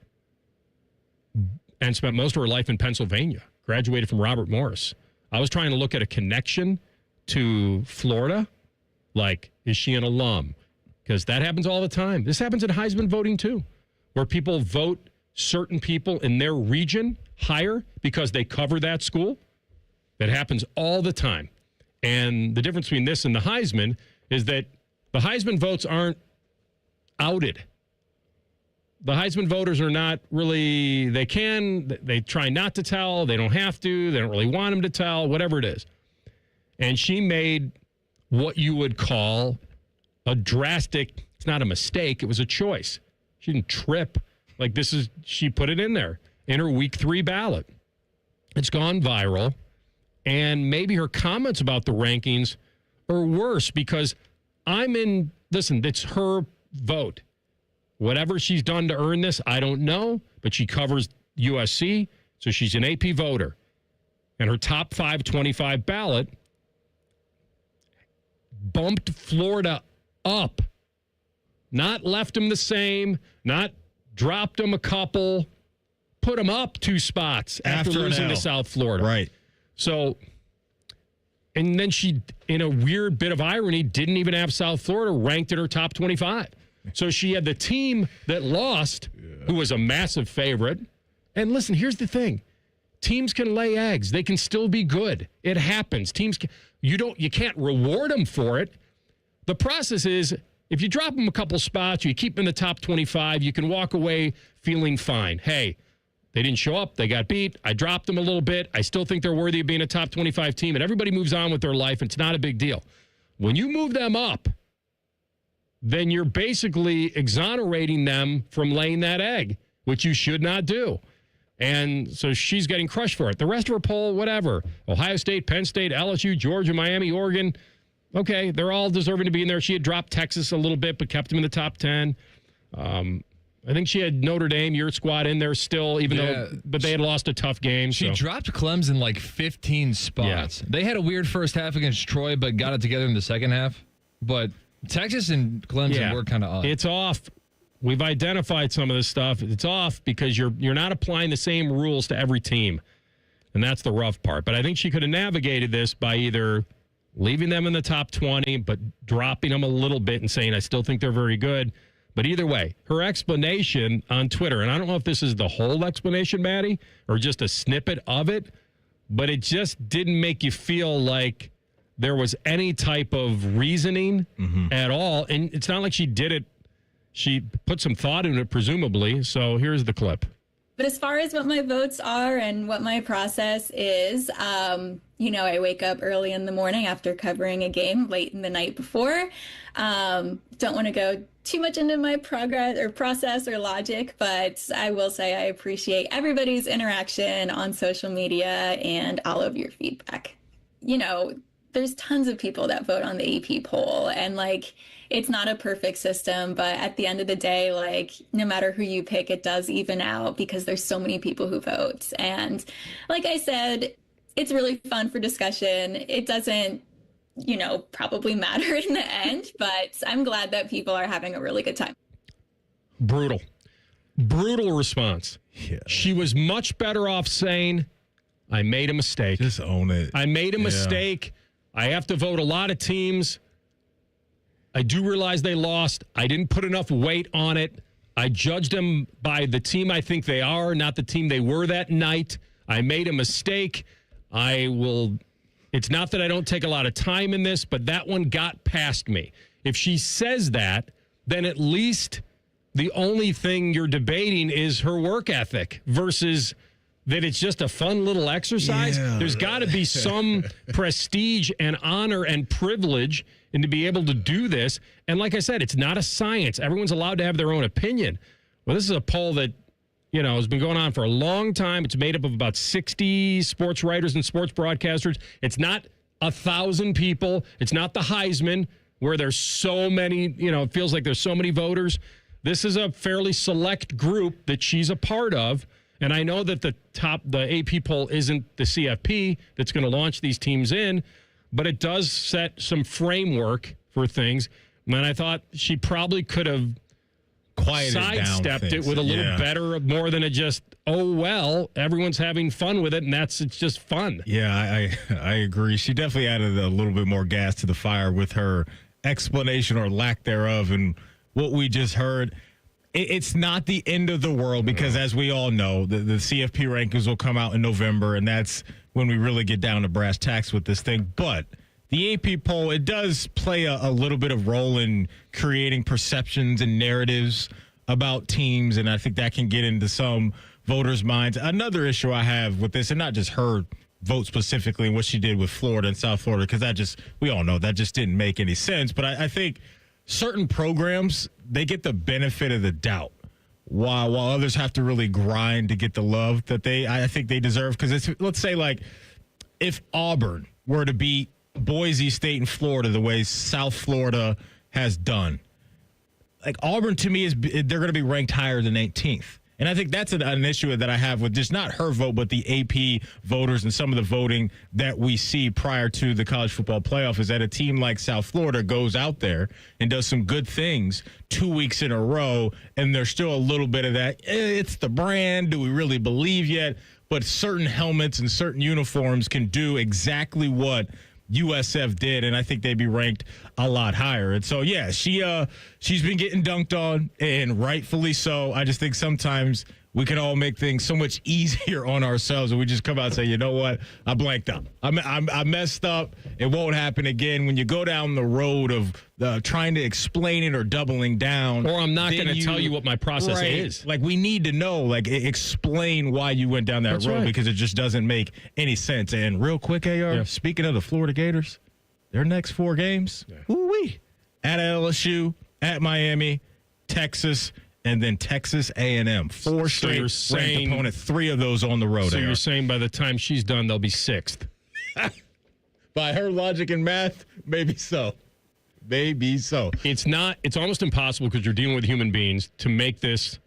and spent most of her life in Pennsylvania. Graduated from Robert Morris. I was trying to look at a connection to Florida. Like, is she an alum? Because that happens all the time. This happens in Heisman voting too, where people vote certain people in their region higher because they cover that school. That happens all the time. And the difference between this and the Heisman is that the Heisman votes aren't outed. The Heisman voters are not really, they try not to tell, they don't have to, they don't really want them to tell, whatever it is. And she made what you would call a drastic, it's not a mistake, it was a choice. She didn't trip. Like she put it in there in her week 3 ballot. It's gone viral. And maybe her comments about the rankings are worse because listen, it's her vote. Whatever she's done to earn this, I don't know, but she covers USC, so she's an AP voter. And her top 525 ballot bumped Florida up. Not left them the same, not dropped them a couple, put them up 2 spots after losing to South Florida. Right. So, and then she, in a weird bit of irony, didn't even have South Florida ranked in her top 25. So she had the team that lost, who was a massive favorite. And listen, here's the thing. Teams can lay eggs. They can still be good. It happens. Teams can, you can't reward them for it. The process is, if you drop them a couple spots, you keep them in the top 25, you can walk away feeling fine. Hey, they didn't show up. They got beat. I dropped them a little bit. I still think they're worthy of being a top 25 team, and everybody moves on with their life. It's not a big deal. When you move them up, then you're basically exonerating them from laying that egg, which you should not do. And so she's getting crushed for it. The rest of her poll, whatever. Ohio State, Penn State, LSU, Georgia, Miami, Oregon. Okay, they're all deserving to be in there. She had dropped Texas a little bit, but kept them in the top 10. I think she had Notre Dame, your squad, in there still, but they had lost a tough game. She dropped Clemson like 15 spots. Yeah. They had a weird first half against Troy, but got it together in the second half. But Texas and Clemson were kind of odd. It's off. We've identified some of this stuff. It's off because you're not applying the same rules to every team, and that's the rough part. But I think she could have navigated this by either leaving them in the top 20, but dropping them a little bit and saying, I still think they're very good. But either way, her explanation on Twitter, and I don't know if this is the whole explanation, Maddie, or just a snippet of it, but it just didn't make you feel like there was any type of reasoning at all. And it's not like she did it. She put some thought in it, presumably. So here's the clip. But as far as what my votes are and what my process is, I wake up early in the morning after covering a game late in the night before. Don't want to go too much into my progress or process or logic, but I will say I appreciate everybody's interaction on social media and all of your feedback. There's tons of people that vote on the AP poll, and it's not a perfect system, but at the end of the day, no matter who you pick, it does even out because there's so many people who vote. And like I said, it's really fun for discussion. It doesn't, probably matter in the end, but I'm glad that people are having a really good time. Brutal response. Yeah. She was much better off saying, I made a mistake. Just own it. I made a mistake. I have to vote a lot of teams. I do realize they lost. I didn't put enough weight on it. I judged them by the team I think they are, not the team they were that night. I made a mistake. It's not that I don't take a lot of time in this, but that one got past me. If she says that, then at least the only thing you're debating is her work ethic versus that it's just a fun little exercise. Yeah. There's got to be some prestige and honor and privilege and to be able to do this. And like I said, it's not a science. Everyone's allowed to have their own opinion. Well, this is a poll that, has been going on for a long time. It's made up of about 60 sports writers and sports broadcasters. It's not 1,000 people. It's not the Heisman where there's so many, it feels like there's so many voters. This is a fairly select group that she's a part of. And I know that the AP poll isn't the CFP that's going to launch these teams in, but it does set some framework for things. And I thought she probably could have sidestepped it with a little better, more than everyone's having fun with it, and it's just fun. Yeah, I agree. She definitely added a little bit more gas to the fire with her explanation or lack thereof, and what we just heard. It's not the end of the world because, as we all know, the CFP rankings will come out in November, and that's when we really get down to brass tacks with this thing. But the AP poll, it does play a little bit of role in creating perceptions and narratives about teams, and I think that can get into some voters' minds. Another issue I have with this, and not just her vote specifically and what she did with Florida and South Florida, because we all know that just didn't make any sense. But I think certain programs, they get the benefit of the doubt while others have to really grind to get the love that I think they deserve. Because let's say if Auburn were to beat Boise State and Florida the way South Florida has done, like Auburn to me they're going to be ranked higher than 18th. And I think that's an issue that I have with just not her vote, but the AP voters and some of the voting that we see prior to the college football playoff is that a team like South Florida goes out there and does some good things 2 weeks in a row, and there's still a little bit of that, it's the brand, do we really believe yet? But certain helmets and certain uniforms can do exactly what USF did, and I think they'd be ranked a lot higher. And so, yeah, she's been getting dunked on, and rightfully so. I just think sometimes we can all make things so much easier on ourselves, and we just come out and say, you know what, I blanked up. I messed up. It won't happen again. When you go down the road of trying to explain it or doubling down. Or I'm not going to tell you what my process is. Like, we need to know, like, explain why you went down that road because it just doesn't make any sense. And real quick, AR, speaking of the Florida Gators, their next 4 games, woo-wee, at LSU, at Miami, Texas, and then Texas A&M. 4 straight ranked opponents, 3 of those on the road. So you're saying by the time she's done, they'll be 6th? By her logic and math, maybe so. Maybe so. It's almost impossible because you're dealing with human beings to make this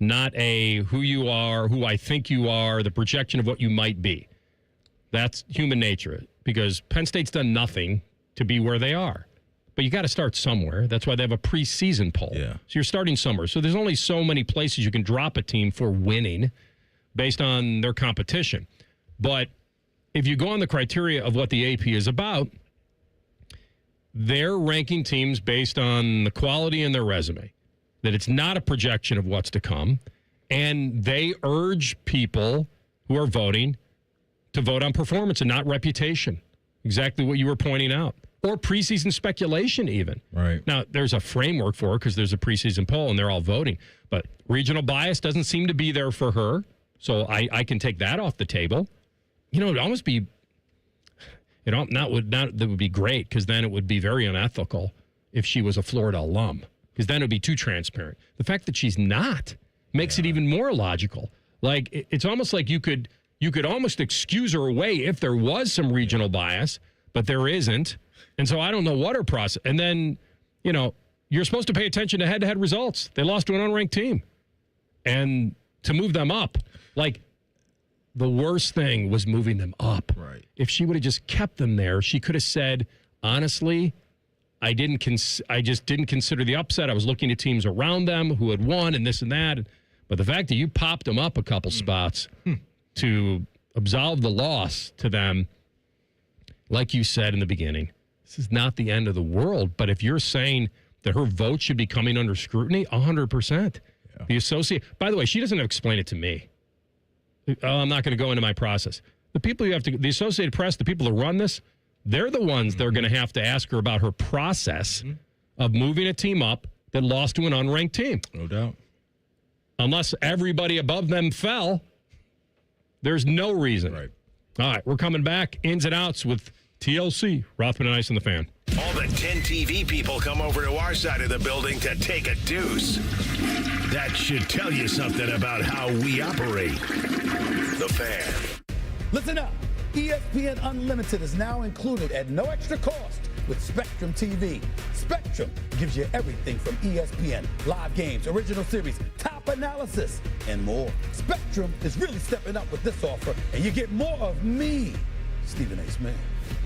not a who you are, who I think you are, the projection of what you might be. That's human nature because Penn State's done nothing to be where they are. But you got to start somewhere. That's why they have a preseason poll. Yeah. So you're starting somewhere. So there's only so many places you can drop a team for winning based on their competition. But if you go on the criteria of what the AP is about, they're ranking teams based on the quality in their resume, that it's not a projection of what's to come. And they urge people who are voting to vote on performance and not reputation. Exactly what you were pointing out. Or preseason speculation even. Right. Now, there's a framework for it because there's a preseason poll and they're all voting. But regional bias doesn't seem to be there for her. So I can take that off the table. You know, it would almost be, that would be great because then it would be very unethical if she was a Florida alum because then it would be too transparent. The fact that she's not makes it even more logical. Like, it's almost like you could almost excuse her away if there was some regional bias, but there isn't. And so I don't know what her process. And then, you know, you're supposed to pay attention to head-to-head results. They lost to an unranked team. And to move them up, like, the worst thing was moving them up. Right. If she would have just kept them there, she could have said, honestly, I just didn't consider the upset. I was looking at teams around them who had won and this and that. But the fact that you popped them up a couple spots to absolve the loss to them, like you said in the beginning, this is not the end of the world. But if you're saying that her vote should be coming under scrutiny, 100%. Yeah. The associate, by the way, she doesn't explain it to me. I'm not going to go into my process. The people the Associated Press, the people that run this, they're the ones that are going to have to ask her about her process of moving a team up that lost to an unranked team. No doubt. Unless everybody above them fell, there's no reason. Right. All right, we're coming back. Ins and outs with TLC, Rothman and Ice and the Fan. All the 10 TV people come over to our side of the building to take a deuce. That should tell you something about how we operate. The Fan. Listen up. ESPN Unlimited is now included at no extra cost with Spectrum TV. Spectrum gives you everything from ESPN, live games, original series, top analysis, and more. Spectrum is really stepping up with this offer, and you get more of me, Stephen A. Smith.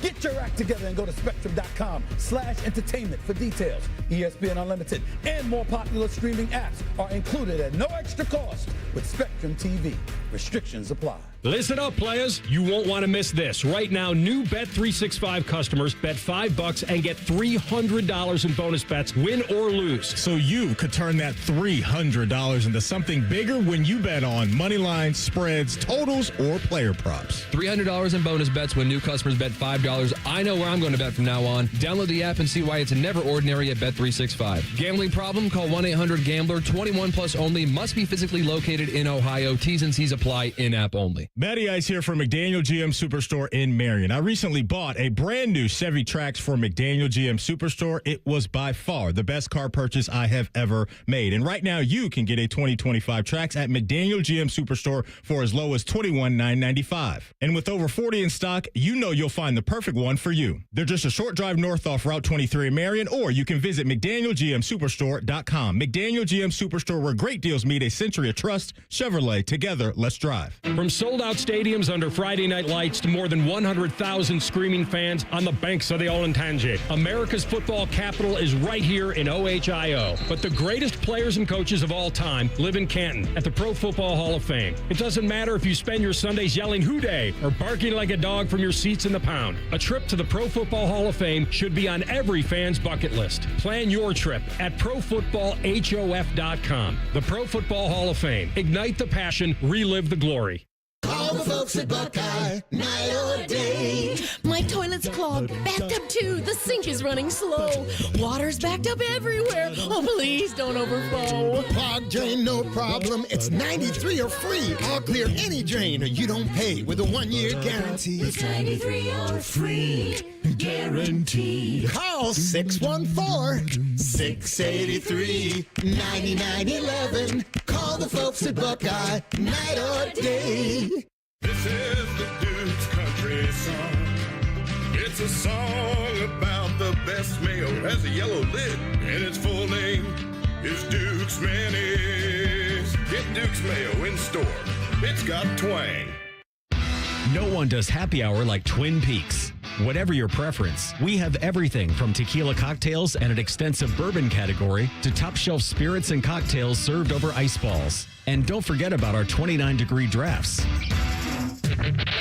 Get your act together and go to spectrum.com/entertainment for details. ESPN Unlimited and more popular streaming apps are included at no extra cost with Spectrum TV. Restrictions apply. Listen up, players. You won't want to miss this. Right now, new Bet365 customers bet $5 and get $300 in bonus bets, win or lose. So you could turn that $300 into something bigger when you bet on money lines, spreads, totals, or player props. $300 in bonus bets when new customers bet $5. I know where I'm going to bet from now on. Download the app and see why it's never ordinary at Bet365. Gambling problem? Call 1-800-GAMBLER. 21 plus only. Must be physically located in Ohio. T's and C's apply. In-app only. Matty Ice here from McDaniel GM Superstore in Marion. I recently bought a brand new Chevy Trax for McDaniel GM Superstore. It was by far the best car purchase I have ever made. And right now you can get a 2025 Trax at McDaniel GM Superstore for as low as $21,995. And with over 40 in stock, you know you'll find the perfect one for you. They're just a short drive north off Route 23 in Marion, or you can visit McDanielGMSuperstore.com. McDaniel GM Superstore, where great deals meet. A century of trust. Chevrolet. Together, let's drive. From sold-out stadiums under Friday night lights to more than 100,000 screaming fans on the banks of the Olentangy, America's football capital is right here in OHIO. But the greatest players and coaches of all time live in Canton at the Pro Football Hall of Fame. It doesn't matter if you spend your Sundays yelling "Hoo Day" or barking like a dog from your seats in the pound. A trip to the Pro Football Hall of Fame should be on every fan's bucket list. Plan your trip at ProFootballHof.com. The Pro Football Hall of Fame. Ignite the passion, relive the glory. Call the folks at Buckeye, night or day. My toilet's clogged, backed up too. The sink is running slow. Water's backed up everywhere. Oh, please don't overflow. Clogged drain, no problem. It's 93 or free. I'll clear any drain or you don't pay with a 1-year guarantee. It's 93 or free. Guaranteed. Call 614-683-9911. Call the folks at Buckeye, night or day. This is the Duke's Country Song. It's a song about the best mayo. Has a yellow lid, and its full name is Duke's Mayonnaise. Get Duke's Mayo in store. It's got twang. No one does happy hour like Twin Peaks. Whatever your preference, we have everything from tequila cocktails and an extensive bourbon category to top shelf spirits and cocktails served over ice balls. And don't forget about our 29-degree drafts.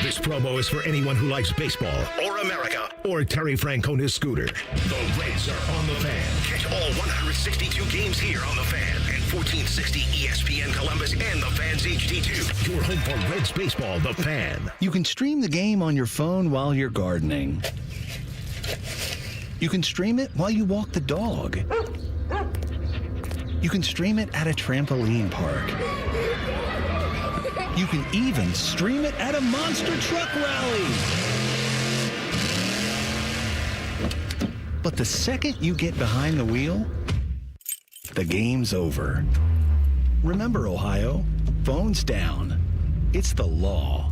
This promo is for anyone who likes baseball or America or Terry Francona's scooter. The Reds are on the Fan. Catch all 162 games here on the Fan and 1460 ESPN Columbus and the Fan's HD2. Your home for Reds baseball, the Fan. You can stream the game on your phone while you're gardening. You can stream it while you walk the dog. You can stream it at a trampoline park. You can even stream it at a monster truck rally. But the second you get behind the wheel, the game's over. Remember, Ohio, phones down. It's the law.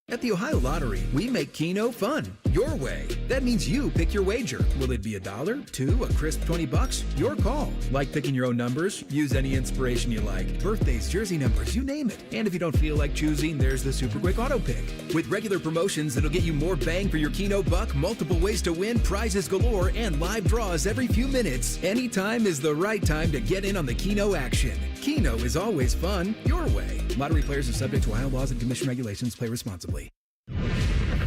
At the Ohio Lottery, we make Keno fun, your way. That means you pick your wager. Will it be $1, $2, a crisp $20? Your call. Like picking your own numbers? Use any inspiration you like. Birthdays, jersey numbers, you name it. And if you don't feel like choosing, there's the Super Quick Auto Pick. With regular promotions that'll get you more bang for your Keno buck, multiple ways to win, prizes galore, and live draws every few minutes, anytime is the right time to get in on the Keno action. Keno is always fun, your way. Lottery players are subject to Ohio laws and commission regulations. Play responsibly.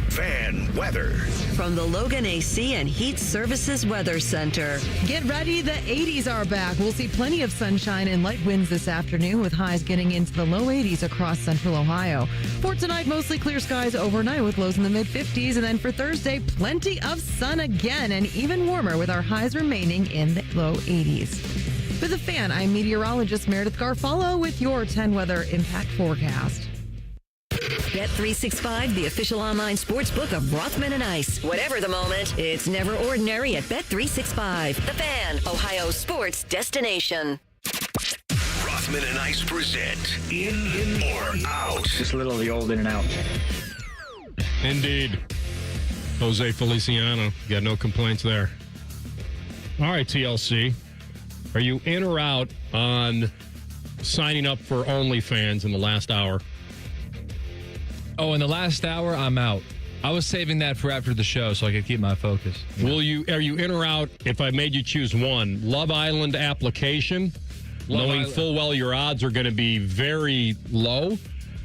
Fan weather. From the Logan AC and Heat Services Weather Center. Get ready, the 80s are back. We'll see plenty of sunshine and light winds this afternoon with highs getting into the low 80s across central Ohio. For tonight, mostly clear skies overnight with lows in the mid-50s. And then for Thursday, plenty of sun again and even warmer with our highs remaining in the low 80s. For the Fan, I'm meteorologist Meredith Garfalo with your 10 weather impact forecast. Bet365, the official online sports book of Rothman and Ice. Whatever the moment, it's never ordinary at Bet365. The Fan, Ohio's sports destination. Rothman and Ice present In or Out. Just a little of the old in and out. Indeed. Jose Feliciano. Got no complaints there. All right, TLC. Are you in or out on signing up for OnlyFans in the last hour? Oh, in the last hour, I'm out. I was saving that for after the show so I could keep my focus. Are you in or out if I made you choose one? Love Island application, knowing full well your odds are going to be very low,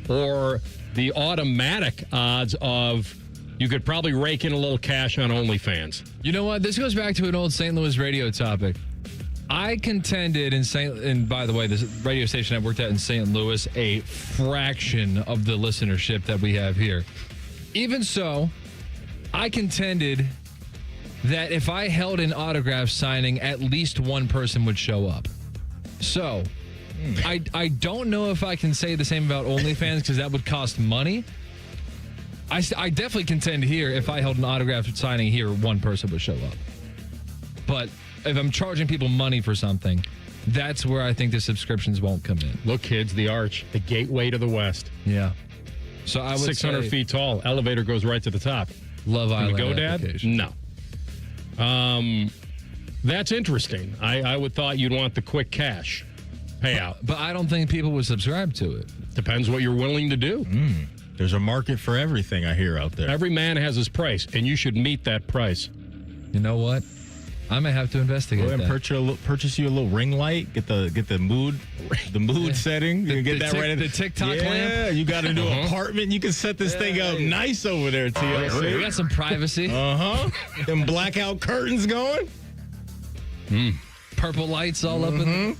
or the automatic odds of you could probably rake in a little cash on OnlyFans? You know what? This goes back to an old St. Louis radio topic. I contended and by the way, this radio station I worked at in St. Louis, a fraction of the listenership that we have here. Even so, I contended that if I held an autograph signing, at least one person would show up. So, I don't know if I can say the same about OnlyFans because that would cost money. I definitely contend here if I held an autograph signing here, one person would show up. But if I'm charging people money for something, that's where I think the subscriptions won't come in. Look, kids, the Arch, the gateway to the West. Yeah. So I would 600 feet tall. Elevator goes right to the top. Love Island. Can we go, Dad? No. That's interesting. I would thought you'd want the quick cash payout. But I don't think people would subscribe to it. Depends what you're willing to do. There's a market for everything I hear out there. Every man has his price, and you should meet that price. You know what? I may have to investigate Go ahead that. and purchase you a little ring light. Get the mood setting. You can get that right. The TikTok lamp. Yeah, you got a new apartment. You can set this thing up nice over there, TLC. We got some privacy. Them blackout curtains going. Purple lights all up in there.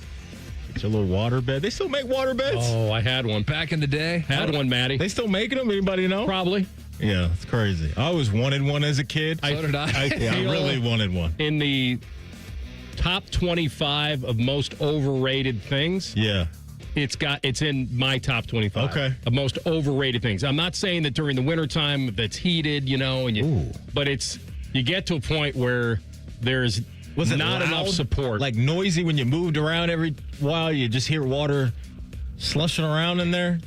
Get your little water bed. They still make water beds? Oh, I had one. Back in the day? Had one, Maddie. They still making them? Anybody know? Probably. Yeah, it's crazy. I always wanted one as a kid. So did I. I really wanted one. In the top 25 of most overrated things. Yeah. It's in my top 25 of most overrated things. I'm not saying that during the wintertime if it's heated, but you get to a point where there's not enough support. Like noisy when you moved around every while, you just hear water slushing around in there.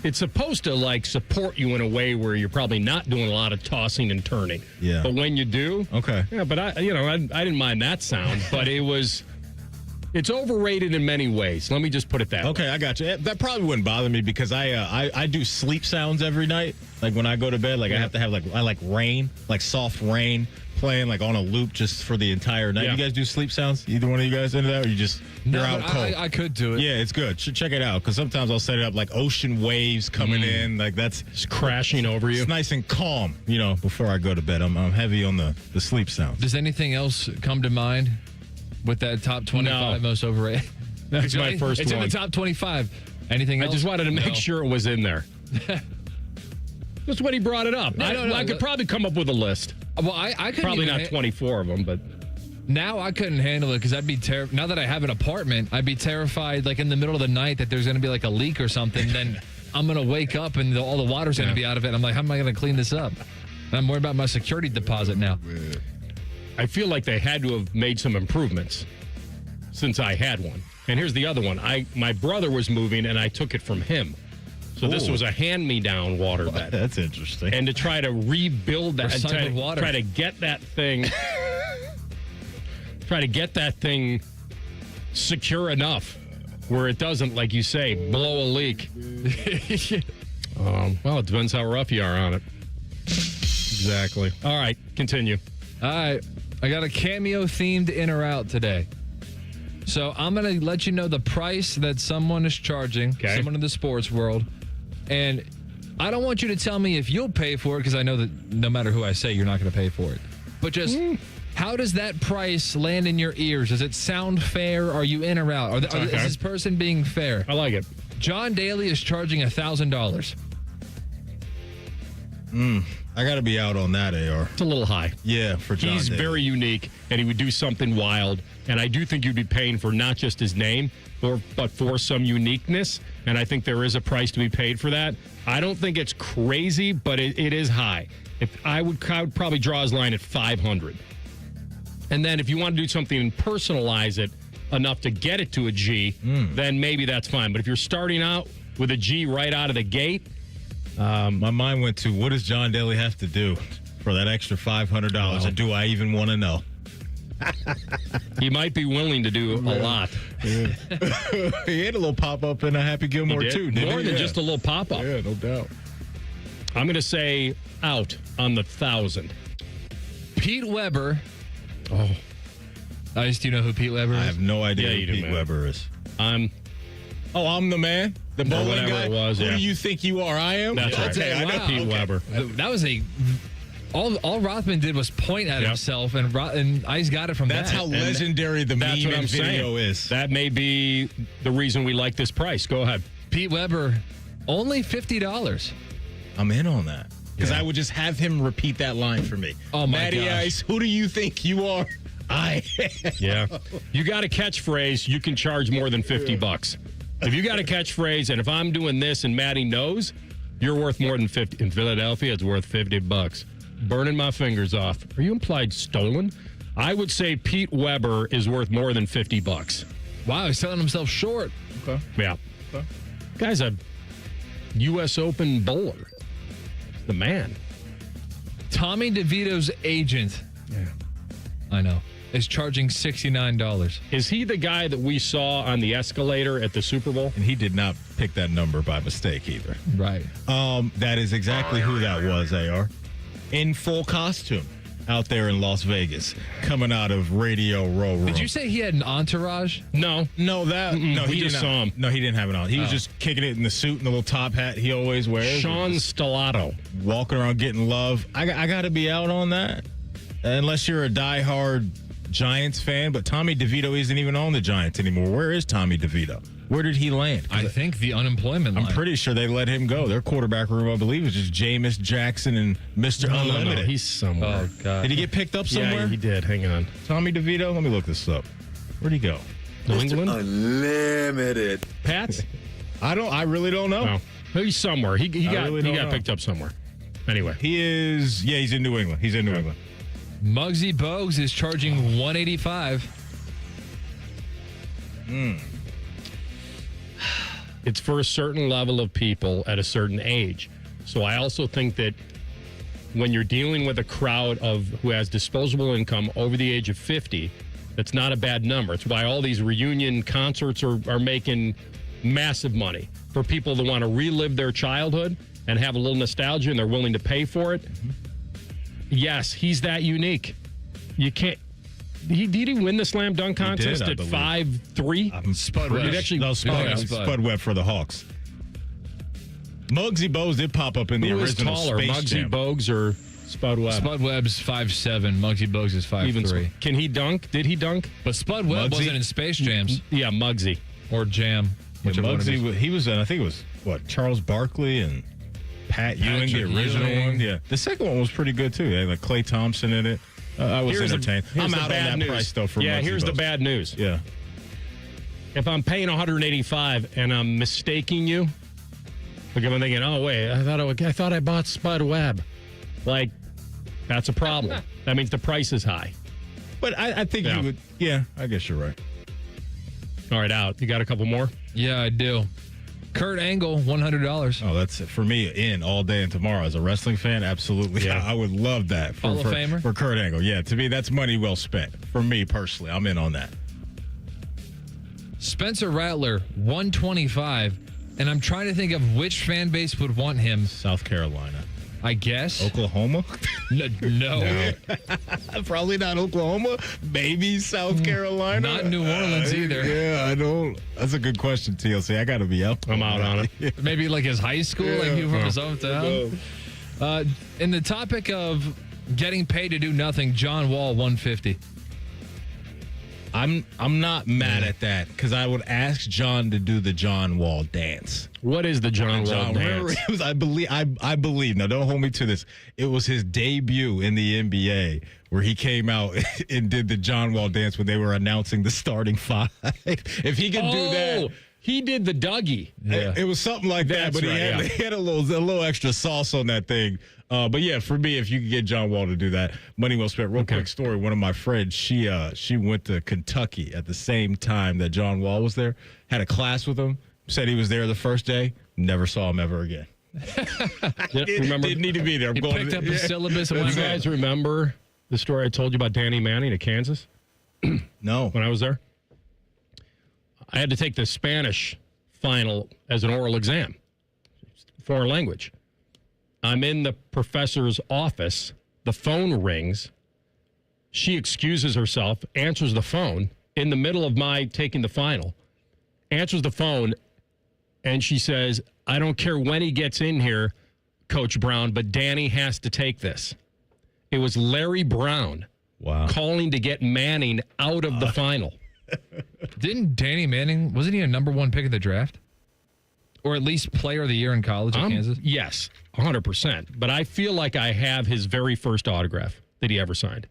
It's supposed to support you in a way where you're probably not doing a lot of tossing and turning. Yeah. But when you do, yeah. But I didn't mind that sound, but it's overrated in many ways. Let me just put it that way. Okay, I got you. That probably wouldn't bother me because I do sleep sounds every night. Like when I go to bed, I have to have I like rain, like soft rain playing on a loop just for the entire night. Yeah. You guys do sleep sounds? Either one of you guys into that, or you're out cold? I could do it. Yeah, it's good. Check it out because sometimes I'll set it up like ocean waves coming in, that's just crashing over you. It's nice and calm, before I go to bed. I'm heavy on the sleep sounds. Does anything else come to mind with that top 25 most overrated? That's my first It's one. in the top 25. Anything else? I just wanted to make sure it was in there. That's when he brought it up. I could probably come up with a list. Well, I couldn't probably even not 24 of them, but now I couldn't handle it because I'd be terrified. Now that I have an apartment, I'd be terrified in the middle of the night that there's going to be a leak or something. Then I'm going to wake up and all the water's going to be out of it. I'm like, how am I going to clean this up? And I'm worried about my security deposit now. I feel like they had to have made some improvements since I had one. And here's the other one. My brother was moving, and I took it from him. So this was a hand-me-down water bed. That's interesting. And to try to rebuild that, Recycled try to get that thing, secure enough where it doesn't, like you say, blow a leak. Well, it depends how rough you are on it. Exactly. All right, continue. All right, I got a Cameo themed in or out today. So I'm going to let you know the price that someone is charging, someone in the sports world. And I don't want you to tell me if you'll pay for it because I know that no matter who I say, you're not going to pay for it. But just how does that price land in your ears? Does it sound fair? Are you in or out? Is this person being fair? I like it. John Daly is charging $1,000. I got to be out on that, AR. It's a little high. Yeah, for John He's Daly. very unique, and he would do something wild. And I do think you'd be paying for not just his name, but for some uniqueness. And I think there is a price to be paid for that. I don't think it's crazy, but it is high. I would probably draw his line at 500. And then if you want to do something and personalize it enough to get it to a G, then maybe that's fine. But if you're starting out with a G right out of the gate, my mind went to what does John Daly have to do for that extra $500? Or do I even want to know? He might be willing to do a lot. Yeah. He had a little pop-up in a Happy Gilmore, too. More than just a little pop-up. Yeah, no doubt. I'm going to say out on the 1,000. Pete Weber. Oh. Ice, do you know who Pete Weber is? I have no idea Yeah, who Pete Weber is. I'm the man? The bowling whatever guy? it was, Who yeah. do you think you are? I am? That's right. Okay, I know Pete Weber. That was all Rothman did was point at himself, and Ice got it from that. That's how legendary the That's meme what I'm video saying. is. That may be the reason we like this price. Go ahead. Pete Weber, only $50. I'm in on that. Because I would just have him repeat that line for me. Oh, my Matty gosh. Ice, who do you think you are? Yeah. You got a catchphrase, you can charge more than $50. If you got a catchphrase, and if I'm doing this and Maddie knows, you're worth more than 50. In Philadelphia, it's worth $50. Burning my fingers off. Are you implied stolen? I would say Pete Weber is worth more than $50. Wow, he's selling himself short. Okay. Yeah. Okay. Guy's a U.S. Open bowler. The man. Tommy DeVito's agent. Yeah. I know. Is charging $69. Is he the guy that we saw on the escalator at the Super Bowl? And he did not pick that number by mistake either. Right. That is exactly who that was, AR. In full costume out there in Las Vegas, coming out of Radio Row Row. Did you say he had an entourage? No, he just saw him. No, he didn't have it on. He was just kicking it in the suit and the little top hat he always wears. Sean Stellato. Walking around getting love. I got to be out on that. Unless you're a diehard Giants fan, but Tommy DeVito isn't even on the Giants anymore. Where is Tommy DeVito? Where did he land? I think the unemployment line. I'm pretty sure they let him go. Their quarterback room, I believe, is just Jameis Jackson and Mr. Unlimited. No, he's somewhere. Oh, God. Did he get picked up somewhere? Yeah, he did. Hang on. Tommy DeVito? Let me look this up. Where'd he go? New England? Unlimited. Pats? I really don't know. No. He's somewhere. He got picked up somewhere. Anyway. He's in New England. He's in New England. Muggsy Bogues is charging $185. It's for a certain level of people at a certain age. So I also think that when you're dealing with a crowd of who has disposable income over the age of 50, that's not a bad number. It's why all these reunion concerts are making massive money for people that want to relive their childhood and have a little nostalgia and they're willing to pay for it. Yes, he's that unique. You can't. Did he win the slam dunk contest at 5'3"? Spud Webb. Spud Webb for the Hawks. Muggsy Bogues did pop up in the original taller, Space Muggsy Jam. Bogues or Spud Webb? Spud Webb's 5'7". Muggsy Bogues is 5'3". Can he dunk? Did he dunk? But Spud Webb wasn't in Space Jams. Yeah, Muggsy. Or Jam. Muggsy, he was in, I think it was, Charles Barkley and Pat Ewing, the original one. Yeah. The second one was pretty good, too. They had like Klay Thompson in it. I was entertained. I'm out on that price, though, for Muggsy here's Bogues. the bad news. Yeah. If I'm paying $185 and I'm mistaking you, like I'm thinking, oh, wait, I thought I bought Spud Webb. Like, that's a problem. That means the price is high. But I think you would, I guess you're right. All right, out. You got a couple more? Yeah, I do. Kurt Angle, $100. Oh, that's for me in all day and tomorrow. As a wrestling fan, absolutely. Yeah. I would love that. Hall of Famer? For Kurt Angle. Yeah, to me, that's money well spent. For me personally, I'm in on that. Spencer Rattler, $125. And I'm trying to think of which fan base would want him. South Carolina. I guess. Oklahoma? No. Probably not Oklahoma. Maybe South Carolina. Not New Orleans either. Yeah, I don't. That's a good question, TLC. I got to be out. I'm out on it. Maybe like his high school, like he from his hometown. In the topic of getting paid to do nothing, John Wall, $150. I'm not mad at that because I would ask John to do the John Wall dance. What is the John Wall dance? It was, I believe. Now, don't hold me to this. It was his debut in the NBA where he came out and did the John Wall dance when they were announcing the starting five. If he could do that. He did the Dougie. Yeah. It was something like that, but he had a little extra sauce on that thing. But yeah, for me, if you could get John Wall to do that, money well spent. Real quick story. One of my friends, she went to Kentucky at the same time that John Wall was there. Had a class with him. Said he was there the first day. Never saw him ever again. Remember, didn't need to be there. He picked up his syllabus. You guys remember the story I told you about Danny Manning at Kansas? No. When I was there? I had to take the Spanish final as an oral exam, foreign language. I'm in the professor's office. The phone rings. She excuses herself, answers the phone in the middle of my taking the final, answers the phone, and she says, I don't care when he gets in here, Coach Brown, but Danny has to take this. It was Larry Brown calling to get Manning out of the final. Didn't Danny Manning, wasn't he a number one pick of the draft? Or at least player of the year in college at Kansas? Yes, 100%. But I feel like I have his very first autograph that he ever signed.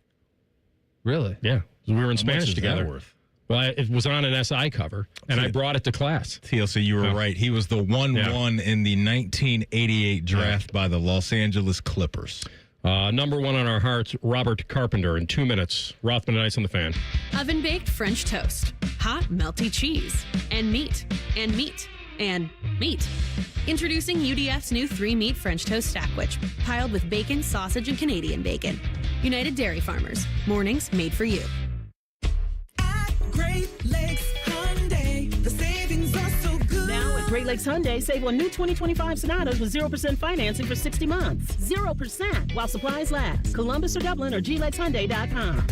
Really? Yeah. We were in How much Spanish is together. that worth? Well, it was on an SI cover, and I brought it to class. TLC, you were right. He was the 1-1 in the 1988 draft by the Los Angeles Clippers. Number one on our hearts, Robert Carpenter. In 2 minutes, Rothman and Ice on the Fan. Oven-baked French toast, hot melty cheese, and meat, and meat, and meat. Introducing UDF's new 3-meat French toast sandwich, piled with bacon, sausage, and Canadian bacon. United Dairy Farmers. Mornings made for you. Great Lakes Hyundai, the savings are so good. Now at Great Lakes Hyundai, save on new 2025 Sonatas with 0% financing for 60 months. 0% while supplies last. Columbus or Dublin or glexhyundai.com.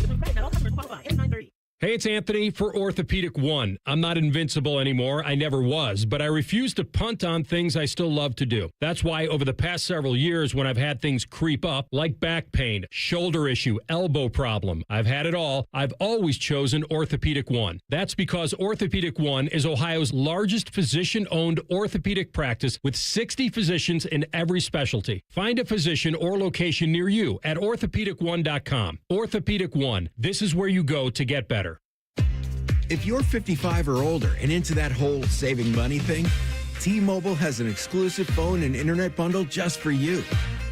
Hey, it's Anthony for Orthopedic One. I'm not invincible anymore. I never was, but I refuse to punt on things I still love to do. That's why over the past several years, when I've had things creep up, like back pain, shoulder issue, elbow problem, I've had it all, I've always chosen Orthopedic One. That's because Orthopedic One is Ohio's largest physician-owned orthopedic practice with 60 physicians in every specialty. Find a physician or location near you at orthopedic1.com. Orthopedic One. This is where you go to get better. If you're 55 or older and into that whole saving money thing, T-Mobile has an exclusive phone and internet bundle just for you.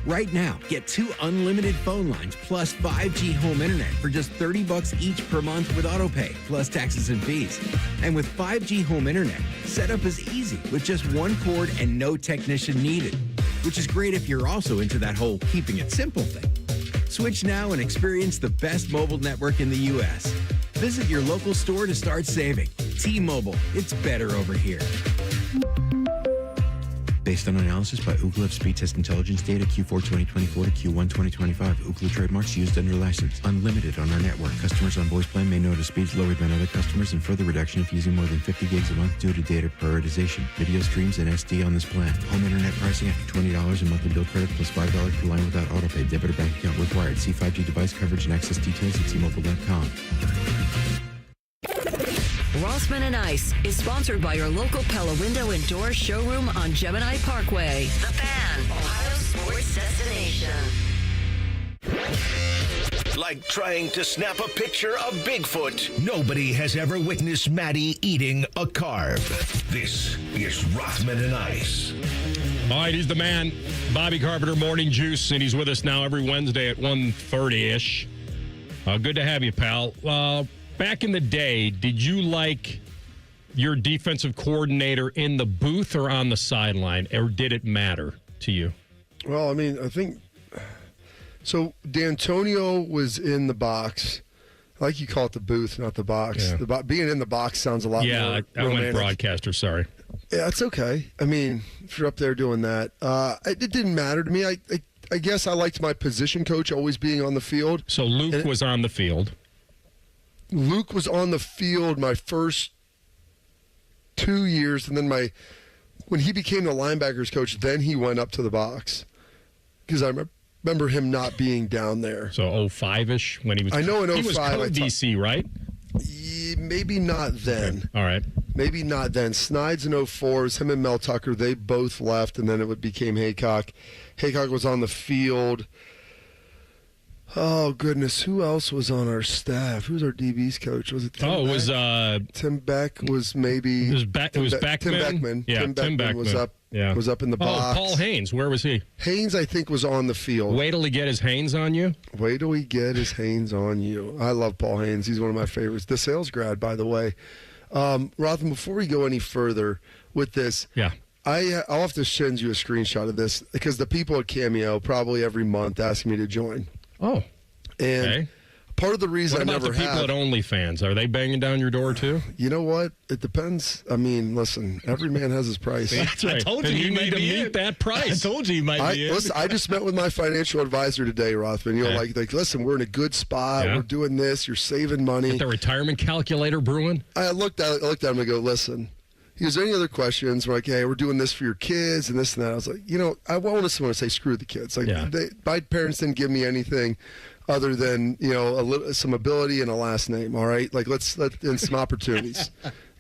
Right now, get 2 unlimited phone lines plus 5G home internet for just $30 each per month with autopay, plus taxes and fees. And with 5G home internet, setup is easy with just 1 cord and no technician needed, which is great if you're also into that whole keeping it simple thing. Switch now and experience the best mobile network in the U.S. Visit your local store to start saving. T-Mobile, it's better over here. Based on analysis by Ookla Speed Test Intelligence data Q4 2024 to Q1 2025. Ookla trademarks used under license. Unlimited on our network. Customers on voice plan may notice speeds lower than other customers and further reduction if using more than 50 gigs a month due to data prioritization. Video streams and SD on this plan. Home internet pricing after $20 in monthly bill credit plus $5 per line without autopay. Debit or bank account required. See 5G device coverage and access details at tmobile.com. Rothman and Ice is sponsored by your local Pella Window and Door showroom on Gemini Parkway. The Fan, Ohio's sports destination. Like trying to snap a picture of Bigfoot. Nobody has ever witnessed Maddie eating a carb. This is Rothman and Ice. All right, he's the man, Bobby Carpenter, Morning Juice, and he's with us now every Wednesday at 1:30-ish. Good to have you, pal. Back in the day, did you like your defensive coordinator in the booth or on the sideline, or did it matter to you? Well, I mean, I think so. D'Antonio was in the box. I like you call it the booth, not the box. Yeah. Being in the box sounds a lot more I went romantic. broadcaster, sorry. Yeah, it's okay. I mean, if you're up there doing that, it didn't matter to me. I guess I liked my position coach always being on the field. So Luke was on the field. Luke was on the field my first 2 years, and then when he became the linebackers coach, then he went up to the box because I remember him not being down there. So 05-ish when he was. I know in 05. He was co-DC, right? Maybe not then. Okay. All right. Maybe not then. Snides in 04, him and Mel Tucker, they both left, and then it became Haycock. Haycock was on the field. Oh, goodness. Who else was on our staff? Who was our DB's coach? Was it Tim Beck? It was... Tim Beck was maybe... It was Beckman? Tim Beckman. Yeah, Tim Beckman was up in the Oh, box. Paul Haynes. Where was he? Haynes, I think, was on the field. Wait till he get his Haynes on you? Wait till he get his Haynes on you. I love Paul Haynes. He's one of my favorites. The sales grad, by the way. Rothman, before we go any further with this... Yeah. I'll have to send you a screenshot of this because the people at Cameo probably every month ask me to join. Oh. And part of the reason what about I never the people at OnlyFans? Are they banging down your door too? You know what? It depends. I mean, listen, every man has his price. That's right. I told you and you need to meet in. that price. I told you might be in. Listen, I just met with my financial advisor today, Rothman. You know, like listen, we're in a good spot. Yeah. We're doing this. You're saving money. Get the retirement calculator brewing? I looked at him and go, listen. He goes, any other questions? We're like, hey, we're doing this for your kids and this and that. I was like, I wanted someone to say, screw the kids. Like, my parents didn't give me anything other than, some ability and a last name. All right. Like, and some opportunities,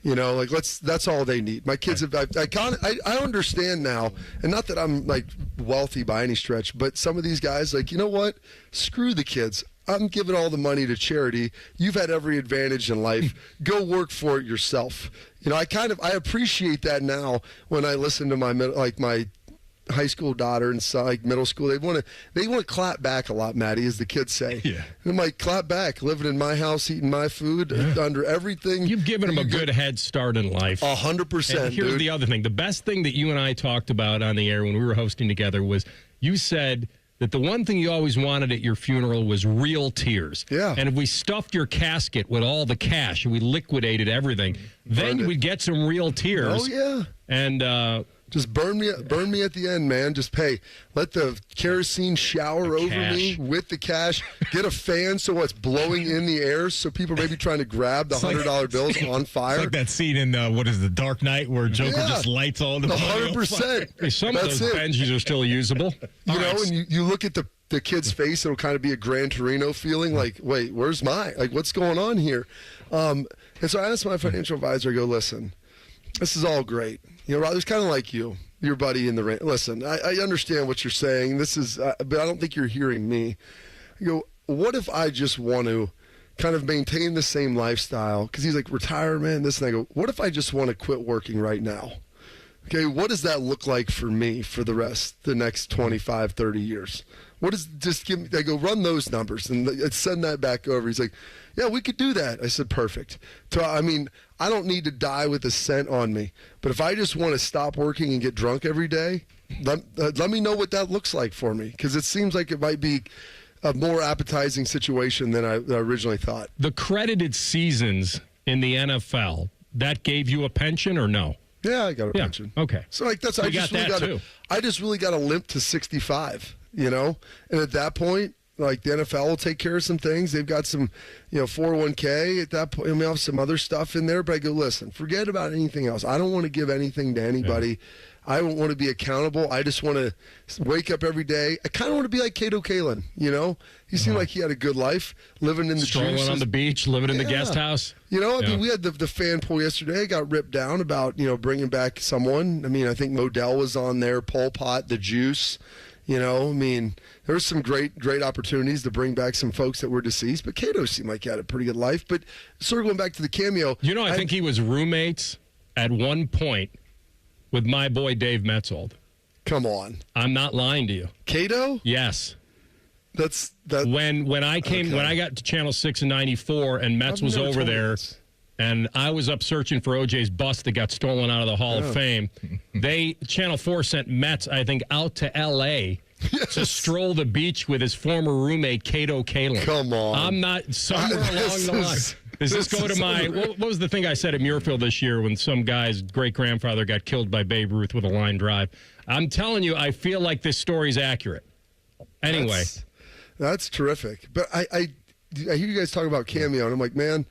that's all they need. My kids I understand now. And not that I'm like wealthy by any stretch, but some of these guys, like, you know what? Screw the kids. I'm giving all the money to charity. You've had every advantage in life. Go work for it yourself. You know, I appreciate that now when I listen to my high school daughter and son, like middle school. They want to clap back a lot, Maddie, as the kids say. Yeah. And I'm like, clap back, living in my house, eating my food, under everything. You've given them a good head start in life. 100%. And here's the other thing. The best thing that you and I talked about on the air when we were hosting together was you said that the one thing you always wanted at your funeral was real tears. Yeah. And if we stuffed your casket with all the cash and we liquidated everything, then we'd get some real tears. Oh, yeah. And just burn me at the end, man. Just let the kerosene shower over me with the cash. Get a fan so it's blowing in the air, so people may be trying to grab the $100 bills on fire. It's like that scene in The Dark Knight where Joker just lights all the 100%. Some of those Benjis are still usable. And you look at the kid's face, it'll kind of be a Gran Torino feeling, like, wait, where's mine? Like, what's going on here? And so I asked my financial advisor, I go, listen, this is all great. You know, Rod, it's kind of like you, your buddy in the ring. Listen, I understand what you're saying. This is, but I don't think you're hearing me. I go, what if I just want to kind of maintain the same lifestyle? Because he's like, retirement, this, and I go, what if I just want to quit working right now? Okay, what does that look like for me for the next 25, 30 years? What is, just give me, I go, run those numbers and send that back over. He's like, yeah, we could do that. I said, perfect. So, I mean, I don't need to die with a cent on me. But if I just want to stop working and get drunk every day, let me know what that looks like for me. Because it seems like it might be a more appetizing situation than I originally thought. The credited seasons in the NFL, that gave you a pension or no? Yeah, I got a pension. Okay. So like that's I just really got to limp to 65, you know? And at that point, like the NFL will take care of some things. They've got some, 401k at that point. I mean, I have some other stuff in there, but I go, listen, forget about anything else. I don't want to give anything to anybody. Yeah. I don't want to be accountable. I just want to wake up every day. I kind of want to be like Cato Kalin, you know? He seemed like he had a good life, living in the strolling on the beach, living in the guest house. You know, I mean, we had the fan poll yesterday. Got ripped down about, bringing back someone. I mean, I think Modell was on there, Pol Pot, the Juice. You know, I mean, there were some great opportunities to bring back some folks that were deceased, but Cato seemed like he had a pretty good life. But sort of going back to the Cameo. I think he was roommates at one point with my boy Dave Metzold. Come on. I'm not lying to you. Cato? Yes. That's when I came when I got to Channel 6 in 94 and Metz was over there and I was up searching for OJ's bus that got stolen out of the Hall of Fame. Channel 4 sent Metz, I think, out to LA to stroll the beach with his former roommate Cato Kalin. Come on. I'm not somewhere along the line. Does this go to my what was the thing I said at Muirfield this year when some guy's great-grandfather got killed by Babe Ruth with a line drive? I'm telling you, I feel like this story's accurate. Anyway. That's terrific. But I hear you guys talk about Cameo, and I'm like, man,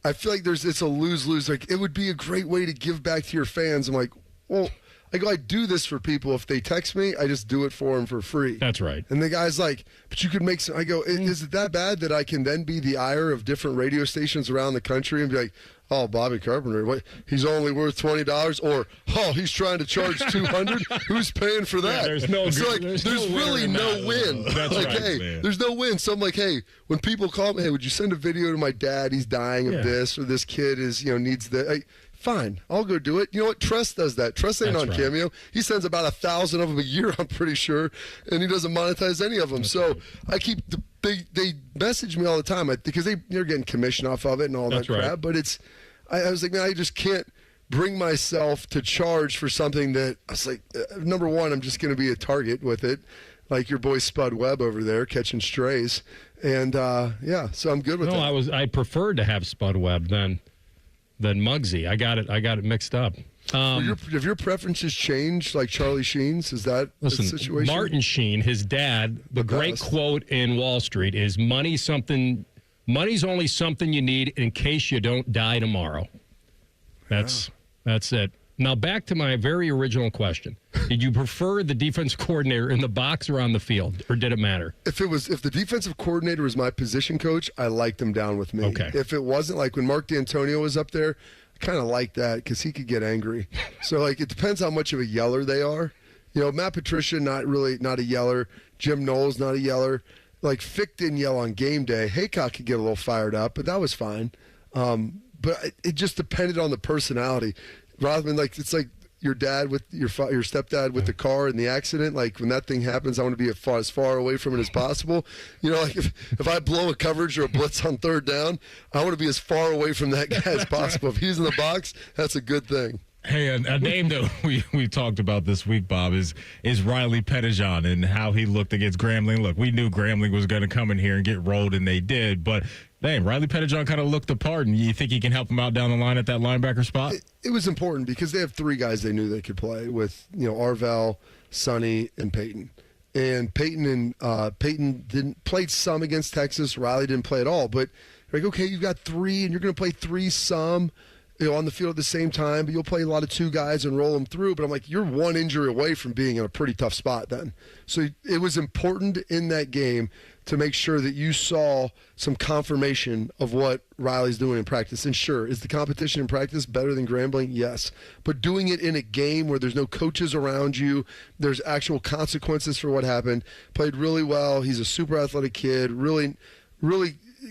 I feel like it's a lose-lose. Like, it would be a great way to give back to your fans. I'm like, well, I do this for people. If they text me, I just do it for them for free. That's right. And the guy's like, but you could make some. I go, is it that bad that I can then be the ire of different radio stations around the country and be like, oh, Bobby Carpenter, what? He's only worth $20, or he's trying to charge $200. Who's paying for that? Yeah, there's really no win. That's like, right, hey, man. There's no win. So I'm like, hey, when people call me, hey, would you send a video to my dad? He's dying of this, or this kid is needs the. Fine, I'll go do it. You know what? Trust does that. Trust ain't on Cameo. He sends about 1,000 of them a year, I'm pretty sure, and he doesn't monetize any of them. So I keep they message me all the time because they're getting commission off of it and all that crap. But I was like, man, I just can't bring myself to charge for something that I was like, number one, I'm just going to be a target with it, like your boy Spud Webb over there catching strays, and so I'm good with that. I preferred to have Spud Webb than Muggsy. I got it mixed up. Have your preferences changed, like Charlie Sheen's? Is that the situation? Martin Sheen, his dad, the great quote in Wall Street is, money's only something you need in case you don't die tomorrow. That's it. Now back to my very original question. Did you prefer the defense coordinator in the box or on the field, or did it matter? If the defensive coordinator was my position coach, I liked him down with me. Okay. If it wasn't, like when Mark D'Antonio was up there, I kind of liked that because he could get angry. So like it depends how much of a yeller they are. Matt Patricia, not a yeller. Jim Knowles, not a yeller. Like, Fick didn't yell on game day. Haycock could get a little fired up, but that was fine. But it just depended on the personality. Rothman, like, it's like your dad with your stepdad with the car in the accident. Like, when that thing happens, I want to be as far away from it as possible. You know, like if I blow a coverage or a blitz on third down, I want to be as far away from that guy as possible. If he's in the box, that's a good thing. Hey, a name that we talked about this week, Bob, is Riley Pettijohn and how he looked against Grambling. Look, we knew Grambling was going to come in here and get rolled, and they did. But, dang, Riley Pettijohn kind of looked the part, and you think he can help him out down the line at that linebacker spot? It was important because they have three guys they knew they could play with, Arvell, Sonny, and Peyton. And Peyton played some against Texas. Riley didn't play at all. But, like, okay, you've got three, and you're going to play three some. On the field at the same time, but you'll play a lot of two guys and roll them through. But I'm like, you're one injury away from being in a pretty tough spot then. So it was important in that game to make sure that you saw some confirmation of what Riley's doing in practice. And sure, is the competition in practice better than Grambling? Yes. But doing it in a game where there's no coaches around you, there's actual consequences for what happened, played really well. He's a super athletic kid, really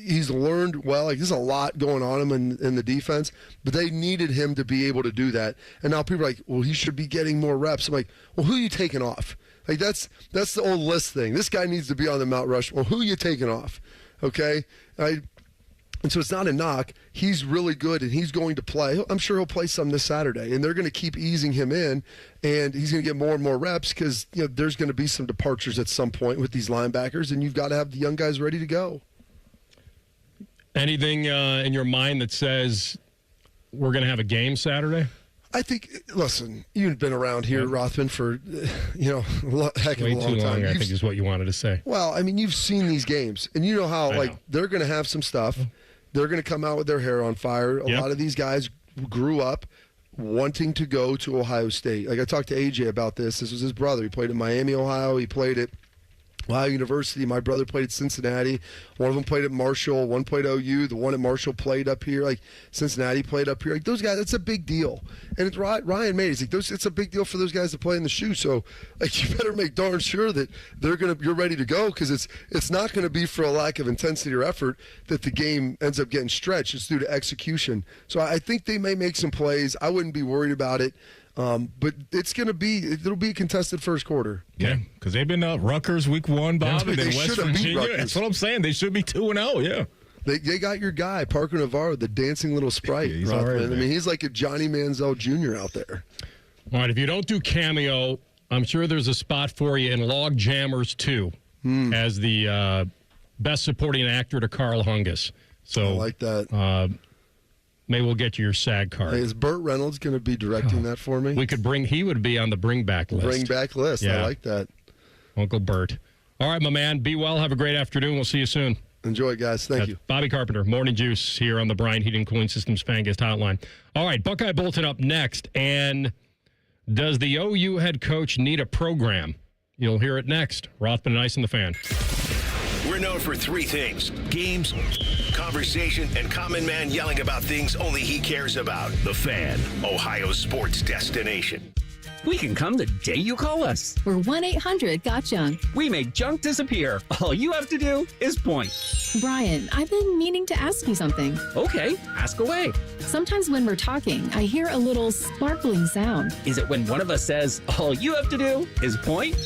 he's learned well. Like, there's a lot going on him in the defense, but they needed him to be able to do that. And now people are like, well, he should be getting more reps. I'm like, well, who are you taking off? Like, that's the old list thing. This guy needs to be on the Mount Rushmore. Well, who are you taking off? Okay? And so it's not a knock. He's really good, and he's going to play. I'm sure he'll play some this Saturday, and they're going to keep easing him in, and he's going to get more and more reps because there's going to be some departures at some point with these linebackers, and you've got to have the young guys ready to go. Anything in your mind that says we're going to have a game Saturday? I think, listen, you've been around here, Rothman, for, heck of a long time. Way too long, I think is what you wanted to say. Well, I mean, you've seen these games, and you know how, they're going to have some stuff. They're going to come out with their hair on fire. A lot of these guys grew up wanting to go to Ohio State. Like, I talked to AJ about this. This was his brother. He played at Miami, Ohio. He played at Ohio University. My brother played at Cincinnati. One of them played at Marshall. One played OU. The one at Marshall played up here. Like, Cincinnati played up here. Like, those guys, that's a big deal. And it's Ryan made it. He's like, it's a big deal for those guys to play in the shoe. So, like, you better make darn sure that you're ready to go, because it's not going to be for a lack of intensity or effort that the game ends up getting stretched. It's due to execution. So I think they may make some plays. I wouldn't be worried about it. But it'll be a contested first quarter. Yeah, because they've been Rutgers week 1, Bob, and then West Virginia. That's what I'm saying. They should be 2-0, yeah. They got your guy, Parker Navarro, the dancing little sprite. He's all right, I mean, he's like a Johnny Manziel Jr. out there. All right, if you don't do Cameo, I'm sure there's a spot for you in Log Jammers 2 as the best supporting actor to Carl Hungus. So I like that. Maybe we'll get you your SAG card. Hey, is Burt Reynolds going to be directing that for me? He would be on the bring back list. Bring back list. Yeah. I like that. Uncle Burt. All right, my man. Be well. Have a great afternoon. We'll see you soon. Enjoy, guys. Thank you. Bobby Carpenter, Morning Juice here on the Bryant Heating and Cooling Systems Fan Guest Hotline. All right, Buckeye Bolton up next. And does the OU head coach need a program? You'll hear it next. Rothman and Ice and the Fan. We're known for three things: games, conversation, and Common Man yelling about things only he cares about. The Fan, Ohio's sports destination. We can come the day you call us. We're 1-800-GOT-JUNK. We make junk disappear. All you have to do is point. Brian, I've been meaning to ask you something. Okay, ask away. Sometimes when we're talking, I hear a little sparkling sound. Is it when one of us says, all you have to do is point?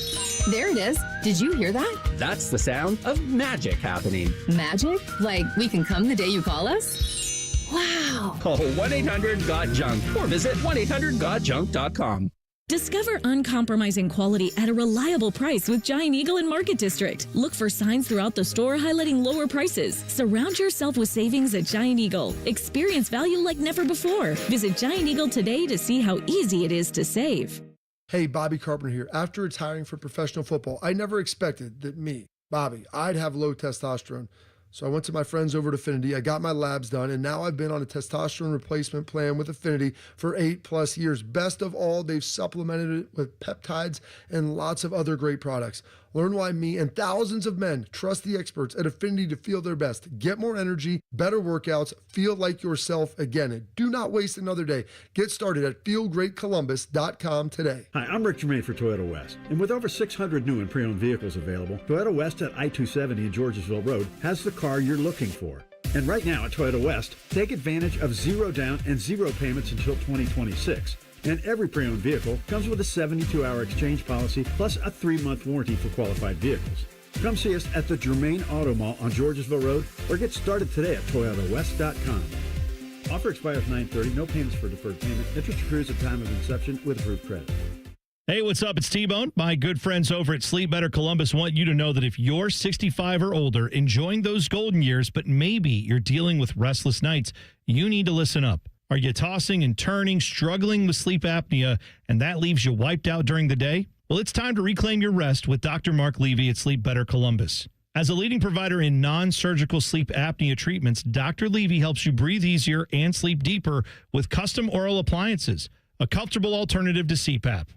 There it is. Did you hear that? That's the sound of magic happening. Magic? Like we can come the day you call us? Wow. Call 1-800-GOT-JUNK or visit 1-800-GOT-JUNK.com. Discover uncompromising quality at a reliable price with Giant Eagle in Market District. Look for signs throughout the store highlighting lower prices. Surround yourself with savings at Giant Eagle. Experience value like never before. Visit Giant Eagle today to see how easy it is to save. Hey, Bobby Carpenter here. After retiring from professional football, I never expected that me, Bobby, I'd have low testosterone. So I went to my friends over at Affinity. I got my labs done, and now I've been on a testosterone replacement plan with Affinity for 8+ years. Best of all, they've supplemented it with peptides and lots of other great products. Learn why me and thousands of men trust the experts at Affinity to feel their best. Get more energy, better workouts, feel like yourself again. And do not waste another day. Get started at feelgreatcolumbus.com today. Hi, I'm Rick Germain for Toyota West. And with over 600 new and pre-owned vehicles available, Toyota West at I-270 and Georgesville Road has the car you're looking for. And right now at Toyota West, take advantage of 0 down and 0 payments until 2026. And every pre-owned vehicle comes with a 72-hour exchange policy plus a 3-month warranty for qualified vehicles. Come see us at the Germain Auto Mall on Georgesville Road or get started today at ToyotaWest.com. Offer expires 9/30. No payments for deferred payment. Interest accrues at time of inception with approved credit. Hey, what's up? It's T-Bone. My good friends over at Sleep Better Columbus want you to know that if you're 65 or older, enjoying those golden years, but maybe you're dealing with restless nights, you need to listen up. Are you tossing and turning, struggling with sleep apnea, and that leaves you wiped out during the day? Well, it's time to reclaim your rest with Dr. Mark Levy at Sleep Better Columbus. As a leading provider in non-surgical sleep apnea treatments, Dr. Levy helps you breathe easier and sleep deeper with custom oral appliances, a comfortable alternative to CPAP.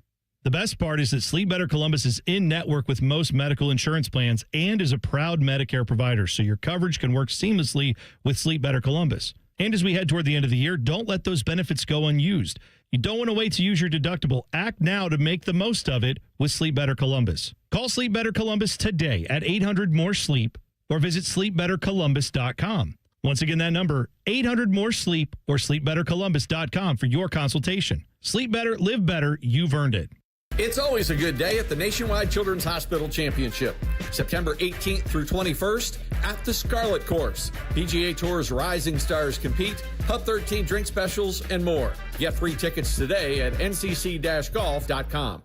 The best part is that Sleep Better Columbus is in network with most medical insurance plans and is a proud Medicare provider, so your coverage can work seamlessly with Sleep Better Columbus. And as we head toward the end of the year, don't let those benefits go unused. You don't want to wait to use your deductible. Act now to make the most of it with Sleep Better Columbus. Call Sleep Better Columbus today at 800-MORE-SLEEP or visit sleepbettercolumbus.com. Once again, that number, 800-MORE-SLEEP or sleepbettercolumbus.com for your consultation. Sleep better, live better. You've earned it. It's always a good day at the Nationwide Children's Hospital Championship. September 18th through 21st at the Scarlet Course. PGA Tour's rising stars compete, Hub 13 drink specials, and more. Get free tickets today at ncc-golf.com.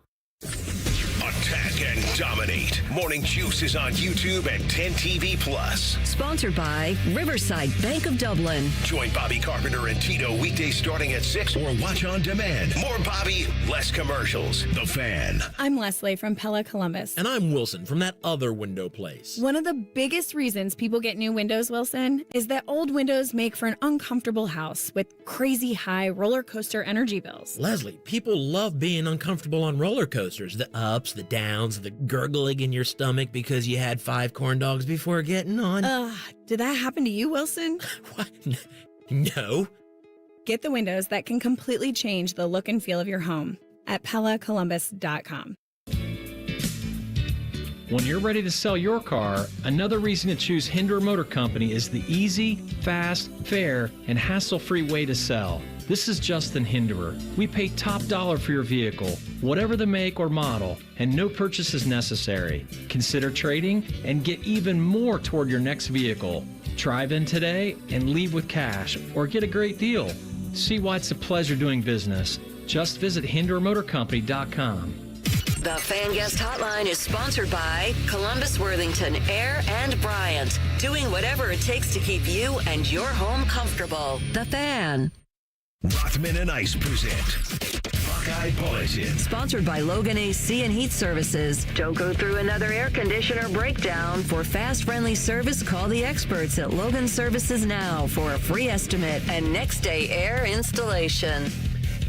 Attack and dominate. Morning Juice is on YouTube and 10 TV Plus. Sponsored by Riverside Bank of Dublin. Join Bobby Carpenter and Tito weekdays starting at 6 or watch on demand. More Bobby, less commercials. The Fan. I'm Leslie from Pella Columbus. And I'm Wilson from that other window place. One of the biggest reasons people get new windows, Wilson, is that old windows make for an uncomfortable house with crazy high roller coaster energy bills. Leslie, people love being uncomfortable on roller coasters. The ups, the downs, the gurgling in your stomach because you had 5 corn dogs before getting on. Did that happen to you, Wilson? What? No. Get the windows that can completely change the look and feel of your home at PellaColumbus.com. When you're ready to sell your car, another reason to choose Hinder Motor Company is the easy, fast, fair, and hassle-free way to sell. This is Justin Hinderer. We pay top dollar for your vehicle, whatever the make or model, and no purchase is necessary. Consider trading and get even more toward your next vehicle. Drive in today and leave with cash or get a great deal. See why it's a pleasure doing business. Just visit HinderMotorCompany.com. The Fan Guest Hotline is sponsored by Columbus, Worthington, Air, and Bryant. Doing whatever it takes to keep you and your home comfortable. The Fan. Rothman and Ice present Buckeye Bulletin. Sponsored by Logan AC and Heat Services. Don't go through another air conditioner breakdown. For fast, friendly service, call the experts at Logan Services now for a free estimate and next day air installation.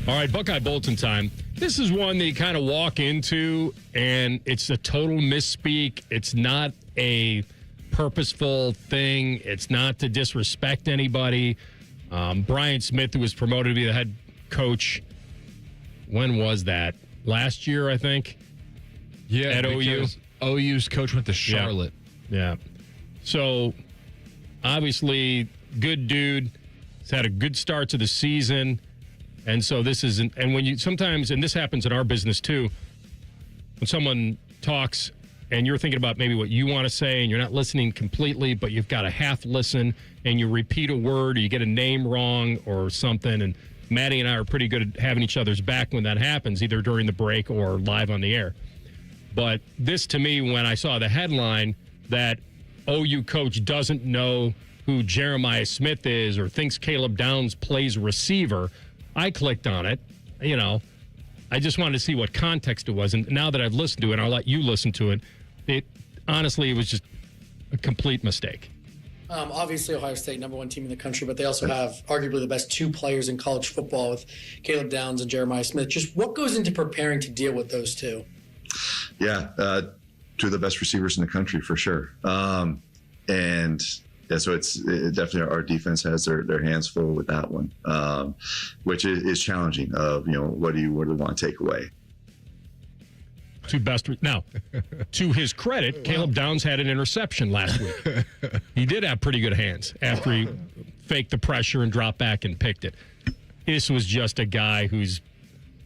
All right, Buckeye Bulletin time. This is one that you kind of walk into, and it's a total misspeak. It's not a purposeful thing. It's not to disrespect anybody. Brian Smith, who was promoted to be the head coach, when was that? Last year, I think? Yeah, at OU. OU's coach went to Charlotte. Yeah. So, obviously, good dude. He's had a good start to the season. And so this isn't, and when you sometimes, and this happens in our business too, when someone talks and you're thinking about maybe what you want to say and you're not listening completely, but you've got a half listen and you repeat a word or you get a name wrong or something. And Maddie and I are pretty good at having each other's back when that happens, either during the break or live on the air. But this to me, when I saw the headline that OU coach doesn't know who Jeremiah Smith is or thinks Caleb Downs plays receiver, I clicked on it. You know, I just wanted to see what context it was. And now that I've listened to it, and I'll let you listen to it, honestly, it was just a complete mistake. Obviously, Ohio State, number 1 team in the country, but they also have arguably the best 2 players in college football with Caleb Downs and Jeremiah Smith. Just what goes into preparing to deal with those two? Yeah, 2 of the best receivers in the country for sure. And so it definitely our defense has their hands full with that one, which is challenging. What do you want to take away? 2 best. Now, to his credit, Caleb Downs had an interception last week. He did have pretty good hands after he faked the pressure and dropped back and picked it. This was just a guy who's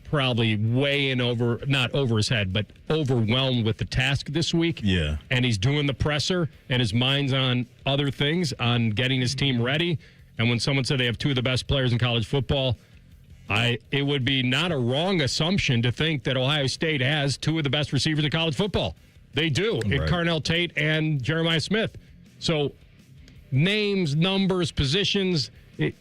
probably not over his head, but overwhelmed with the task this week. Yeah. And he's doing the presser, and his mind's on other things, on getting his team ready. And when someone said they have 2 of the best players in college football, it would be not a wrong assumption to think that Ohio State has 2 of the best receivers in college football. They do, Right. Carnell Tate and Jeremiah Smith. So names, numbers, positions,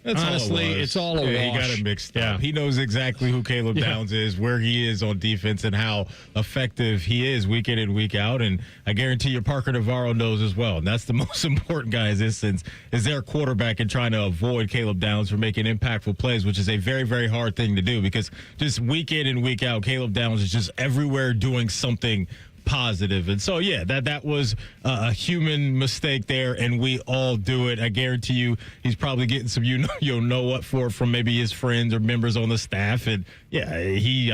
honestly, it's all a wash. He got it mixed Yeah. up. He knows exactly who Caleb Downs is, where he is on defense, and how effective he is week in and week out. And I guarantee you Parker Navarro knows as well. And that's the most important guy in this instance, is their quarterback, and trying to avoid Caleb Downs from making impactful plays, which is a very, very hard thing to do, because just week in and week out, Caleb Downs is just everywhere doing something positive. And so, yeah, that was a human mistake there, and we all do it. I guarantee you he's probably getting some you'll know what for from maybe his friends or members on the staff. And yeah, he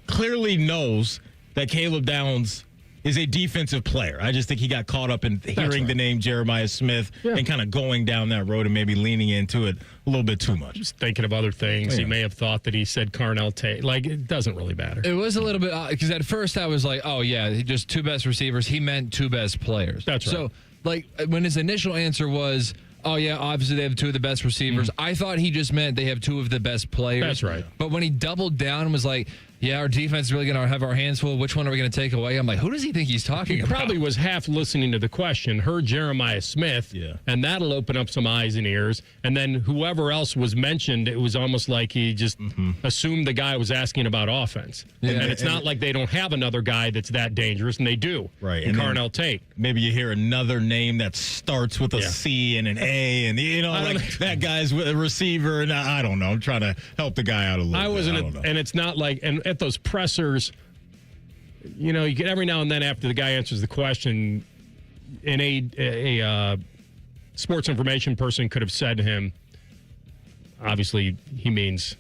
clearly knows that Caleb Downs is a defensive player. I just think he got caught up in hearing the name Jeremiah Smith and kind of going down that road and maybe leaning into it a little bit too much. Just thinking of other things. Yeah. He may have thought that he said Carnell Tate. Like, it doesn't really matter. It was a little bit because at first I was like, oh, yeah, just 2 best receivers. He meant 2 best players. That's right. So, like, when his initial answer was, oh, yeah, obviously they have 2 of the best receivers, I thought he just meant they have 2 of the best players. That's right. But when he doubled down and was like, yeah, our defense is really going to have our hands full. Which one are we going to take away? I'm like, who does he think he's talking about? Probably was half listening to the question, heard Jeremiah Smith, and that'll open up some eyes and ears. And then whoever else was mentioned, it was almost like he just assumed the guy was asking about offense. Yeah. And it's not like they don't have another guy that's that dangerous, and they do. Right. And Carnell Tate. Maybe you hear another name that starts with a C and an A, and that guy's a receiver, and I don't know. I'm trying to help the guy out a little bit. And it's not like, and at those pressers, you get every now and then after the guy answers the question, and a sports information person could have said to him, obviously he means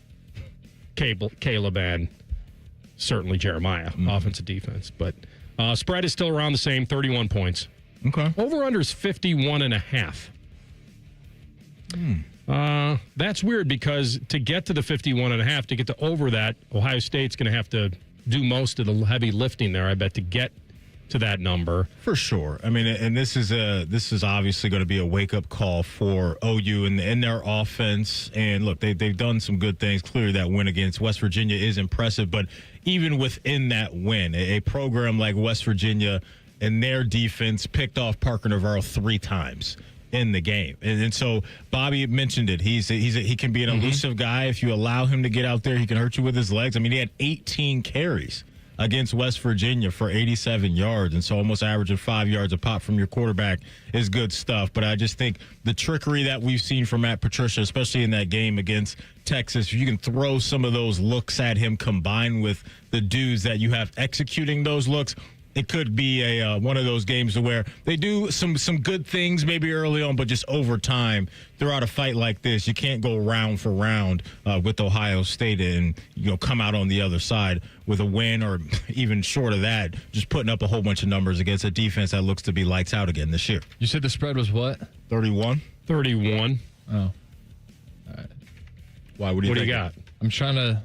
Caleb and certainly Jeremiah, offensive defense. But spread is still around the same, 31 points. Okay. Over-under is 51.5. That's weird, because to get to the 51.5, to get to over that, Ohio State's going to have to do most of the heavy lifting there, I bet, to get to that number. For sure. I mean, and this is obviously going to be a wake-up call for OU and their offense. And look, they've done some good things. Clearly, that win against West Virginia is impressive. But even within that win, a program like West Virginia and their defense picked off Parker Navarro 3 times in the game. And so Bobby mentioned it. He can be an elusive guy. If you allow him to get out there, he can hurt you with his legs. I mean, he had 18 carries against West Virginia for 87 yards. And so almost averaging 5 yards a pop from your quarterback is good stuff. But I just think the trickery that we've seen from Matt Patricia, especially in that game against Texas, if you can throw some of those looks at him combined with the dudes that you have executing those looks, it could be a one of those games where they do some good things maybe early on, but just over time throughout a fight like this, you can't go round for round with Ohio State and come out on the other side with a win, or even short of that, just putting up a whole bunch of numbers against a defense that looks to be lights out again this year. You said the spread was what? 31. 31. Oh. All right. Why? What do you got? I'm trying to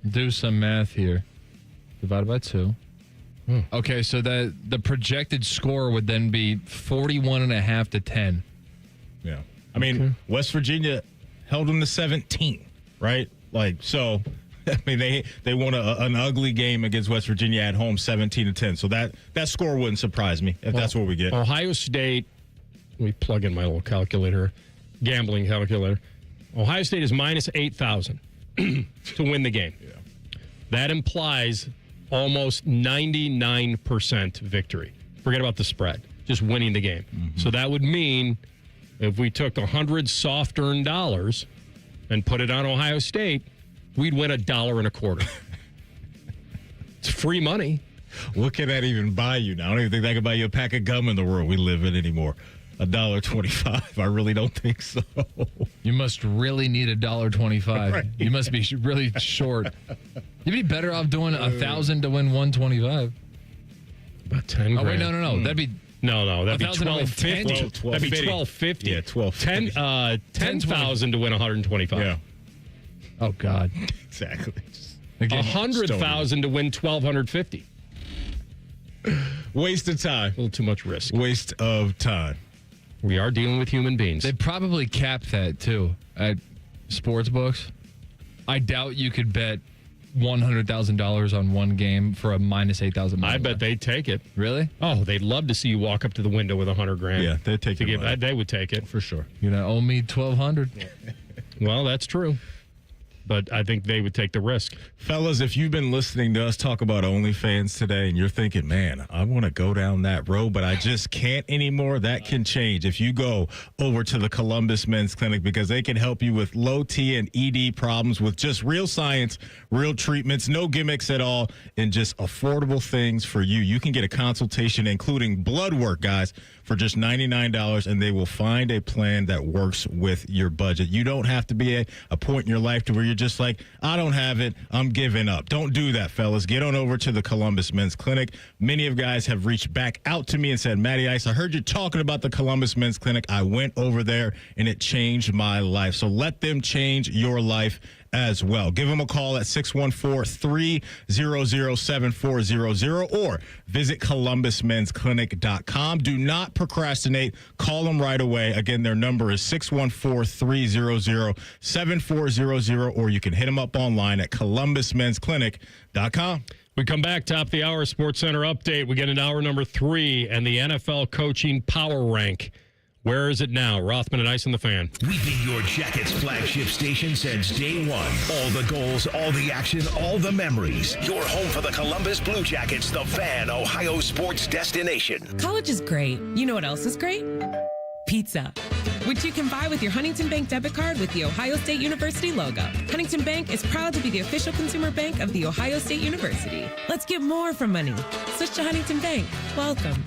do some math here. Divided by 2. Okay, so the projected score would then be 41.5 to 10. Yeah. I mean, West Virginia held them to 17, right? So, I mean, they won an ugly game against West Virginia at home, 17-10. So that score wouldn't surprise me if that's what we get. Ohio State, let me plug in my little gambling calculator. Ohio State is minus 8,000 to win the game. Yeah. That implies almost 99% victory. Forget about the spread, just winning the game. So that would mean if we took 100 soft-earned dollars and put it on Ohio State, we'd win $1.25. It's free money. What can that even buy you now? I don't even think that can buy you a pack of gum in the world we live in anymore. $1.25. I really don't think so. You must really need $1.25. Right. You must be really short. You'd be better off doing 1,000 to win 125. About 10 grand. Oh, wait, no. That'd be... No, that'd be 12.50. That'd be 12.50. Yeah, 12.50. 10,000 to win 125. Yeah. Oh God. Exactly. Again, 100,000 to win 1,250. Waste of time. A little too much risk. Waste of time. We are dealing with human beings. They probably cap that too at sports books. I doubt you could bet $100,000 on one game for a minus 8,000. I bet they'd take it. Really? Oh, they'd love to see you walk up to the window with $100,000. Yeah, they'd take it. They would take it for sure. You're gonna owe me $1,200. Well, that's true. But I think they would take the risk. Fellas, if you've been listening to us talk about OnlyFans today and you're thinking, man, I want to go down that road, but I just can't anymore, that can change. If you go over to the Columbus Men's Clinic, because they can help you with low T and ED problems with just real science, real treatments, no gimmicks at all, and just affordable things for you. You can get a consultation, including blood work, guys, for just $99, and they will find a plan that works with your budget. You don't have to be a point in your life to where you're just like, I don't have it, I'm giving up. Don't do that, fellas. Get on over to the Columbus Men's Clinic. Many of guys have reached back out to me and said, Matty Ice, I heard you talking about the Columbus Men's Clinic. I went over there, and it changed my life. So let them change your life as well. Give them a call at 614-300-7400 or visit columbusmensclinic.com. Do not procrastinate. Call them right away. Again, their number is 614-300-7400, or you can hit them up online at columbusmensclinic.com. We come back, top of the hour, Sports Center update. We get into hour number 3 and the NFL coaching power rank. Where is it now? Rothman and Ice and the Fan. We've been your Jackets flagship station since day one. All the goals, all the action, all the memories. Your home for the Columbus Blue Jackets, the Fan, Ohio sports destination. College is great. You know what else is great? Pizza, which you can buy with your Huntington Bank debit card with the Ohio State University logo. Huntington Bank is proud to be the official consumer bank of the Ohio State University. Let's get more from money. Switch to Huntington Bank. Welcome.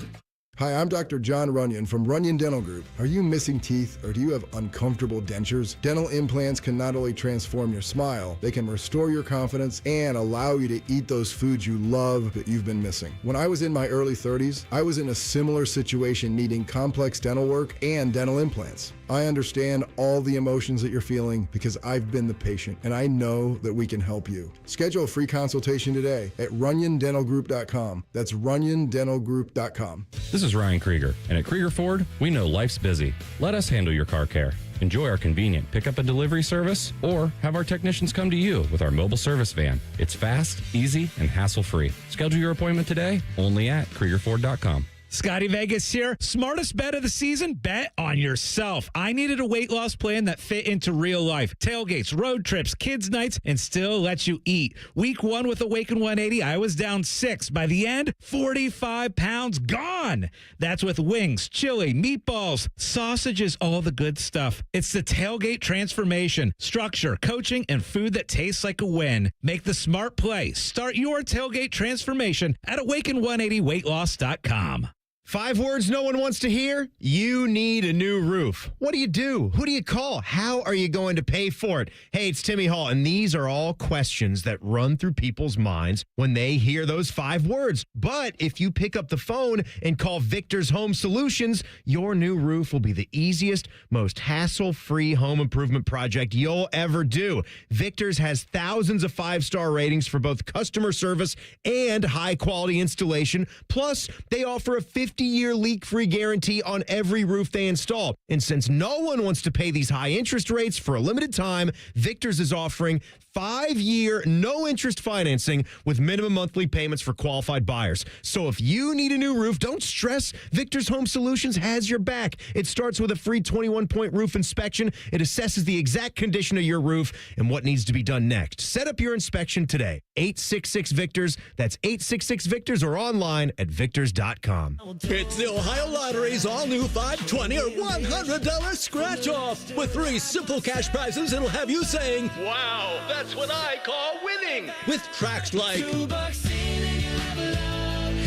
Hi, I'm Dr. John Runyon from Runyon Dental Group. Are you missing teeth or do you have uncomfortable dentures? Dental implants can not only transform your smile, they can restore your confidence and allow you to eat those foods you love that you've been missing. When I was in my early 30s, I was in a similar situation needing complex dental work and dental implants. I understand all the emotions that you're feeling because I've been the patient and I know that we can help you. Schedule a free consultation today at runyondentalgroup.com. That's runyondentalgroup.com. This is Ryan Krieger, and at Krieger Ford, we know life's busy. Let us handle your car care. Enjoy our convenient pickup and delivery service, or have our technicians come to you with our mobile service van. It's fast, easy, and hassle-free. Schedule your appointment today, only at KriegerFord.com. Scotty Vegas here. Smartest bet of the season? Bet on yourself. I needed a weight loss plan that fit into real life. Tailgates, road trips, kids' nights, and still lets you eat. Week 1 with Awaken 180, I was down 6. By the end, 45 pounds gone. That's with wings, chili, meatballs, sausages, all the good stuff. It's the Tailgate transformation. Structure, coaching, and food that tastes like a win. Make the smart play. Start your Tailgate transformation at awaken180weightloss.com. 5 words no one wants to hear? You need a new roof. What do you do? Who do you call? How are you going to pay for it? Hey, it's Timmy Hall, and these are all questions that run through people's minds when they hear those 5 words. But if you pick up the phone and call Victor's Home Solutions, your new roof will be the easiest, most hassle-free home improvement project you'll ever do. Victor's has thousands of 5-star ratings for both customer service and high-quality installation. Plus, they offer a 50-year leak-free guarantee on every roof they install. And since no one wants to pay these high interest rates, for a limited time, Victor's is offering 5-year, no-interest financing with minimum monthly payments for qualified buyers. So if you need a new roof, don't stress. Victor's Home Solutions has your back. It starts with a free 21-point roof inspection. It assesses the exact condition of your roof and what needs to be done next. Set up your inspection today. 866-VICTORS. That's 866-VICTORS, or online at victors.com. It's the Ohio Lottery's all-new $5, $20, or $100 scratch-off. With 3 simple cash prizes, it'll have you saying, "Wow, that's what I call winning!" With tracks like...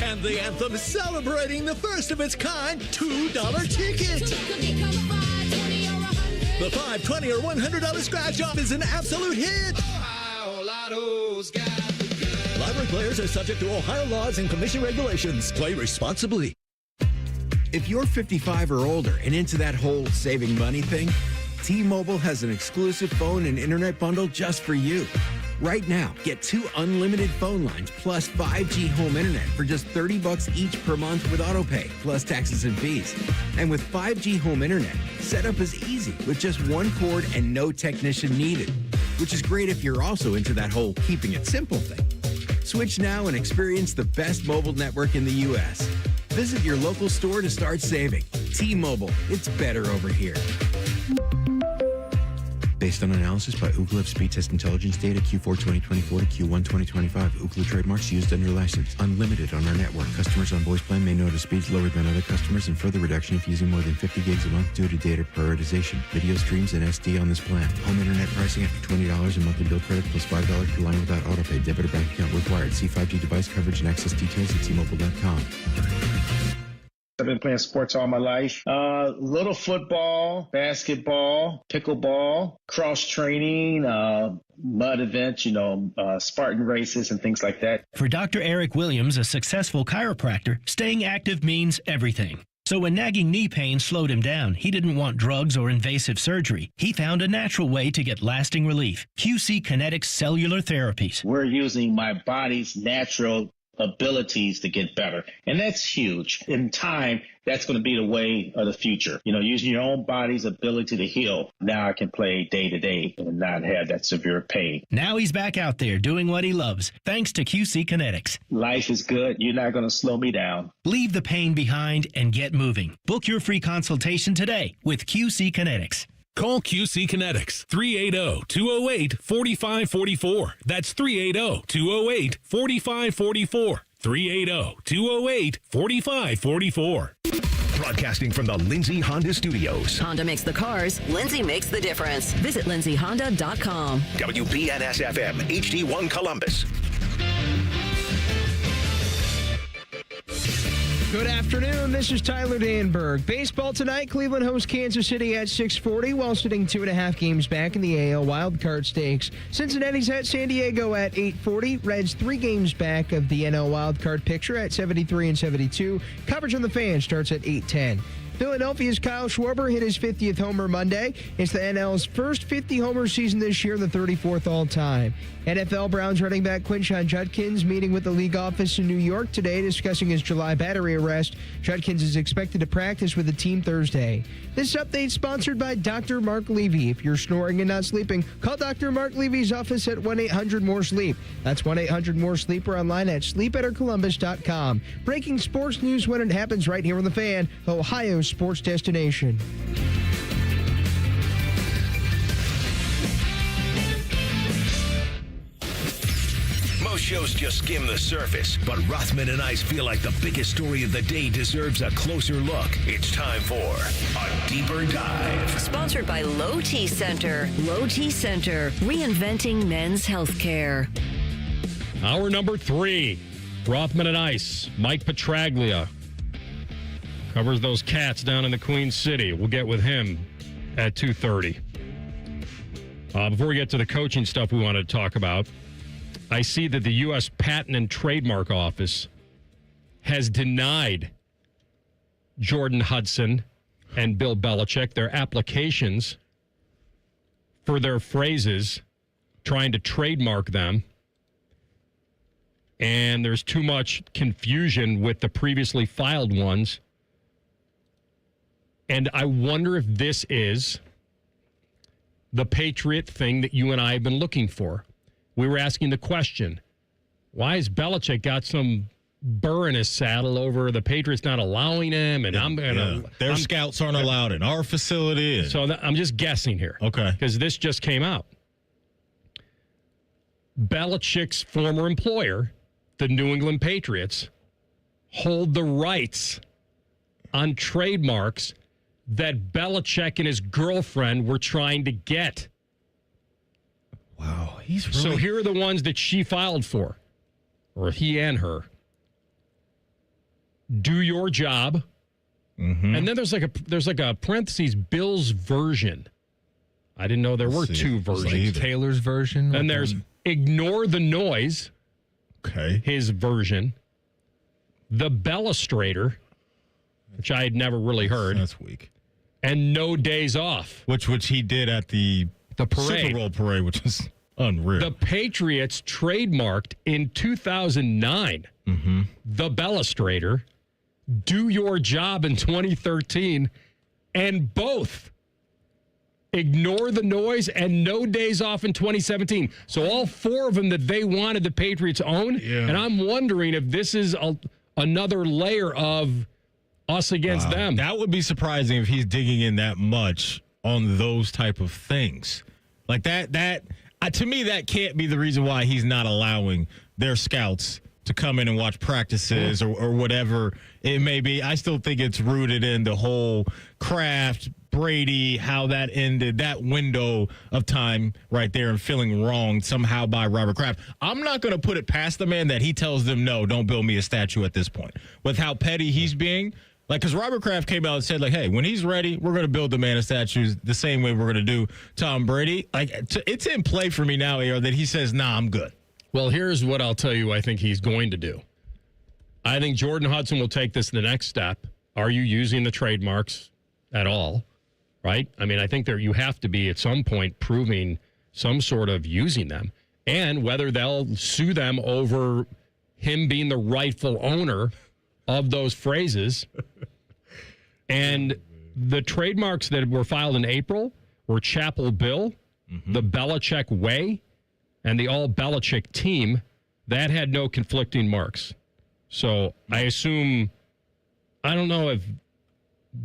And the anthem celebrating the first of its kind $2 ticket. The $5, $20, or $100 scratch-off is an absolute hit. Lottery players are subject to Ohio laws and commission regulations. Play responsibly. If you're 55 or older and into that whole saving money thing, T-Mobile has an exclusive phone and internet bundle just for you. Right now, get 2 unlimited phone lines plus 5G home internet for just $30 each per month with autopay, plus taxes and fees. And with 5G home internet, setup is easy with just 1 cord and no technician needed, which is great if you're also into that whole keeping it simple thing. Switch now and experience the best mobile network in the U.S. Visit your local store to start saving. T-Mobile, it's better over here. Based on analysis by Ookla of speed test intelligence data Q4 2024 to Q1 2025. Ookla trademarks used under license. Unlimited on our network. Customers on voice plan may notice speeds lower than other customers and further reduction if using more than 50 gigs a month due to data prioritization. Video streams and SD on this plan. Home internet pricing after $20 in monthly bill credit plus $5 per line without autopay. Debit or bank account required. See 5G device coverage and access details at T-Mobile.com. I've been playing sports all my life. Little football, basketball, pickleball, cross training, mud events, Spartan races and things like that. For Dr. Eric Williams, a successful chiropractor, staying active means everything. So when nagging knee pain slowed him down, he didn't want drugs or invasive surgery. He found a natural way to get lasting relief. QC Kinetics Cellular Therapies. We're using my body's natural abilities to get better. And that's huge. In time, that's going to be the way of the future. Using your own body's ability to heal. Now I can play day to day and not have that severe pain. Now he's back out there doing what he loves, thanks to QC Kinetics. Life is good. You're not going to slow me down. Leave the pain behind and get moving. Book your free consultation today with QC Kinetics. Call QC Kinetics, 380-208-4544. That's 380-208-4544. 380-208-4544. Broadcasting from the Lindsay Honda Studios. Honda makes the cars. Lindsay makes the difference. Visit lindsayhonda.com. WBNS-FM, HD1 Columbus. Good afternoon. This is Tyler Danberg. Baseball tonight. Cleveland hosts Kansas City at 6:40 while sitting 2.5 games back in the AL wildcard stakes. Cincinnati's at San Diego at 8:40. Reds 3 games back of the NL wildcard picture at 73 and 72. Coverage on the Fan starts at 8:10. Philadelphia's Kyle Schwarber hit his 50th homer Monday. It's the NL's first 50-homer season this year, the 34th all-time. NFL Browns running back Quinshon Judkins meeting with the league office in New York today discussing his July battery arrest. Judkins is expected to practice with the team Thursday. This update sponsored by Dr. Mark Levy. If you're snoring and not sleeping, call Dr. Mark Levy's office at 1-800-MORE-SLEEP. That's 1-800-MORE-SLEEP or online at sleepbettercolumbus.com. Breaking sports news when it happens right here on The Fan, Ohio's sports destination. Most shows just skim the surface, but Rothman and Ice feel like the biggest story of the day deserves a closer look. It's time for a deeper dive. Sponsored by Low T Center. Low T Center, reinventing men's healthcare. Hour number 3, Rothman and Ice. Mike Petraglia covers those Cats down in the Queen City. We'll get with him at 2:30. Before we get to the coaching stuff we wanted to talk about, I see that the U.S. Patent and Trademark Office has denied Jordan Hudson and Bill Belichick their applications for their phrases, trying to trademark them. And there's too much confusion with the previously filed ones. And I wonder if this is the Patriot thing that you and I have been looking for. We were asking the question, why has Belichick got some burr in his saddle over the Patriots not allowing him? And their scouts aren't allowed in our facility. So I'm just guessing here. Okay. Because this just came out. Belichick's former employer, the New England Patriots, hold the rights on trademarks that Belichick and his girlfriend were trying to get. Wow, he's really... So here are the ones that she filed for, or he and her. Do your job. Mm-hmm. And then there's like a parentheses Bill's version. I didn't know there were two versions. Taylor's version. And there's ignore the noise. Okay. His version. The Bellustrator, which I had never really heard. That's weak. And no days off. Which he did at the parade. Super Bowl parade, which is unreal. The Patriots trademarked in 2009 the Bellustrator, do your job in 2013, and both ignore the noise and no days off in 2017. So all four of them that they wanted the Patriots own. Yeah. And I'm wondering if this is another layer of us against them. That would be surprising if he's digging in that much on those type of things. Like that to me, that can't be the reason why he's not allowing their scouts to come in and watch practices or whatever it may be. I still think it's rooted in the whole Kraft, Brady, how that ended, that window of time right there, and feeling wronged somehow by Robert Kraft. I'm not going to put it past the man that he tells them, no, don't build me a statue at this point. With how petty he's being, like, because Robert Kraft came out and said, like, hey, when he's ready, we're going to build the man a statue the same way we're going to do Tom Brady. Like, it's in play for me now, AR, that he says, nah, I'm good. Well, here's what I'll tell you I think he's going to do. I think Jordan Hudson will take this to the next step. Are you using the trademarks at all? Right? I mean, I think you have to be at some point proving some sort of using them, and whether they'll sue them over him being the rightful owner of those phrases. And the trademarks that were filed in April were Chapel Bill, the Belichick Way, and the All Belichick Team. That had no conflicting marks. So I assume, I don't know if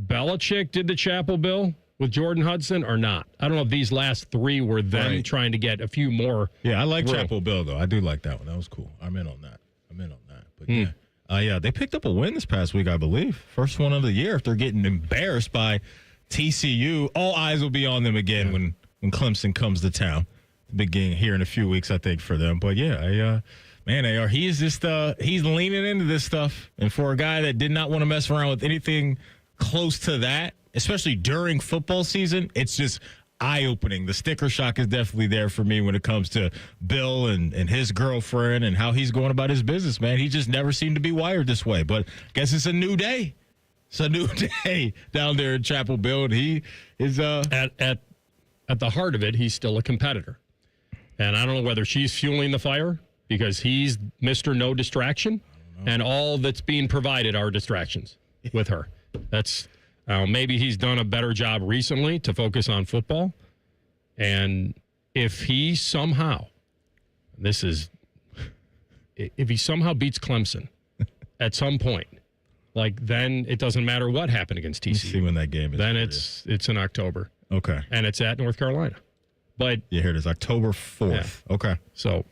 Belichick did the Chapel Bill with Jordan Hudson or not. I don't know if these last three were them trying to get a few more. Yeah, I like Chapel Bill, though. I do like that one. That was cool. I'm in on that. But yeah, they picked up a win this past week, I believe. First one of the year. If they're getting embarrassed by TCU, all eyes will be on them again when Clemson comes to town. Big game here in a few weeks, I think, for them. But yeah, man, AR, he's just he's leaning into this stuff. And for a guy that did not want to mess around with anything close to that, especially during football season, it's just eye-opening. The sticker shock is definitely there for me when it comes to Bill and his girlfriend and how he's going about his business, man. He just never seemed to be wired this way. But I guess it's a new day. It's a new day down there in Chapel Bill. And he is at the heart of it, he's still a competitor. And I don't know whether she's fueling the fire because he's Mr. No Distraction, and all that's being provided are distractions with her. That's maybe he's done a better job recently to focus on football. And if he somehow, if he somehow beats Clemson at some point, like, then it doesn't matter what happened against TCU. Let's see when that game is. Then it's in October. Okay. And it's at North Carolina. But yeah, here it is, October 4th. Yeah. Okay. So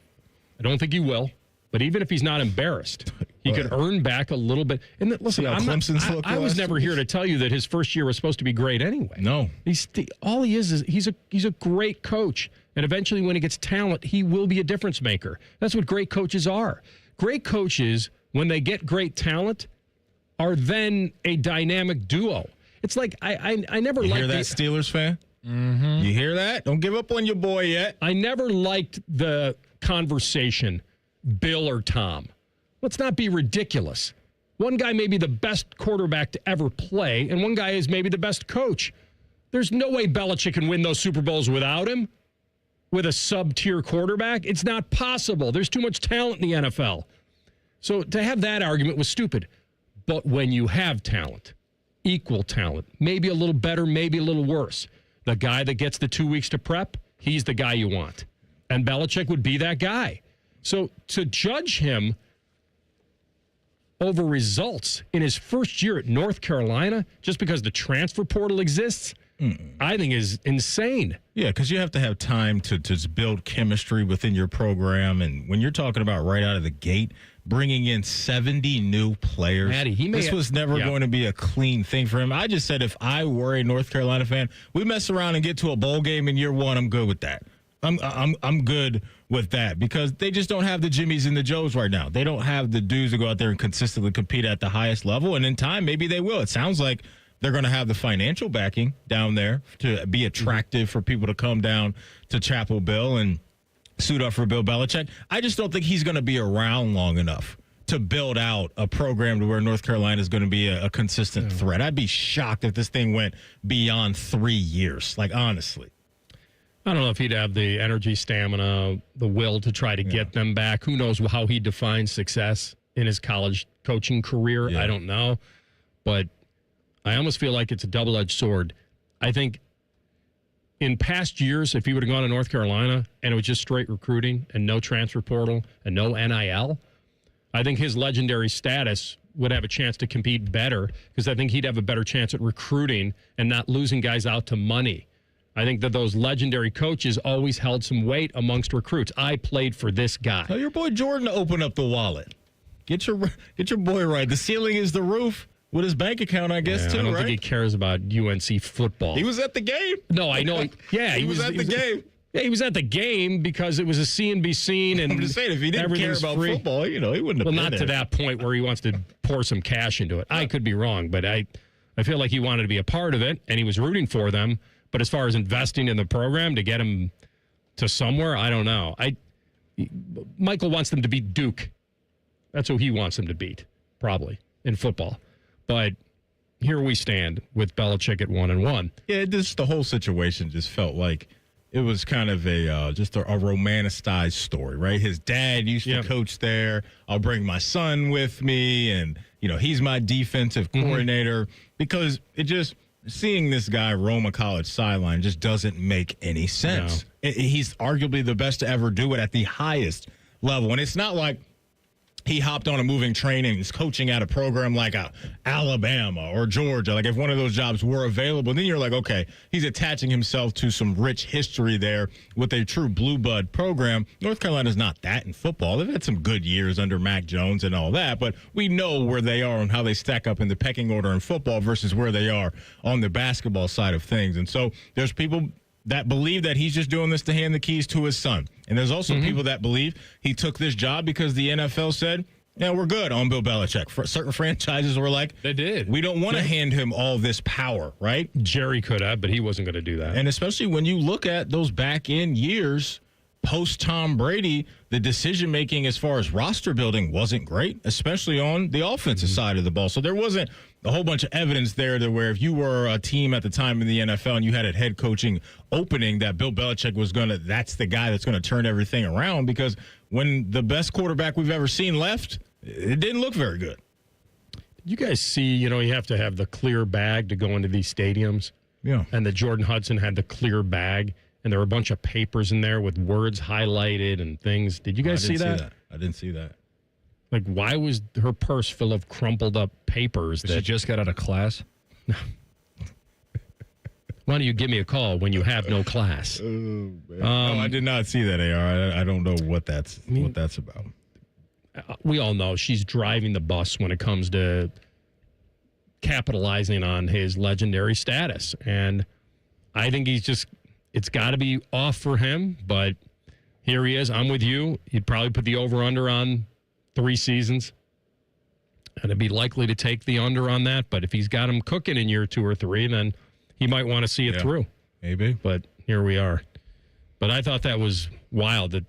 I don't think he will. But even if he's not embarrassed, he could earn back a little bit. And listen, I was never here to tell you that his first year was supposed to be great anyway. No. All he is he's a great coach. And eventually when he gets talent, he will be a difference maker. That's what great coaches are. Great coaches, when they get great talent, are then a dynamic duo. It's like I never liked... You hear that, Steelers fan? Mm-hmm. You hear that? Don't give up on your boy yet. I never liked the conversation, Bill or Tom. Let's not be ridiculous. One guy may be the best quarterback to ever play, and one guy is maybe the best coach. There's no way Belichick can win those Super Bowls without him, with a sub-tier quarterback. It's not possible. There's too much talent in the NFL. So to have that argument was stupid. But when you have talent, equal talent, maybe a little better, maybe a little worse, the guy that gets the 2 weeks to prep, he's the guy you want. And Belichick would be that guy. So to judge him over results in his first year at North Carolina, just because the transfer portal exists, I think is insane. Yeah, because you have to have time to build chemistry within your program. And when you're talking about right out of the gate, bringing in 70 new players. Maddie, this was never going to be a clean thing for him. I just said if I were a North Carolina fan, we mess around and get to a bowl game in year one, I'm good with that. I'm good with that because they just don't have the Jimmies and the Joes right now. They don't have the dudes to go out there and consistently compete at the highest level. And in time, maybe they will. It sounds like they're going to have the financial backing down there to be attractive for people to come down to Chapel Hill and suit up for Bill Belichick. I just don't think he's going to be around long enough to build out a program to where North Carolina is going to be a consistent threat. I'd be shocked if this thing went beyond 3 years, like honestly. I don't know if he'd have the energy, stamina, the will to try to get them back. Who knows how he defines success in his college coaching career? I don't know. But I almost feel like it's a double-edged sword. I think in past years, if he would have gone to North Carolina and it was just straight recruiting and no transfer portal and no NIL, I think his legendary status would have a chance to compete better because I think he'd have a better chance at recruiting and not losing guys out to money. I think that those legendary coaches always held some weight amongst recruits. I played for this guy. Tell your boy Jordan to open up the wallet. Get your boy right. The ceiling is the roof with his bank account, I guess, too, I don't right? think he cares about UNC football. He was at the game. No, I know. Yeah, he was at the game. Yeah, he was at the game because it was a see and be seen. And I'm just saying, if he didn't care about football, he wouldn't have been not there. to that point where he wants to pour some cash into it. I could be wrong, but I feel like he wanted to be a part of it, and he was rooting for them. But as far as investing in the program to get him to somewhere, I don't know. Michael wants them to beat Duke. That's who he wants them to beat, probably, in football. But here we stand with Belichick at 1-1. Yeah, the whole situation just felt like it was kind of just a romanticized story, right? His dad used to coach there. I'll bring my son with me, and he's my defensive coordinator because it just. Seeing this guy roam a college sideline just doesn't make any sense. No. He's arguably the best to ever do it at the highest level. And it's not like he hopped on a moving train and is coaching at a program like Alabama or Georgia. Like if one of those jobs were available, then you're like, okay, he's attaching himself to some rich history there with a true blue blood program. North Carolina's not that in football. They've had some good years under Mac Jones and all that, but we know where they are and how they stack up in the pecking order in football versus where they are on the basketball side of things. And so there's people that believe that he's just doing this to hand the keys to his son. And there's also people that believe he took this job because the NFL said, yeah, we're good on Bill Belichick. For certain franchises were like, they did. We don't want to hand him all this power, right? Jerry could have, but he wasn't going to do that. And especially when you look at those back end years, post Tom Brady, the decision making as far as roster building wasn't great, especially on the offensive side of the ball. So there wasn't a whole bunch of evidence there to where if you were a team at the time in the NFL and you had a head coaching opening that Bill Belichick was that's the guy that's going to turn everything around, because when the best quarterback we've ever seen left, it didn't look very good. You guys see, you have to have the clear bag to go into these stadiums. Yeah. And the Jordan Hudson had the clear bag, and there were a bunch of papers in there with words highlighted and things. Did you guys see that? I didn't see that. Like, why was her purse full of crumpled up papers? She just got out of class? Why don't you give me a call when you have no class? No, I did not see that, AR. I don't know what that's about. We all know she's driving the bus when it comes to capitalizing on his legendary status. And I think it's got to be off for him, but here he is. I'm with you. He'd probably put the over-under on 3 seasons, and it'd be likely to take the under on that. But if he's got him cooking in year 2 or 3, then he might want to see it through. Maybe. But here we are. But I thought that was wild that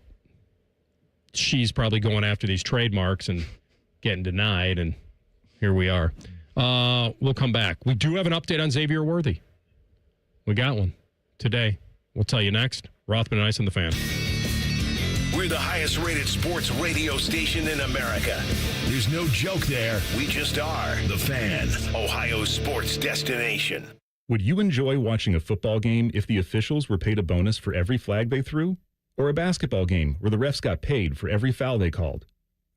she's probably going after these trademarks and getting denied, and here we are. We'll come back. We do have an update on Xavier Worthy. We got one today. We'll tell you next. Rothman Ice and the Fan. We're the highest rated sports radio station in America. There's no joke there. We just are. The Fan, Ohio's sports destination. Would you enjoy watching a football game if the officials were paid a bonus for every flag they threw? Or a basketball game where the refs got paid for every foul they called?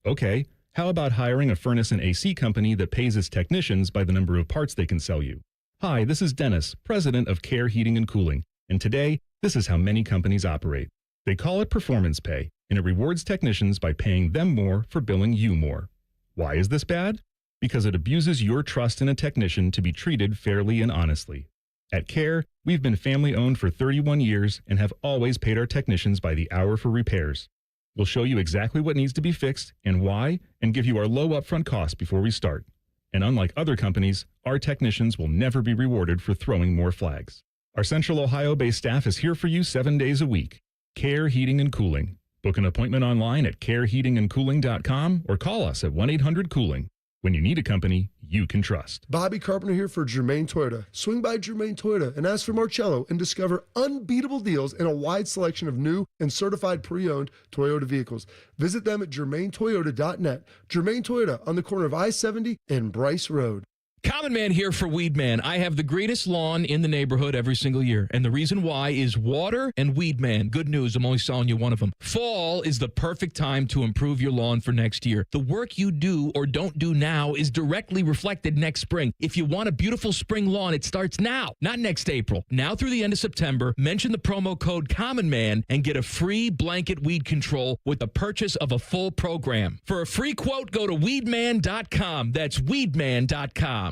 Okay, how about hiring a furnace and AC company that pays its technicians by the number of parts they can sell you? Hi, this is Dennis, president of Care Heating and Cooling, and today, this is how many companies operate. They call it performance pay, and it rewards technicians by paying them more for billing you more. Why is this bad? Because it abuses your trust in a technician to be treated fairly and honestly. At CARE, we've been family-owned for 31 years and have always paid our technicians by the hour for repairs. We'll show you exactly what needs to be fixed and why, and give you our low upfront cost before we start. And unlike other companies, our technicians will never be rewarded for throwing more flags. Our Central Ohio-based staff is here for you 7 days a week. CARE Heating and Cooling. Book an appointment online at careheatingandcooling.com or call us at 1-800-COOLING. When you need a company you can trust. Bobby Carpenter here for Germain Toyota. Swing by Germain Toyota and ask for Marcello and discover unbeatable deals and a wide selection of new and certified pre-owned Toyota vehicles. Visit them at germaintoyota.net. Germain Toyota on the corner of I-70 and Bryce Road. Common Man here for Weed Man. I have the greatest lawn in the neighborhood every single year. And the reason why is water and Weed Man. Good news, I'm only selling you one of them. Fall is the perfect time to improve your lawn for next year. The work you do or don't do now is directly reflected next spring. If you want a beautiful spring lawn, it starts now, not next April. Now through the end of September, mention the promo code Common Man and get a free blanket weed control with the purchase of a full program. For a free quote, go to weedman.com. That's weedman.com.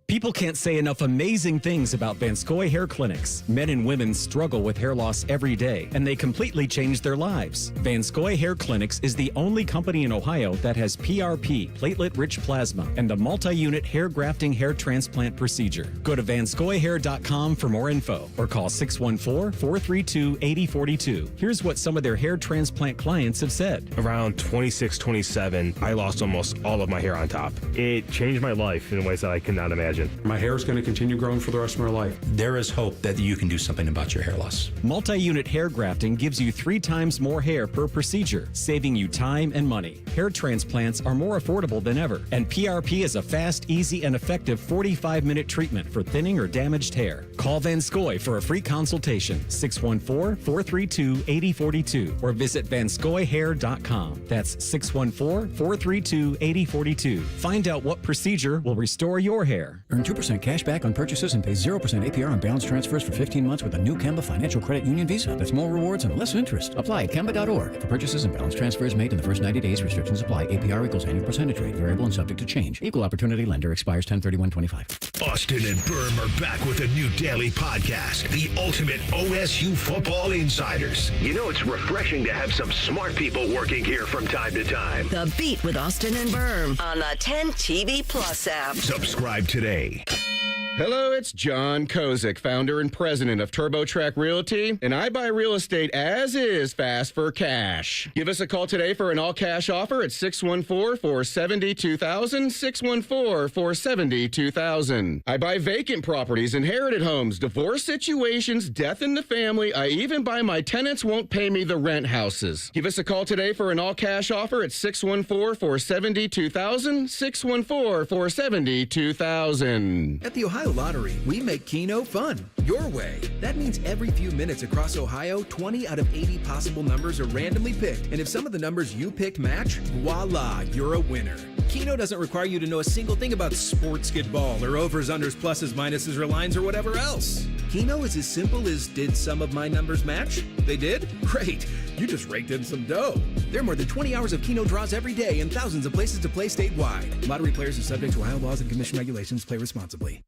People can't say enough amazing things about Vanscoy Hair Clinics. Men and women struggle with hair loss every day, and they completely change their lives. Vanscoy Hair Clinics is the only company in Ohio that has PRP, platelet-rich plasma, and the multi-unit hair grafting hair transplant procedure. Go to vanscoyhair.com for more info, or call 614-432-8042. Here's what some of their hair transplant clients have said. Around 26, 27, I lost almost all of my hair on top. It changed my life in ways that I cannot imagine. My hair is going to continue growing for the rest of my life. There is hope that you can do something about your hair loss. Multi-unit hair grafting gives you 3 times more hair per procedure, saving you time and money. Hair transplants are more affordable than ever, and PRP is a fast, easy, and effective 45-minute treatment for thinning or damaged hair. Call Vanscoy for a free consultation, 614-432-8042, or visit vanscoyhair.com. That's 614-432-8042. Find out what procedure will restore your hair. Earn 2% cash back on purchases and pay 0% APR on balance transfers for 15 months with a new Kemba Financial Credit Union Visa. That's more rewards and less interest. Apply at Kemba.org. For purchases and balance transfers made in the first 90 days, restrictions apply. APR equals annual percentage rate. Variable and subject to change. Equal opportunity lender. Expires 10/31/25. Austin and Berm are back with a new daily podcast, the ultimate OSU football insiders. You know it's refreshing to have some smart people working here from time to time. The Beat with Austin and Berm on the 10 TV Plus app. Subscribe today. Hello, it's John Kozik, founder and president of TurboTrack Realty, and I buy real estate as is fast for cash. Give us a call today for an all-cash offer at 614-470-2000, 614-470-2000. I buy vacant properties, inherited homes, divorce situations, death in the family. I even buy my tenants won't pay me the rent houses. Give us a call today for an all-cash offer at 614-470-2000, 614-470-2000. At the Ohio Lottery, we make Keno fun, your way. That means every few minutes across Ohio, 20 out of 80 possible numbers are randomly picked. And if some of the numbers you picked match, voila, you're a winner. Keno doesn't require you to know a single thing about sports skidball or overs, unders, pluses, minuses, or lines, or whatever else. Keno is as simple as, did some of my numbers match? They did? Great. You just raked in some dough. There are more than 20 hours of Keno draws every day and thousands of places to play statewide. Lottery players are subject to Ohio laws and commission regulations. Play responsibly.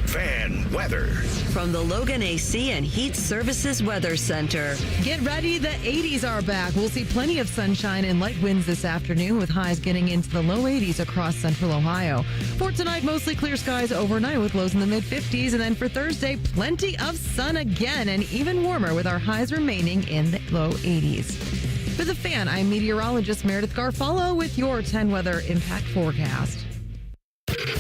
Fan weather. From the Logan AC and Heat Services Weather Center. Get ready, the 80s are back. We'll see plenty of sunshine and light winds this afternoon with highs getting into the low 80s across central Ohio. For tonight, mostly clear skies overnight with lows in the mid-50s. And then for Thursday, plenty of sun again and even warmer with our highs remaining in the low 80s. For the Fan, I'm meteorologist Meredith Garfalo with your 10 weather impact forecast.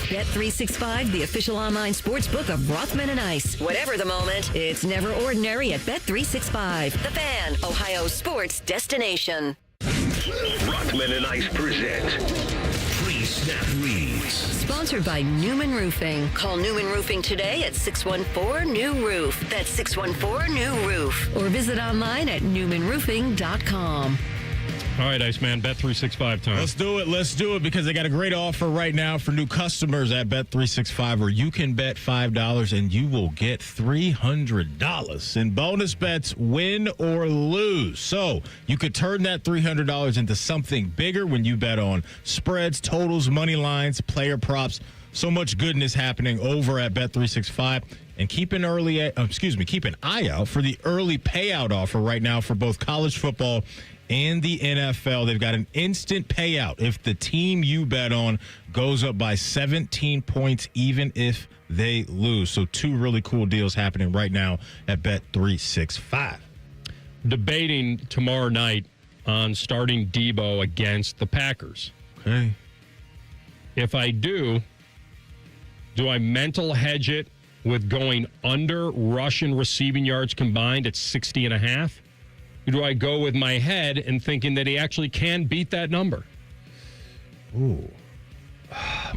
Bet365, the official online sports book of Rothman Ice. Whatever the moment, it's never ordinary at Bet365. The Fan, Ohio sports destination. Rothman and Ice present Pre-Snap Reads. Sponsored by Newman Roofing. Call Newman Roofing today at 614-NEW-ROOF. That's 614-NEW-ROOF. Or visit online at newmanroofing.com. All right, Iceman, Bet365 time. Let's do it. Let's do it because they got a great offer right now for new customers at Bet365 where you can bet $5 and you will get $300 in bonus bets, win or lose. So you could turn that $300 into something bigger when you bet on spreads, totals, money lines, player props. So much goodness happening over at Bet365. And keep an eye out for the early payout offer right now for both college football and the NFL. They've got an instant payout if the team you bet on goes up by 17 points, even if they lose. So 2 really cool deals happening right now at Bet365. Debating tomorrow night on starting Debo against the Packers. Okay. If I do I mental hedge it with going under rushing receiving yards combined at 60.5? Or do I go with my head and thinking that he actually can beat that number? Ooh.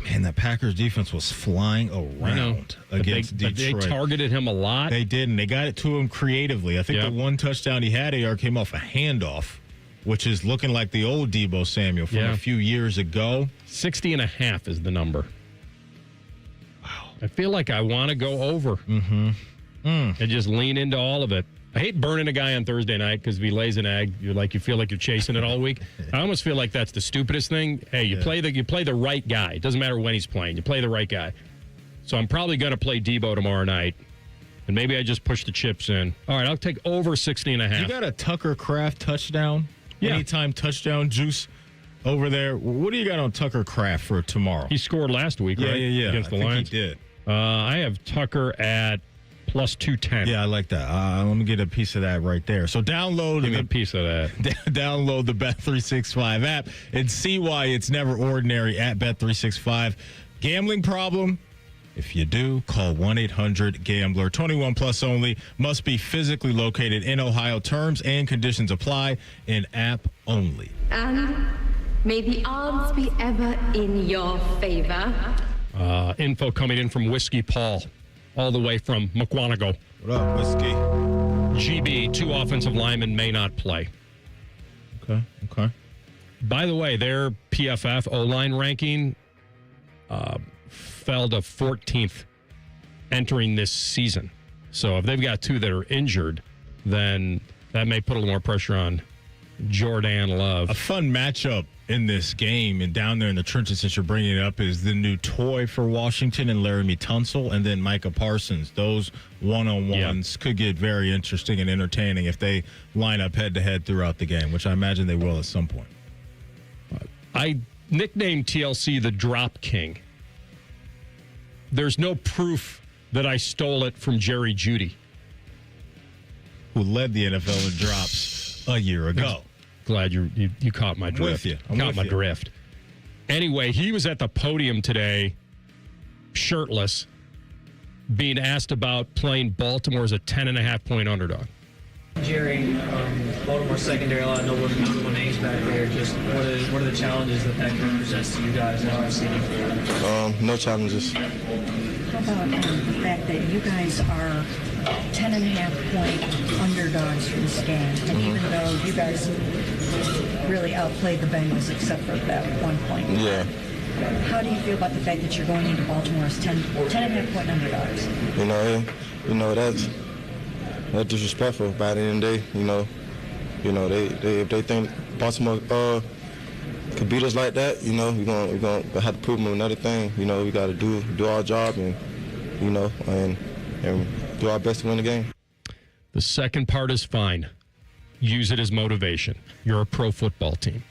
Man, that Packers defense was flying around against Detroit. They targeted him a lot. They did, and they got it to him creatively. I think the one touchdown he had, AR, came off a handoff, which is looking like the old Debo Samuel from a few years ago. 60.5 is the number. Wow. I feel like I want to go over and just lean into all of it. I hate burning a guy on Thursday night because if he lays an egg, you feel like you're chasing it all week. I almost feel like that's the stupidest thing. Hey, you play the right guy. It doesn't matter when he's playing. You play the right guy. So I'm probably going to play Debo tomorrow night, and maybe I just push the chips in. All right, I'll take over 60.5. You got a Tucker Kraft touchdown? Yeah. Anytime touchdown juice over there. What do you got on Tucker Kraft for tomorrow? He scored last week, right? Yeah. Against the Lions. He did. I have Tucker at plus 210. Yeah, I like that. Let me get a piece of that right there. So download a piece of that. Download the Bet365 app and see why it's never ordinary at Bet365. Gambling problem? If you do, call 1-800-GAMBLER. 21 plus only. Must be physically located in Ohio. Terms and conditions apply. In app only. And may the odds be ever in your favor. Info coming in from Whiskey Paul, all the way from McWanago. What up, Whiskey? GB, 2 offensive linemen may not play. Okay. By the way, their PFF O-line ranking fell to 14th entering this season. So if they've got 2 that are injured, then that may put a little more pressure on Jordan Love. A fun matchup in this game and down there in the trenches, since you're bringing it up, is the new toy for Washington and Laramie Tunsil and then Micah Parsons. Those one-on-ones could get very interesting and entertaining if they line up head-to-head throughout the game, which I imagine they will at some point. I nicknamed TLC the Drop King. There's no proof that I stole it from Jerry Jeudy, who led the NFL in drops a year ago. Glad you caught my drift. Caught my drift. Anyway, he was at the podium today, shirtless, being asked about playing Baltimore as a 10.5-point underdog. Jerry, Baltimore secondary, a lot of notable names back there. Just what are the challenges that presents to you guys as receiving? No challenges. How about the fact that you guys are 10.5-point underdogs for this game, and even though you guys really outplayed the Bengals except for that 1 point. Yeah. How do you feel about the fact that you're going into Baltimore as 10.5-point underdogs? You know that's disrespectful. By the end of the day, they if they think Baltimore could beat us like that, we're gonna have to prove them another thing. We got to do our job and do our best to win the game. The second part is fine. Use it as motivation. You're a pro football team.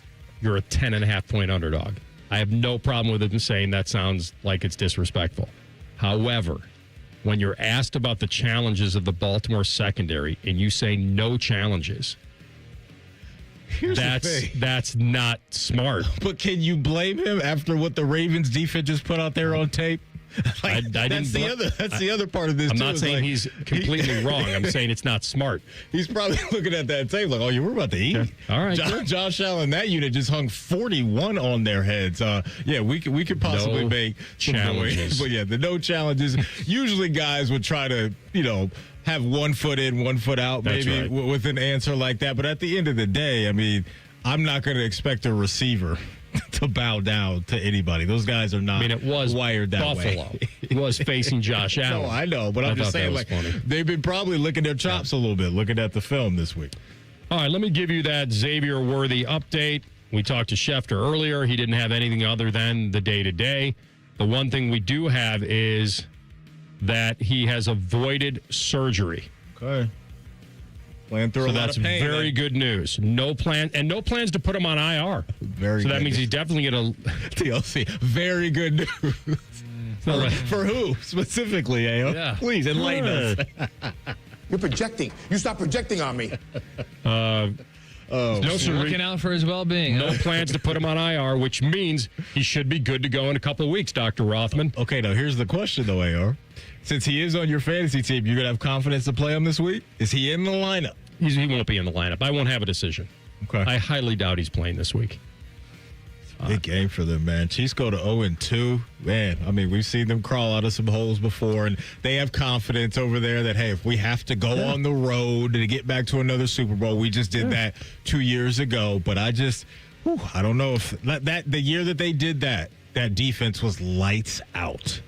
You're a 10.5-point underdog. I have no problem with it saying that sounds like it's disrespectful. However, when you're asked about the challenges of the Baltimore secondary and you say no challenges, that's not smart. But can you blame him after what the Ravens defense just put out there on tape? That's the other part of this. I'm not saying he's completely wrong. I'm saying it's not smart. He's probably looking at that tape like, we're about to eat. Okay. All right. Josh Allen, that unit just hung 41 on their heads. We could possibly make challenges. But the no challenges. Usually guys would try to, have 1 foot in, 1 foot out, maybe with an answer like that. But at the end of the day, I'm not going to expect a receiver to bow down to anybody. Those guys are not it was wired that Buffalo. way. It was facing Josh Allen. No, I know, but I'm just saying, like, they've been probably licking their chops a little bit, looking at the film this week. All right, let me give you that Xavier Worthy update. We talked to Schefter earlier. He didn't have anything other than the day-to-day. The one thing we do have is that he has avoided surgery. Okay. Playing through a lot of pain. So that's very good news. No plans to put him on IR. Very so good. that means he's definitely going to TLC. Very good news. For who specifically, Ayo? Yeah. Please enlighten us. You're projecting. You stop projecting on me. Looking out for his well-being. No plans to put him on IR, which means he should be good to go in a couple of weeks, Dr. Rothman. Okay, now here's the question, though, AR. Since he is on your fantasy team, you're going to have confidence to play him this week? Is he in the lineup? He won't be in the lineup. I won't have a decision. Okay. I highly doubt he's playing this week. Big game for them, man. Chiefs go to 0-2. Man, I mean, we've seen them crawl out of some holes before, and they have confidence over there that, hey, if we have to go on the road to get back to another Super Bowl, we just did that 2 years ago. But I don't know if that the year that they did that defense was lights out.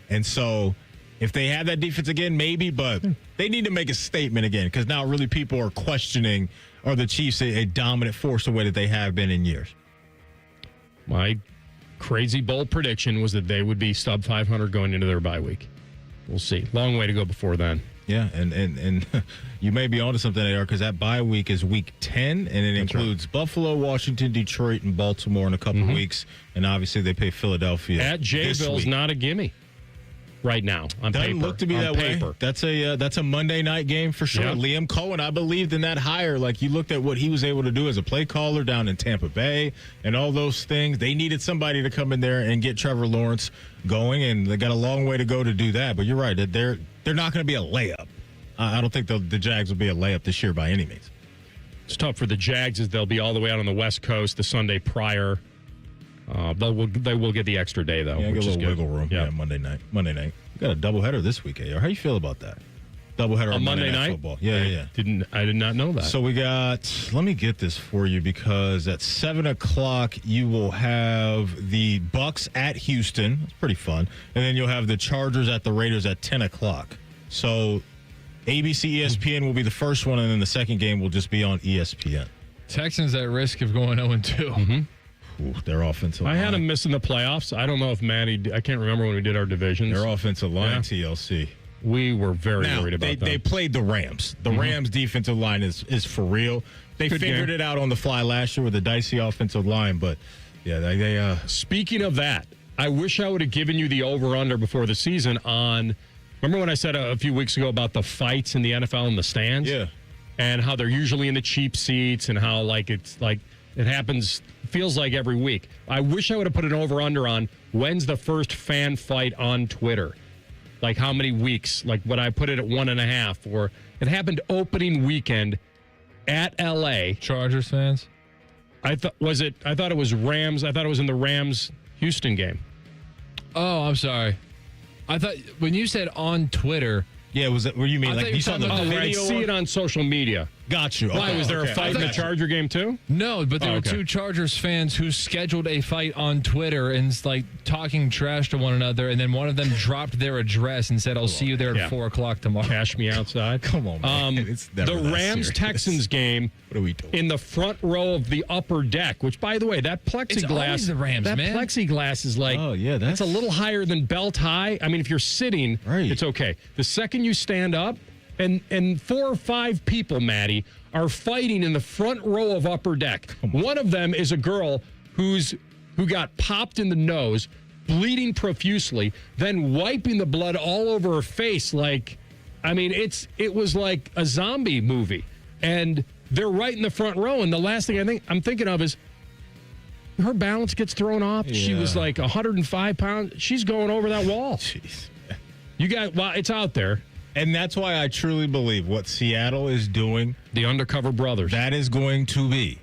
And so if they have that defense again, maybe, but they need to make a statement again, because now really people are questioning, are the Chiefs a dominant force the way that they have been in years? My crazy bold prediction was that they would be sub 500 going into their bye week. We'll see. Long way to go before then. Yeah, and you may be onto something there, because that bye week is week 10, and it includes Buffalo, Washington, Detroit, and Baltimore in a couple weeks. And obviously they play Philadelphia. At Jayville's not a gimme right now on Doesn't paper. look to be that way. That's a Monday night game for sure. Yep. Liam Cohen, I believed in that hire. Like, you looked at what he was able to do as a play caller down in Tampa Bay and all those things. They needed somebody to come in there and get Trevor Lawrence going, and they got a long way to go to do that. But you're right, that they're not going to be a layup. I don't think the Jags will be a layup this year by any means. It's tough for the Jags as they'll be all the way out on the West Coast the Sunday prior. They will get the extra day, though, Yeah, which get a is little good. wiggle room. Yep. Yeah, Monday night. We got a doubleheader this week, AR. How you feel about that? Doubleheader on Monday night football. Yeah. I did not know that. So we got, let me get this for you, because at 7 o'clock you will have the Bucks at Houston. It's pretty fun. And then you'll have the Chargers at the Raiders at 10 o'clock. So ABC, ESPN will be the first one, and then the second game will just be on ESPN. Texans at risk of going 0-2. Ooh, their offensive line. I had them missing the playoffs. I don't know if I can't remember when we did our divisions. Their offensive line, TLC. We were very Now, worried about that. They played the Rams. The Rams' defensive line is for real. They Good figured game. it out on the fly last year with a dicey offensive line, but yeah, they Speaking of that, I wish I would have given you the over-under before the season on. Remember when I said a few weeks ago about the fights in the NFL in the stands? Yeah. And how they're usually in the cheap seats and how it happens, feels like every week. I wish I would have put an over-under on when's the first fan fight on Twitter. Like how many weeks? Like would I put it at 1.5? Or it happened opening weekend at LA. Chargers fans? I thought it was Rams. I thought it was in the Rams Houston game. Oh, I'm sorry. I thought when you said on Twitter. Yeah, was that what you mean? Like you saw the video? I see it on social media. Got you. Why, was there a fight in the Charger game too? No, but there were two Chargers fans who scheduled a fight on Twitter and talking trash to one another, and then one of them dropped their address and said, I'll see you there at 4 o'clock tomorrow. Cash me outside. Come on, man. It's never the that Rams-Texans game what are we doing? in the front row of the upper deck, which, by the way, that plexiglass, It's always the Rams, that man. plexiglass is like, that's a little higher than belt high. I mean, if you're sitting, it's okay. The second you stand up, and 4 or 5 people, Maddie, are fighting in the front row of upper deck. One of them is a girl who got popped in the nose, bleeding profusely, then wiping the blood all over her face. It was like a zombie movie. And they're right in the front row. And the last thing I'm thinking of is her balance gets thrown off. Yeah. She was like 105 pounds. She's going over that wall. Jeez. It's out there. And that's why I truly believe what Seattle is doing, the Undercover Brothers, that is going to be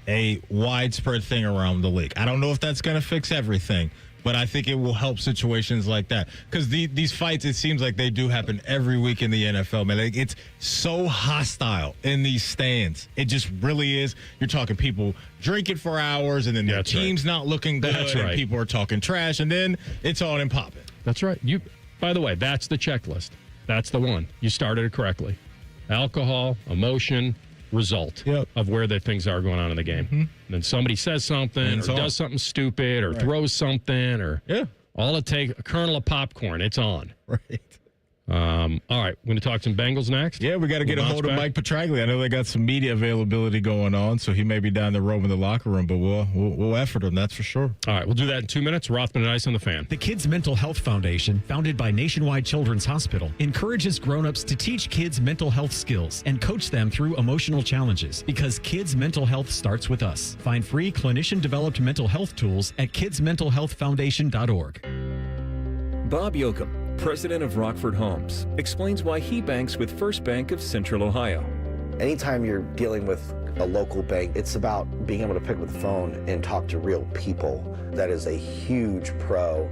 a widespread thing around the league. I don't know if that's going to fix everything, but I think it will help situations like that. Because these fights, it seems like they do happen every week in the NFL, man. Like, it's so hostile in these stands. It just really is. You're talking people drinking for hours, and then their team's not looking good, and people are talking trash, and then it's on and popping. That's right. By the way, that's the checklist. That's the one. You started it correctly. Alcohol, emotion, result of where the things are going on in the game. And then somebody says something, or does something stupid, or throws something, or all it takes, a kernel of popcorn, it's on. Right. All right, we're going to talk some Bengals next. Yeah, we got to get a hold of Mike Petraglia. I know they got some media availability going on, so he may be down there roaming the locker room, but we'll effort him, that's for sure. All right, we'll do that in 2 minutes. Rothman and Ice on the Fan. The Kids Mental Health Foundation, founded by Nationwide Children's Hospital, encourages grown-ups to teach kids mental health skills and coach them through emotional challenges, because kids' mental health starts with us. Find free clinician-developed mental health tools at kidsmentalhealthfoundation.org. Bob Yoakum, president of Rockford Homes, explains why he banks with First Bank of Central Ohio. Anytime you're dealing with a local bank, it's about being able to pick up the phone and talk to real people. That is a huge pro.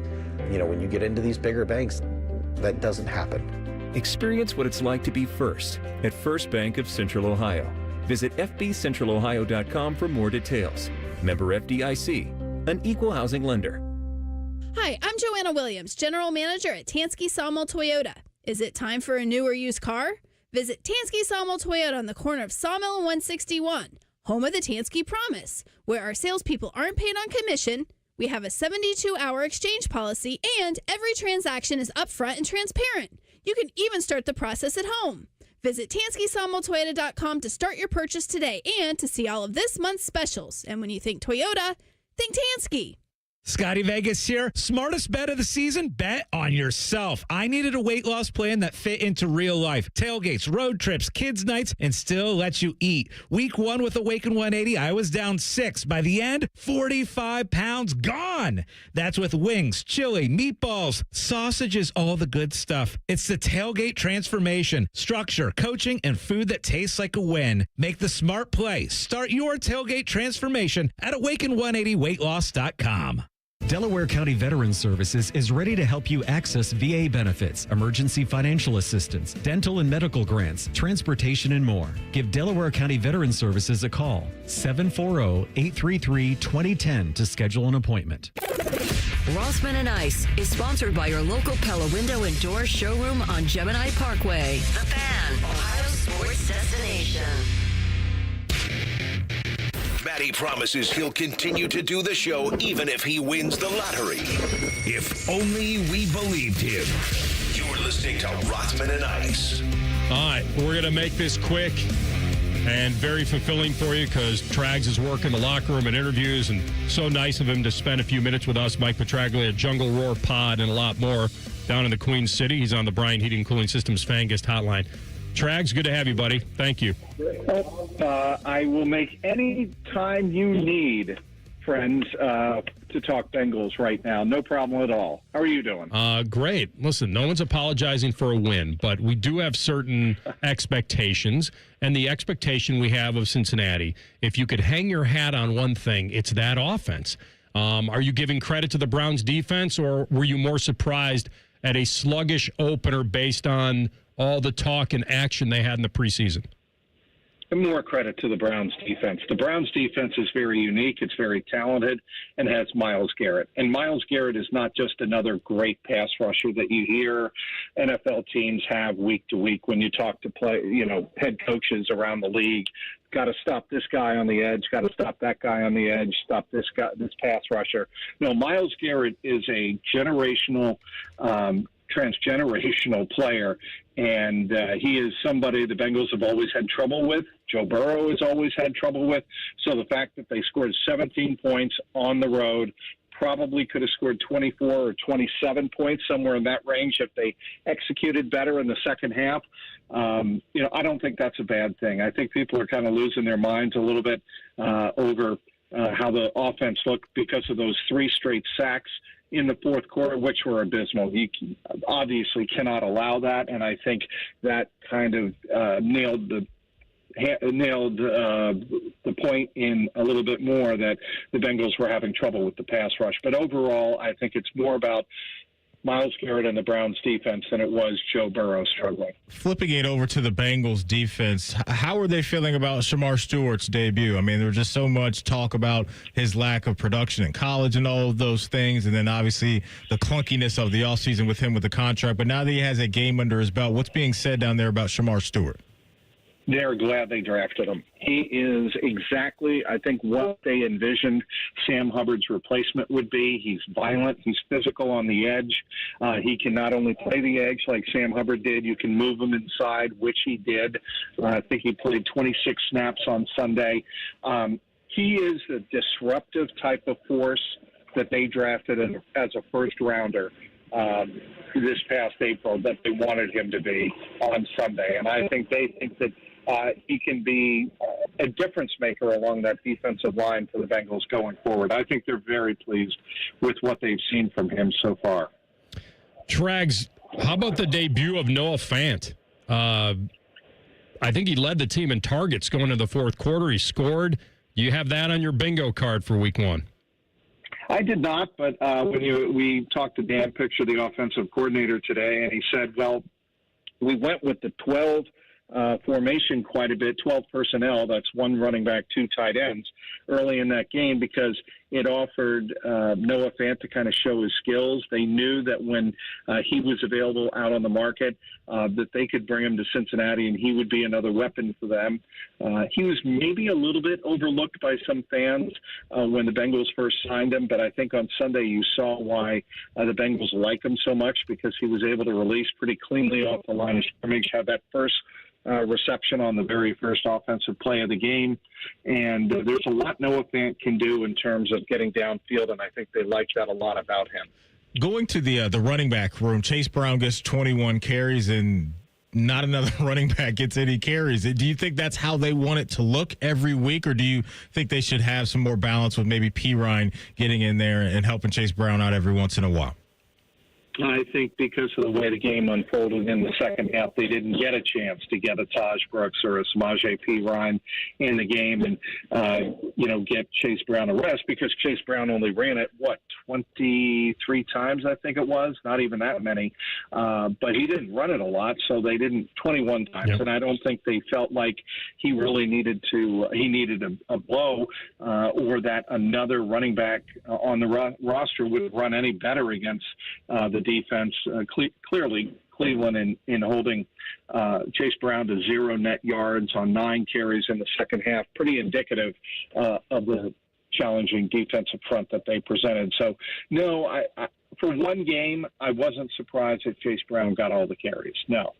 You know, when you get into these bigger banks, that doesn't happen. Experience what it's like to be first at First Bank of Central Ohio. Visit fbcentralohio.com for more details. Member FDIC, an equal housing lender. Hi, I'm Joanna Williams, General Manager at Tansky Sawmill Toyota. Is it time for a new or used car? Visit Tansky Sawmill Toyota on the corner of Sawmill and 161, home of the Tansky Promise, where our salespeople aren't paid on commission. We have a 72-hour exchange policy, and every transaction is upfront and transparent. You can even start the process at home. Visit TanskySawmillToyota.com to start your purchase today and to see all of this month's specials. And when you think Toyota, think Tansky. Scotty Vegas here. Smartest bet of the season? Bet on yourself. I needed a weight loss plan that fit into real life. Tailgates, road trips, kids' nights, and still lets you eat. Week 1 with Awaken 180, I was down 6. By the end, 45 pounds gone. That's with wings, chili, meatballs, sausages, all the good stuff. It's the Tailgate transformation. Structure, coaching, and food that tastes like a win. Make the smart play. Start your Tailgate transformation at awaken180weightloss.com. Delaware County Veterans Services is ready to help you access VA benefits, emergency financial assistance, dental and medical grants, transportation, and more. Give Delaware County Veterans Services a call, 740-833-2010 to schedule an appointment. Rothman and Ice is sponsored by your local Pella Window and Door showroom on Gemini Parkway. The Fan, Ohio sports destination. Matty promises he'll continue to do the show even if he wins the lottery. If only we believed him. You're listening to Rothman and Ice. All right, we're going to make this quick and very fulfilling for you because Trags is working the locker room and interviews, and so nice of him to spend a few minutes with us. Mike Petraglia, Jungle Roar Pod, and a lot more down in the Queen City. He's on the Bryant Heating and Cooling Systems Fan Guest Hotline. Trags, good to have you, buddy. Thank you. I will make any time you need, friends, to talk Bengals right now. No problem at all. How are you doing? Great. Listen, no one's apologizing for a win, but we do have certain expectations, and the expectation we have of Cincinnati, if you could hang your hat on one thing, it's that offense. Are you giving credit to the Browns' defense, or were you more surprised at a sluggish opener based on all the talk and action they had in the preseason? More credit to the Browns defense. The Browns defense is very unique. It's very talented and has Myles Garrett. And Myles Garrett is not just another great pass rusher that you hear NFL teams have week to week when you talk to head coaches around the league. Got to stop this guy on the edge. Got to stop that guy on the edge. Stop this guy, this pass rusher. No, Myles Garrett is a transgenerational player, and he is somebody the Bengals have always had trouble with. Joe Burrow has always had trouble with. So the fact that they scored 17 points on the road, probably could have scored 24 or 27 points, somewhere in that range if they executed better in the second half. I don't think that's a bad thing. I think people are kind of losing their minds a little bit over how the offense looked because of those 3 straight sacks in the fourth quarter, which were abysmal. You obviously cannot allow that, and I think that kind of nailed the nailed the point in a little bit more that the Bengals were having trouble with the pass rush. But overall, I think it's more about Myles Garrett and the Browns defense than it was Joe Burrow struggling. Flipping it over to the Bengals defense, how are they feeling about Shamar Stewart's debut? I mean, there was just so much talk about his lack of production in college and all of those things, and then obviously the clunkiness of the offseason with him with the contract. But now that he has a game under his belt, what's being said down there about Shamar Stewart? They're glad they drafted him. He is exactly, I think, what they envisioned Sam Hubbard's replacement would be. He's violent. He's physical on the edge. He can not only play the edge like Sam Hubbard did, you can move him inside, which he did. I think he played 26 snaps on Sunday. He is a disruptive type of force that they drafted as a first-rounder this past April that they wanted him to be on Sunday. And I think they think that he can be a difference maker along that defensive line for the Bengals going forward. I think they're very pleased with what they've seen from him so far. Trags, how about the debut of Noah Fant? I think he led the team in targets going into the fourth quarter. He scored. You have that on your bingo card for week one. I did not, but we talked to Dan Picture, the offensive coordinator, today, and he said, well, we went with the 12 formation quite a bit, 12 personnel. That's one running back, two tight ends early in that game because it offered Noah Fant to kind of show his skills. They knew that when he was available out on the market, that they could bring him to Cincinnati and he would be another weapon for them. He was maybe a little bit overlooked by some fans when the Bengals first signed him, but I think on Sunday you saw why the Bengals like him so much because he was able to release pretty cleanly off the line of scrimmage, have that first reception on the very first offensive play of the game. And there's a lot Noah Fant can do in terms of getting downfield, and I think they like that a lot about him. Going to the running back room, Chase Brown gets 21 carries and not another running back gets any carries. Do you think that's how they want it to look every week, or do you think they should have some more balance with maybe P. Ryan getting in there and helping Chase Brown out every once in a while? I think because of the way the game unfolded in the second half, they didn't get a chance to get a Taj Brooks or a Samaje Perine in the game and, get Chase Brown a rest because Chase Brown only ran it, 23 times, I think it was, not even that many. But he didn't run it a lot, so they didn't 21 times. Yep. And I don't think they felt like he really needed a blow or that another running back on the roster would run any better against the defense. Clearly, Cleveland in holding Chase Brown to 0 net yards on 9 carries in the second half, pretty indicative of the challenging defensive front that they presented. So, no, I for one game, I wasn't surprised that Chase Brown got all the carries. No.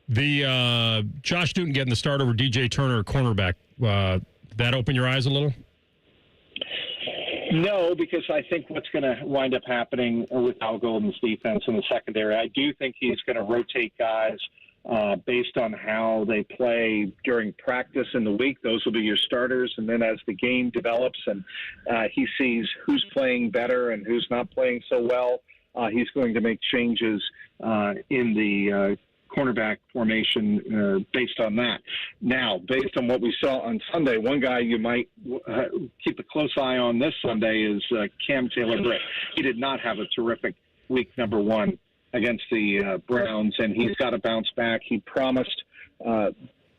The Josh Newton getting the start over DJ Turner, cornerback, that open your eyes a little? No, because I think what's going to wind up happening with Al Golden's defense in the secondary, I do think he's going to rotate guys based on how they play during practice in the week. Those will be your starters. And then as the game develops and he sees who's playing better and who's not playing so well, he's going to make changes in the cornerback formation based on that. Now, based on what we saw on Sunday, one guy you might keep a close eye on this Sunday is Cam Taylor-Britt. He did not have a terrific week number one against the Browns, and he's got to bounce back. He promised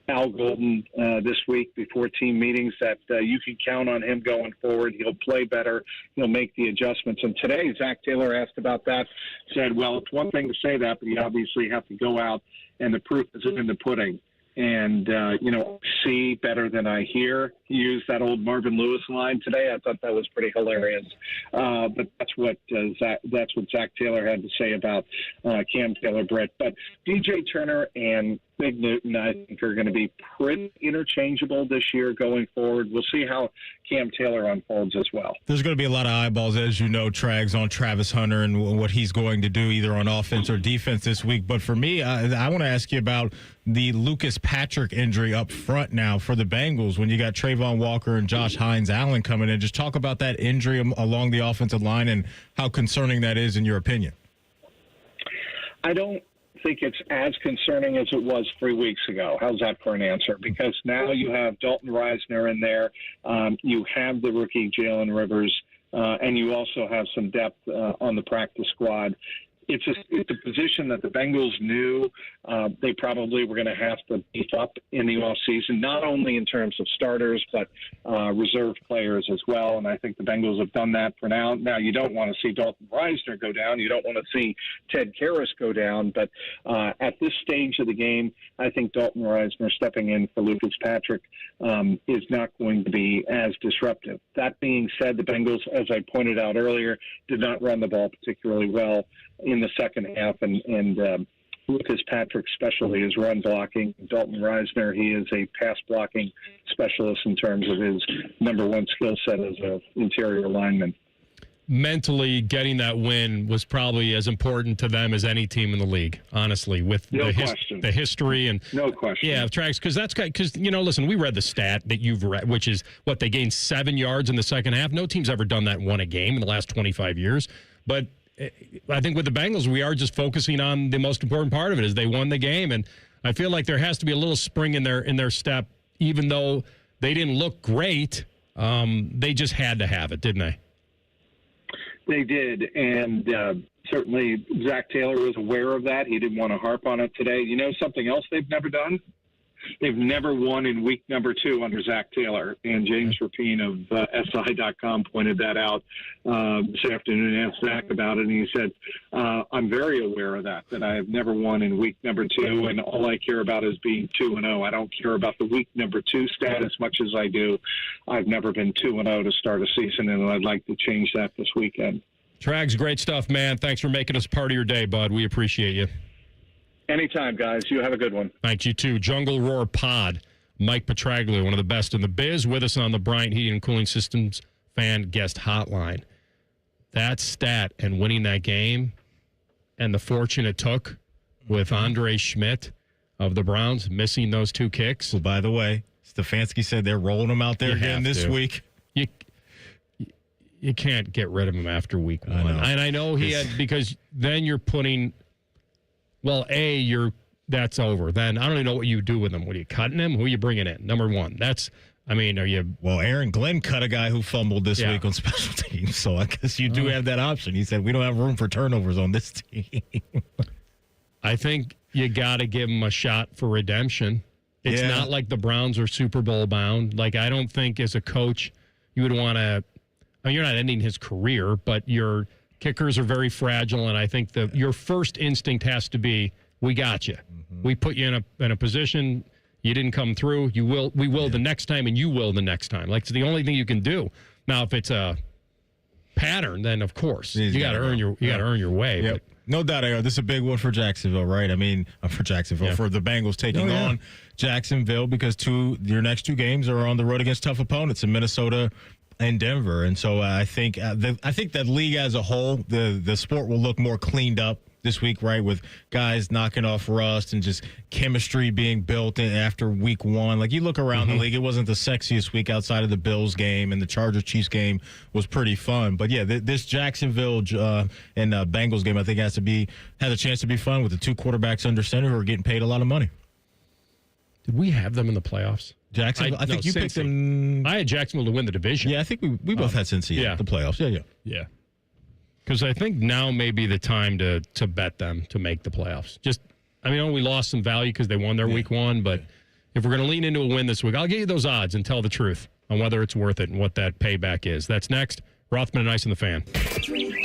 Al Golden this week before team meetings that you can count on him going forward. He'll play better. He'll make the adjustments. And today, Zach Taylor asked about that, said, well, it's one thing to say that, but you obviously have to go out, and the proof is in the pudding. And, see better than I hear. He used that old Marvin Lewis line today. I thought that was pretty hilarious. But that's what Zach Taylor had to say about Cam Taylor-Britt. But DJ Turner and Big Newton, I think, are going to be pretty interchangeable this year going forward. We'll see how Cam Taylor unfolds as well. There's going to be a lot of eyeballs, as you know, Trags, on Travis Hunter and what he's going to do either on offense or defense this week. But for me, I want to ask you about the Lucas Patrick injury up front now for the Bengals when you got Trayvon Walker and Josh Hines-Allen coming in. Just talk about that injury along the offensive line and how concerning that is in your opinion. I don't think it's as concerning as it was 3 weeks ago. How's that for an answer? Because now you have Dalton Reisner in there. You have the rookie Jalen Rivers, and you also have some depth on the practice squad. It's a position that the Bengals knew they probably were going to have to beef up in the offseason, not only in terms of starters, but reserve players as well. And I think the Bengals have done that for now. Now, you don't want to see Dalton Reisner go down. You don't want to see Ted Karras go down. But at this stage of the game, I think Dalton Reisner stepping in for Lucas Patrick is not going to be as disruptive. That being said, the Bengals, as I pointed out earlier, did not run the ball particularly well in the second half, and Lucas Patrick's specialty is run blocking. Dalton Reisner, he is a pass blocking specialist in terms of his number one skill set as an interior lineman. Mentally, getting that win was probably as important to them as any team in the league, honestly, with the history and no question. Yeah, tracks, because listen, we read the stat that you've read, which is what they gained 7 yards in the second half. No team's ever done that and won a game in the last 25 years, but I think with the Bengals, we are just focusing on the most important part of it is they won the game, and I feel like there has to be a little spring in their step, even though they didn't look great. They just had to have it, didn't they? They did, and certainly Zach Taylor was aware of that. He didn't want to harp on it today. You know something else they've never done? They've never won in week number 2 under Zach Taylor. And James Rapine of SI.com pointed that out this afternoon and asked Zach about it. And he said, I'm very aware of that I have never won in week number 2. And all I care about is being 2-0. I don't care about the week number 2 stat as much as I do. I've never been 2-0 to start a season, and I'd like to change that this weekend. Trags, great stuff, man. Thanks for making us part of your day, bud. We appreciate you. Anytime, guys. You have a good one. Thanks, you too. Jungle Roar Pod, Mike Petraglia, one of the best in the biz, with us on the Bryant Heating and Cooling Systems fan guest hotline. That stat and winning that game and the fortune it took with Andre Schmidt of the Browns missing those 2 kicks. Well, by the way, Stefanski said they're rolling him out there again this week. You can't get rid of him after week 1. And I know he had, because then you're putting... Well, that's over. Then I don't even know what you do with him. What are you cutting him? Who are you bringing in? Number 1. Are you? Well, Aaron Glenn cut a guy who fumbled this week on special teams, so I guess you do have that option. He said we don't have room for turnovers on this team. I think you got to give him a shot for redemption. It's not like the Browns are Super Bowl bound. Like, I don't think as a coach you would want to. I mean, you're not ending his career, but your kickers are very fragile, and I think your first instinct has to be, we got you. Mm-hmm. We put you in a position, you didn't come through, we will the next time, and you will the next time. Like, it's the only thing you can do. Now, if it's a pattern, then of course you got to earn your way. Yep. But, no doubt, this is a big one for Jacksonville, right? I mean, for Jacksonville, for the Bengals taking on Jacksonville, because your next 2 games are on the road against tough opponents in Minnesota and Denver. And so I think that league as a whole, the sport will look more cleaned up this week, right, with guys knocking off rust and just chemistry being built in after week 1. Like, you look around the league, it wasn't the sexiest week outside of the Bills game, and the Chargers-Chiefs game was pretty fun. But, yeah, this Jacksonville and Bengals game, I think, has a chance to be fun with the 2 quarterbacks under center who are getting paid a lot of money. Did we have them in the playoffs? Jacksonville? I think you picked them. I had Jacksonville to win the division. Yeah, I think we both had Cincy in the playoffs. Yeah. Because I think now may be the time to bet them to make the playoffs. We lost some value because they won their week 1, but if we're going to lean into a win this week, I'll give you those odds and tell the truth on whether it's worth it and what that payback is. That's next. Rothman Ice and the Fan.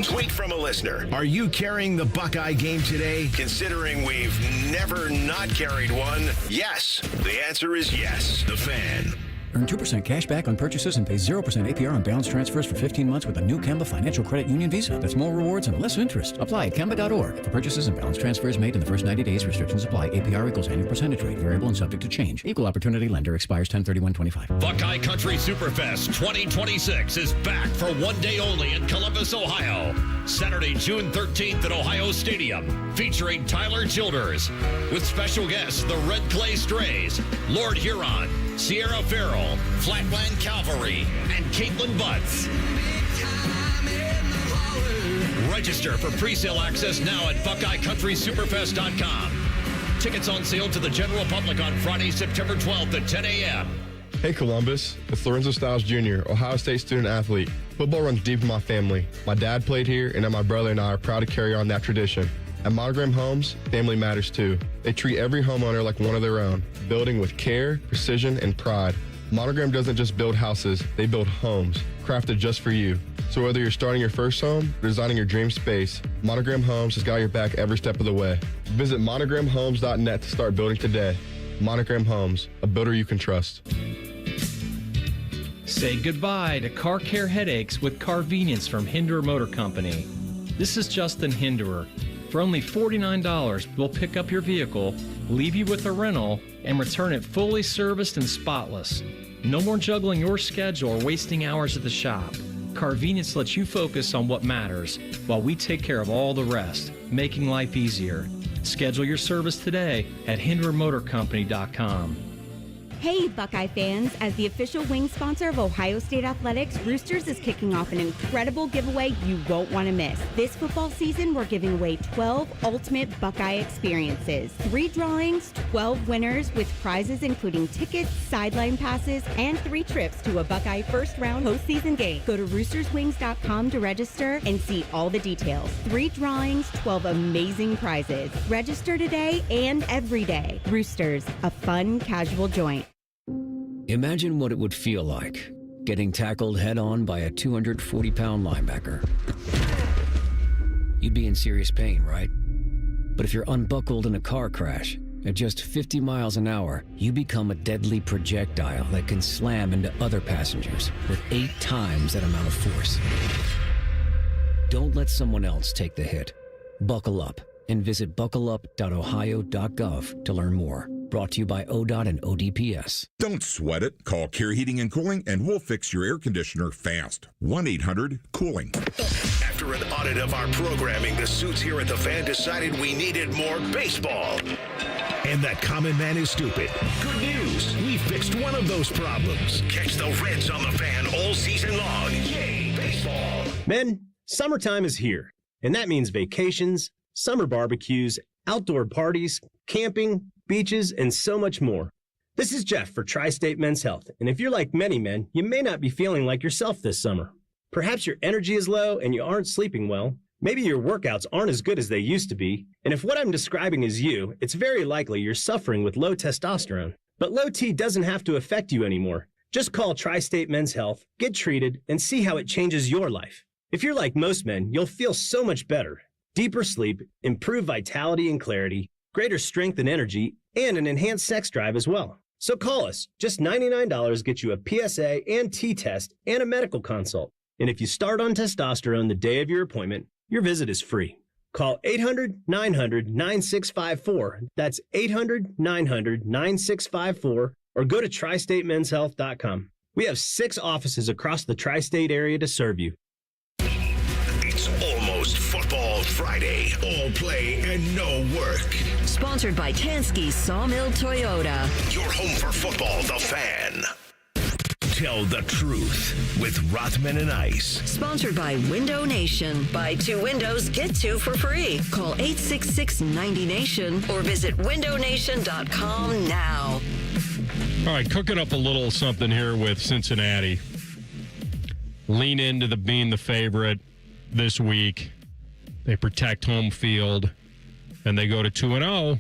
Tweet from a listener. Are you carrying the Buckeye game today? Considering we've never not carried one, yes. The answer is yes. The Fan. Earn 2% cash back on purchases and pay 0% APR on balance transfers for 15 months with a new Kemba Financial Credit Union Visa. That's more rewards and less interest. Apply at Kemba.org. For purchases and balance transfers made in the first 90 days, restrictions apply. APR equals annual percentage rate. Variable and subject to change. Equal opportunity lender expires 10/31/25. Buckeye Country Superfest 2026 is back for 1 day only in Columbus, Ohio. Saturday, June 13th at Ohio Stadium, featuring Tyler Childers, with special guests the Red Clay Strays, Lord Huron, Sierra Farrell, Flatland Cavalry, and Caitlin Butts. Register for pre-sale access now at BuckeyeCountrySuperfest.com. Tickets on sale to the general public on Friday, September 12th at 10 a.m. Hey Columbus, it's Lorenzo Stiles Jr., Ohio State student athlete. Football runs deep in my family. My dad played here, and now my brother and I are proud to carry on that tradition. At Monogram Homes, family matters too. They treat every homeowner like one of their own, building with care, precision, and pride. Monogram doesn't just build houses, they build homes, crafted just for you. So whether you're starting your first home or designing your dream space, Monogram Homes has got your back every step of the way. Visit monogramhomes.net to start building today. Monogram Homes, a builder you can trust. Say goodbye to car care headaches with Carvenience from Hinderer Motor Company. This is Justin Hinderer. For only $49, we'll pick up your vehicle, leave you with a rental, and return it fully serviced and spotless. No more juggling your schedule or wasting hours at the shop. Carvenience lets you focus on what matters while we take care of all the rest, making life easier. Schedule your service today at HindererMotorCompany.com. Hey, Buckeye fans! As the official wing sponsor of Ohio State Athletics, Roosters is kicking off an incredible giveaway you won't want to miss. This football season, we're giving away 12 ultimate Buckeye experiences. 3 drawings, 12 winners with prizes including tickets, sideline passes, and 3 trips to a Buckeye first-round postseason game. Go to roosterswings.com to register and see all the details. 3 drawings, 12 amazing prizes. Register today and every day. Roosters, a fun, casual joint. Imagine what it would feel like getting tackled head-on by a 240-pound linebacker. You'd be in serious pain, right? But if you're unbuckled in a car crash, at just 50 miles an hour, you become a deadly projectile that can slam into other passengers with 8 times that amount of force. Don't let someone else take the hit. Buckle up and visit buckleup.ohio.gov to learn more. Brought to you by ODOT and ODPS. Don't sweat it. Call Care Heating and Cooling and we'll fix your air conditioner fast. 1-800-COOLING. After an audit of our programming, the suits here at The Fan decided we needed more baseball. And that common man is stupid. Good news. We fixed one of those problems. Catch the Reds on The Fan all season long. Yay, baseball. Men, summertime is here. And that means vacations, summer barbecues, outdoor parties, camping, beaches, and so much more. This is Jeff for Tri-State Men's Health, and if you're like many men, you may not be feeling like yourself this summer. Perhaps your energy is low and you aren't sleeping well. Maybe your workouts aren't as good as they used to be, and if what I'm describing is you, it's very likely you're suffering with low testosterone. But low T doesn't have to affect you anymore. Just call Tri-State Men's Health, get treated, and see how it changes your life. If you're like most men, you'll feel so much better. Deeper sleep, improved vitality and clarity, greater strength and energy, and an enhanced sex drive as well. So call us. Just $99 gets you a PSA and T-test and a medical consult. And if you start on testosterone the day of your appointment, your visit is free. Call 800-900-9654. That's 800-900-9654. Or go to tristatemenshealth.com. We have 6 offices across the tri-state area to serve you. It's almost Football Friday. All play and no work. Sponsored by Tansky Sawmill Toyota. Your home for football, The Fan. Tell the truth with Rothman and Ice. Sponsored by Window Nation. Buy 2 windows, get 2 for free. Call 866-90-NATION or visit windownation.com now. All right, cooking up a little something here with Cincinnati. Lean into being the favorite this week. They protect home field, and they go to 2-0.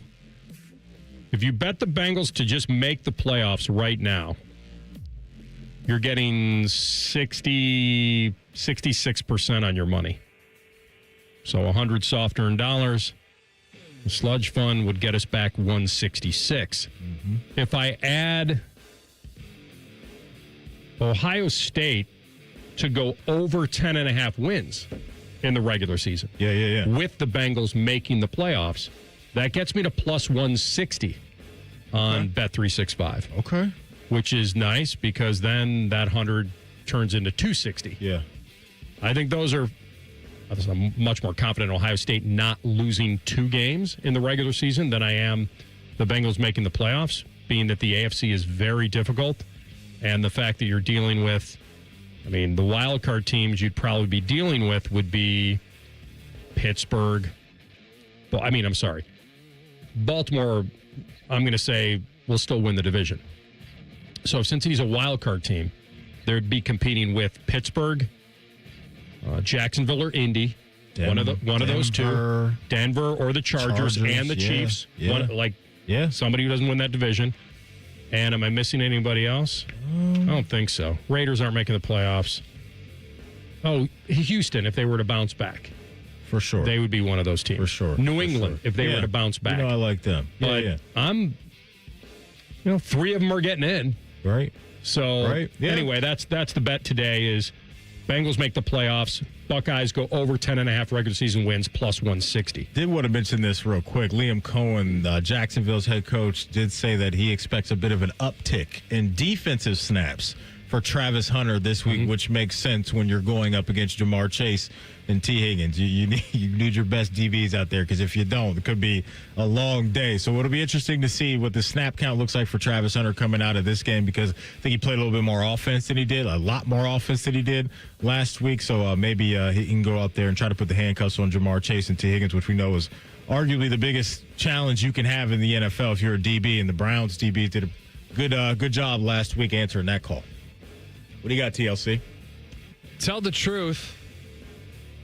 If you bet the Bengals to just make the playoffs right now, you're getting 66% on your money. So 100 soft earned dollars. The sludge fund would get us back 166. Mm-hmm. If I add Ohio State to go over 10.5 wins in the regular season. Yeah. With the Bengals making the playoffs, that gets me to plus 160 on Bet365. Okay. Which is nice because then that 100 turns into 260. Yeah. I think I'm much more confident in Ohio State not losing 2 games in the regular season than I am the Bengals making the playoffs, being that the AFC is very difficult. And the fact that you're dealing with, the wild card teams you'd probably be dealing with would be Pittsburgh. Well, I'm sorry. Baltimore, I'm going to say, will still win the division. So since he's a wild card team, they'd be competing with Pittsburgh, Jacksonville, or Indy. One of those two. Denver or the Chargers and the Chiefs. Yeah. Somebody who doesn't win that division. And am I missing anybody else? I don't think so. Raiders aren't making the playoffs. Oh, Houston, if they were to bounce back. For sure. They would be one of those teams. For sure. New England, if they were to bounce back. I like them. But I'm, 3 of them are getting in. Right. So anyway, that's the bet today is Bengals make the playoffs. Buckeyes go over 10.5 regular season wins plus 160. Did want to mention this real quick. Liam Cohen, Jacksonville's head coach, did say that he expects a bit of an uptick in defensive snaps for Travis Hunter this week, which makes sense when you're going up against Jamar Chase and T. Higgins. You need your best DBs out there because if you don't, it could be a long day. So it'll be interesting to see what the snap count looks like for Travis Hunter coming out of this game because I think he played a little bit more offense than he did, a lot more offense than he did last week. So maybe he can go out there and try to put the handcuffs on Jamar Chase and T. Higgins, which we know is arguably the biggest challenge you can have in the NFL if you're a DB. And the Browns DBs did a good job last week answering that call. What do you got, TLC? Tell the truth.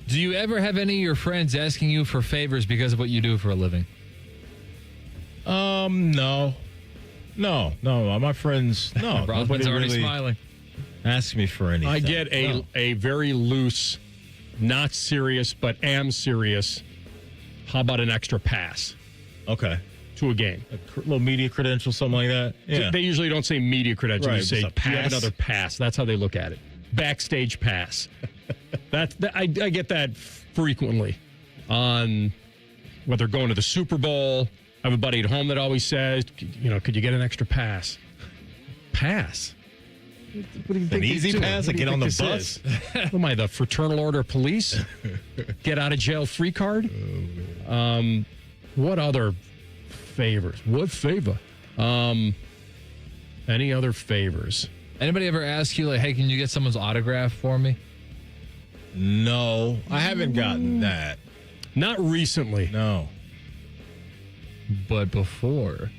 Do you ever have any of your friends asking you for favors because of what you do for a living? No. My friends, no. Rothman's already smiling. Ask me for anything. I get a very loose, not serious, but am serious. How about an extra pass? Okay. To a game. A little media credential, something like that. Yeah. They usually don't say media credential. Right, They say, do you have another pass? That's how they look at it. Backstage pass. I get that frequently on whether going to the Super Bowl. I have a buddy at home that always says, could you get an extra pass? Pass? What do you think? An easy pass? Like get on the bus? What am I, the Fraternal Order of Police? Get out of jail free card? What other favors? What favor? Any other favors? Anybody ever ask you, like, hey, can you get someone's autograph for me? No, I haven't gotten that. Not recently. No. But before.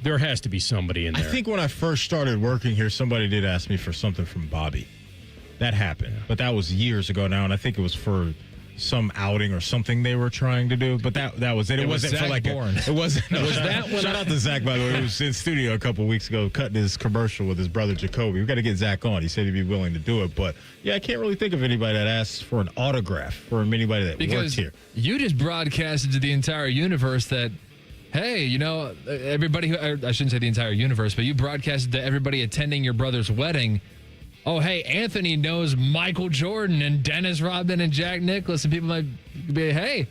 There has to be somebody in there. I think when I first started working here, somebody did ask me for something from Bobby. That happened. But that was years ago now, and I think it was for some outing or something they were trying to do, but that was it. It wasn't Zach for like Bourne. it wasn't. Was that when shout out to Zach, by the way. He was in studio a couple weeks ago cutting his commercial with his brother Jacoby. We got to get Zach on. He said he'd be willing to do it, but yeah, I can't really think of anybody that asks for an autograph from anybody that works here. You just broadcasted to the entire universe that, hey, everybody who, I shouldn't say the entire universe, but you broadcasted to everybody attending your brother's wedding. Oh, hey, Anthony knows Michael Jordan and Dennis Rodman and Jack Nicklaus, and people might be, hey.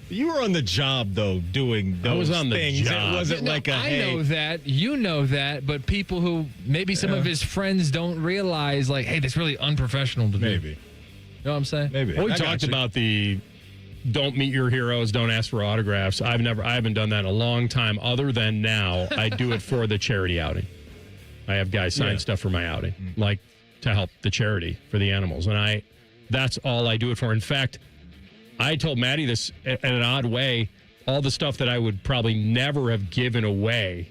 You were on the job, though, doing those I was on things. The job. It wasn't like a, I know that. You know that. But people who maybe some of his friends don't realize, like, hey, that's really unprofessional to do. Maybe. You know what I'm saying? Maybe. Well, we talked about the don't meet your heroes, don't ask for autographs. I haven't done that in a long time, other than now. I do it for the charity outing. I have guys sign stuff for my outing, like to help the charity for the animals. And that's all I do it for. In fact, I told Maddie this in an odd way, all the stuff that I would probably never have given away,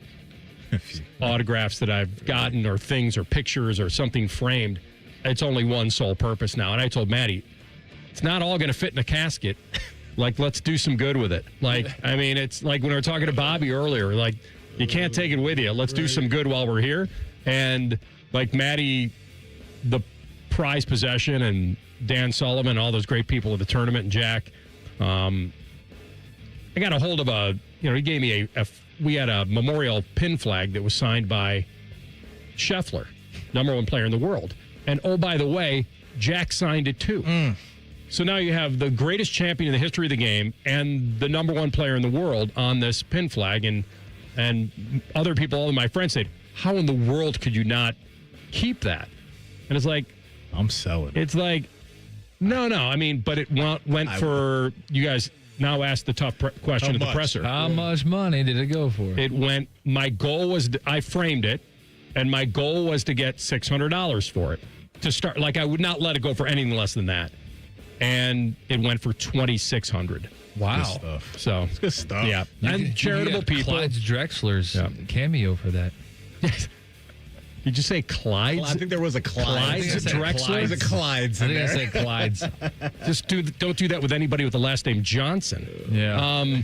autographs that I've gotten or things or pictures or something framed, it's only one sole purpose now. And I told Maddie, it's not all going to fit in a casket. Like, let's do some good with it. Like, I mean, it's like when we were talking to Bobby earlier, like, you can't take it with you. Let's do some good while we're here. And like Maddie, the prize possession, and Dan Sullivan, all those great people at the tournament, and Jack, I got a hold of he gave me we had a memorial pin flag that was signed by Scheffler, #1 player in the world. And oh, by the way, Jack signed it too. So now you have the greatest champion in the history of the game and the #1 player in the world on this pin flag. And other people, all of my friends said, how in the world could you not keep that? And it's like, I'm selling. It's like, no. I mean, but it went for, you guys now ask the tough question at the presser. How much money did it go for? It went, my goal was, I framed it, and my goal was to get $600 for it. To start, like, I would not let it go for anything less than that. and it went for $2,600. Wow. Good stuff. So it's good stuff. Yeah, and charitable people. Clyde's Drexler's cameo for that. Did you say Clyde's? I think there was a Clyde's. Drexler? There's a Clyde's. I think I said Clyde's. Just don't do that with anybody with the last name Johnson. Yeah.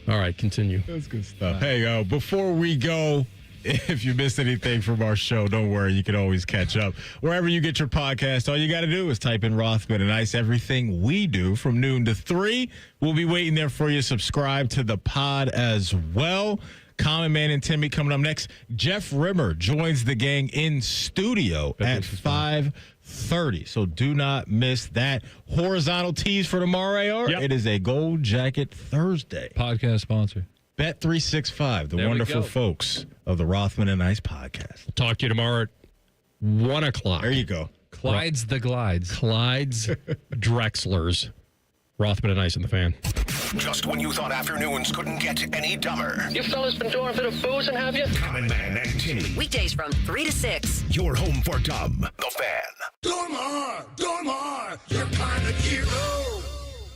All right, continue. That's good stuff. Hey, before we go, if you missed anything from our show, don't worry. You can always catch up. Wherever you get your podcast, all you got to do is type in Rothman and Ice. Everything we do from noon to 3. We'll be waiting there for you. Subscribe to the pod as well. Common Man and Timmy coming up next. Jeff Rimmer joins the gang in studio at 5:30. So do not miss that. Horizontal tease for tomorrow, AR. It is a Gold Jacket Thursday. Podcast sponsor. Bet365, the There we wonderful go. folks of the Rothman and Ice podcast. Talk to you tomorrow at 1 o'clock. There you go. Clyde's the Glides. Clyde's Drexler's. Rothman and Ice in the Fan. Just when you thought afternoons couldn't get any dumber. You fellas been doing a bit of boozing, have you? Common Man and Timmy. Weekdays from 3 to 6. Your home for dumb. The Fan. Dormar, you're kind of hero.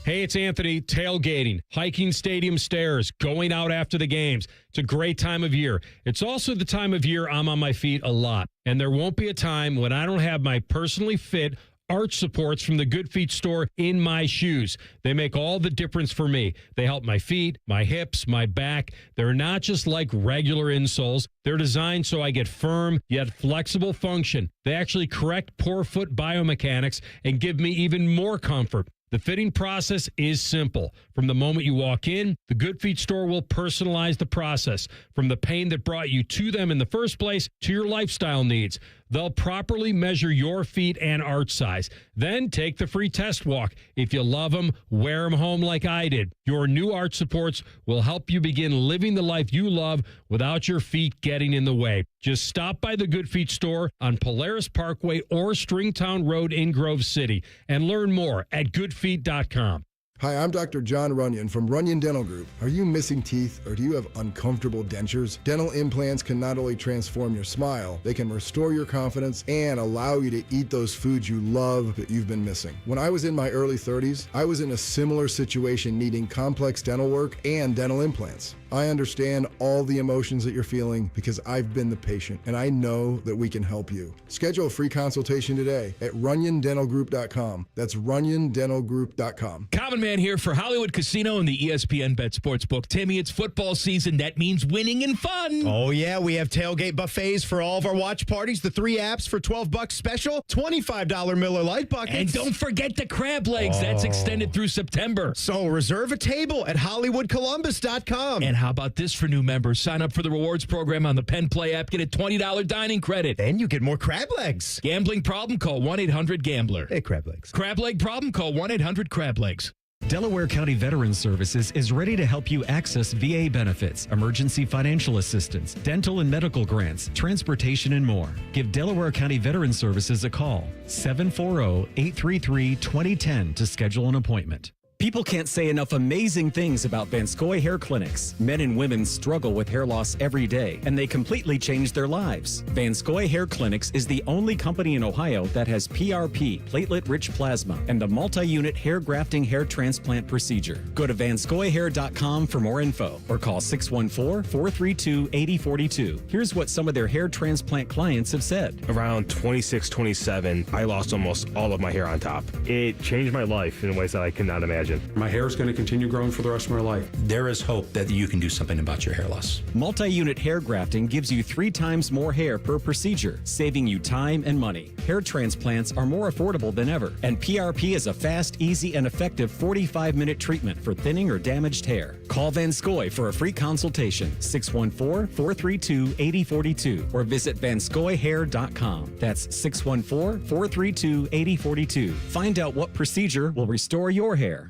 Hey, it's Anthony. Tailgating, hiking stadium stairs, going out after the games. It's a great time of year. It's also the time of year I'm on my feet a lot. And there won't be a time when I don't have my personally fit arch supports from the Good Feet store in my shoes. They make all the difference for me. They help my feet, my hips, my back. They're not just like regular insoles. They're designed so I get firm yet flexible function. They actually correct poor foot biomechanics and give me even more comfort. The fitting process is simple. From the moment you walk in, the Good Feet store will personalize the process. From the pain that brought you to them in the first place to your lifestyle needs. They'll properly measure your feet and arch size. Then take the free test walk. If you love them, wear them home like I did. Your new arch supports will help you begin living the life you love without your feet getting in the way. Just stop by the Good Feet store on Polaris Parkway or Stringtown Road in Grove City and learn more at goodfeet.com. Hi, I'm Dr. John Runyon from Runyon Dental Group. Are you missing teeth or do you have uncomfortable dentures? Dental implants can not only transform your smile, they can restore your confidence and allow you to eat those foods you love that you've been missing. When I was in my early 30s, I was in a similar situation needing complex dental work and dental implants. I understand all the emotions that you're feeling because I've been the patient and I know that we can help you. Schedule a free consultation today at runyondentalgroup.com. That's runyondentalgroup.com. Common Man here for Hollywood Casino and the ESPN Bet Sportsbook. Timmy, it's football season. That means winning and fun. Oh, yeah. We have tailgate buffets for all of our watch parties. The 3 apps for $12 special. $25 Miller Lite buckets. And don't forget the crab legs. That's extended through September. So reserve a table at HollywoodColumbus.com. And how about this for new members? Sign up for the rewards program on the Penn Play app. Get a $20 dining credit. And you get more crab legs. Gambling problem? Call 1-800-GAMBLER. Hey, crab legs. Crab leg problem? Call 1-800-CRAB-LEGS. Delaware County Veterans Services is ready to help you access VA benefits, emergency financial assistance, dental and medical grants, transportation, and more. Give Delaware County Veterans Services a call, 740-833-2010 to schedule an appointment. People can't say enough amazing things about Vanscoy Hair Clinics. Men and women struggle with hair loss every day, and they completely change their lives. Vanscoy Hair Clinics is the only company in Ohio that has PRP, platelet-rich plasma, and a multi-unit hair grafting hair transplant procedure. Go to vanscoyhair.com for more info, or call 614-432-8042. Here's what some of their hair transplant clients have said. Around 26, 27, I lost almost all of my hair on top. It changed my life in ways that I cannot imagine. My hair is going to continue growing for the rest of my life. There is hope that you can do something about your hair loss. Multi-unit hair grafting gives you 3 times more hair per procedure, saving you time and money. Hair transplants are more affordable than ever, and PRP is a fast, easy, and effective 45-minute treatment for thinning or damaged hair. Call Vanscoy for a free consultation, 614-432-8042, or visit vanscoyhair.com. That's 614-432-8042. Find out what procedure will restore your hair.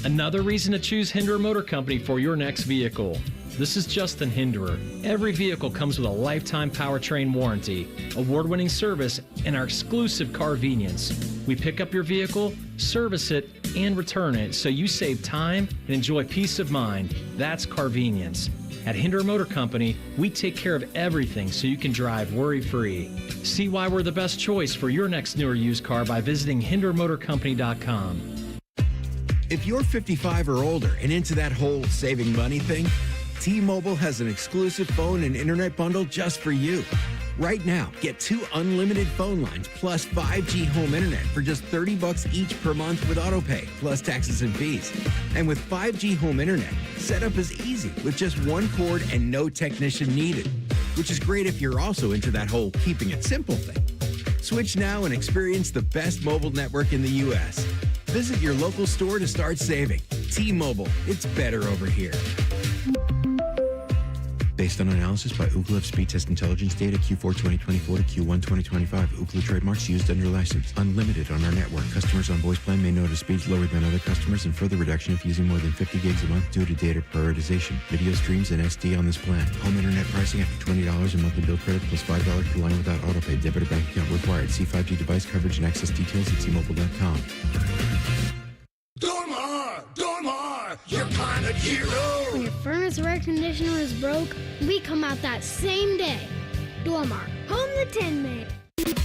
Another reason to choose Hinderer Motor Company for your next vehicle. This is Justin Hinderer. Every vehicle comes with a lifetime powertrain warranty, award-winning service, and our exclusive Carvenience. We pick up your vehicle, service it, and return it so you save time and enjoy peace of mind. That's Carvenience. At Hinder Motor Company, we take care of everything so you can drive worry-free. See why we're the best choice for your next new or used car by visiting hindermotorcompany.com. If you're 55 or older and into that whole saving money thing, T-Mobile has an exclusive phone and internet bundle just for you. Right now, get 2 unlimited phone lines plus 5G home internet for just $30 each per month with AutoPay, plus taxes and fees. And with 5G home internet, setup is easy with just one cord and no technician needed, which is great if you're also into that whole keeping it simple thing. Switch now and experience the best mobile network in the U.S. Visit your local store to start saving. T-Mobile, it's better over here. Based on analysis by Ookla of speed test intelligence data Q4 2024 to Q1 2025. Ookla trademarks used under license. Unlimited on our network. Customers on voice plan may notice speeds lower than other customers and further reduction if using more than 50 gigs a month due to data prioritization. Video streams and SD on this plan. Home internet pricing after $20 a monthly bill credit plus $5 per line without autopay. Debit or bank account required. See 5G device coverage and access details at T-Mobile.com. Dormar, your pilot hero. When your furnace or air conditioner is broke, we come out that same day. Dormar, home the Tin Man.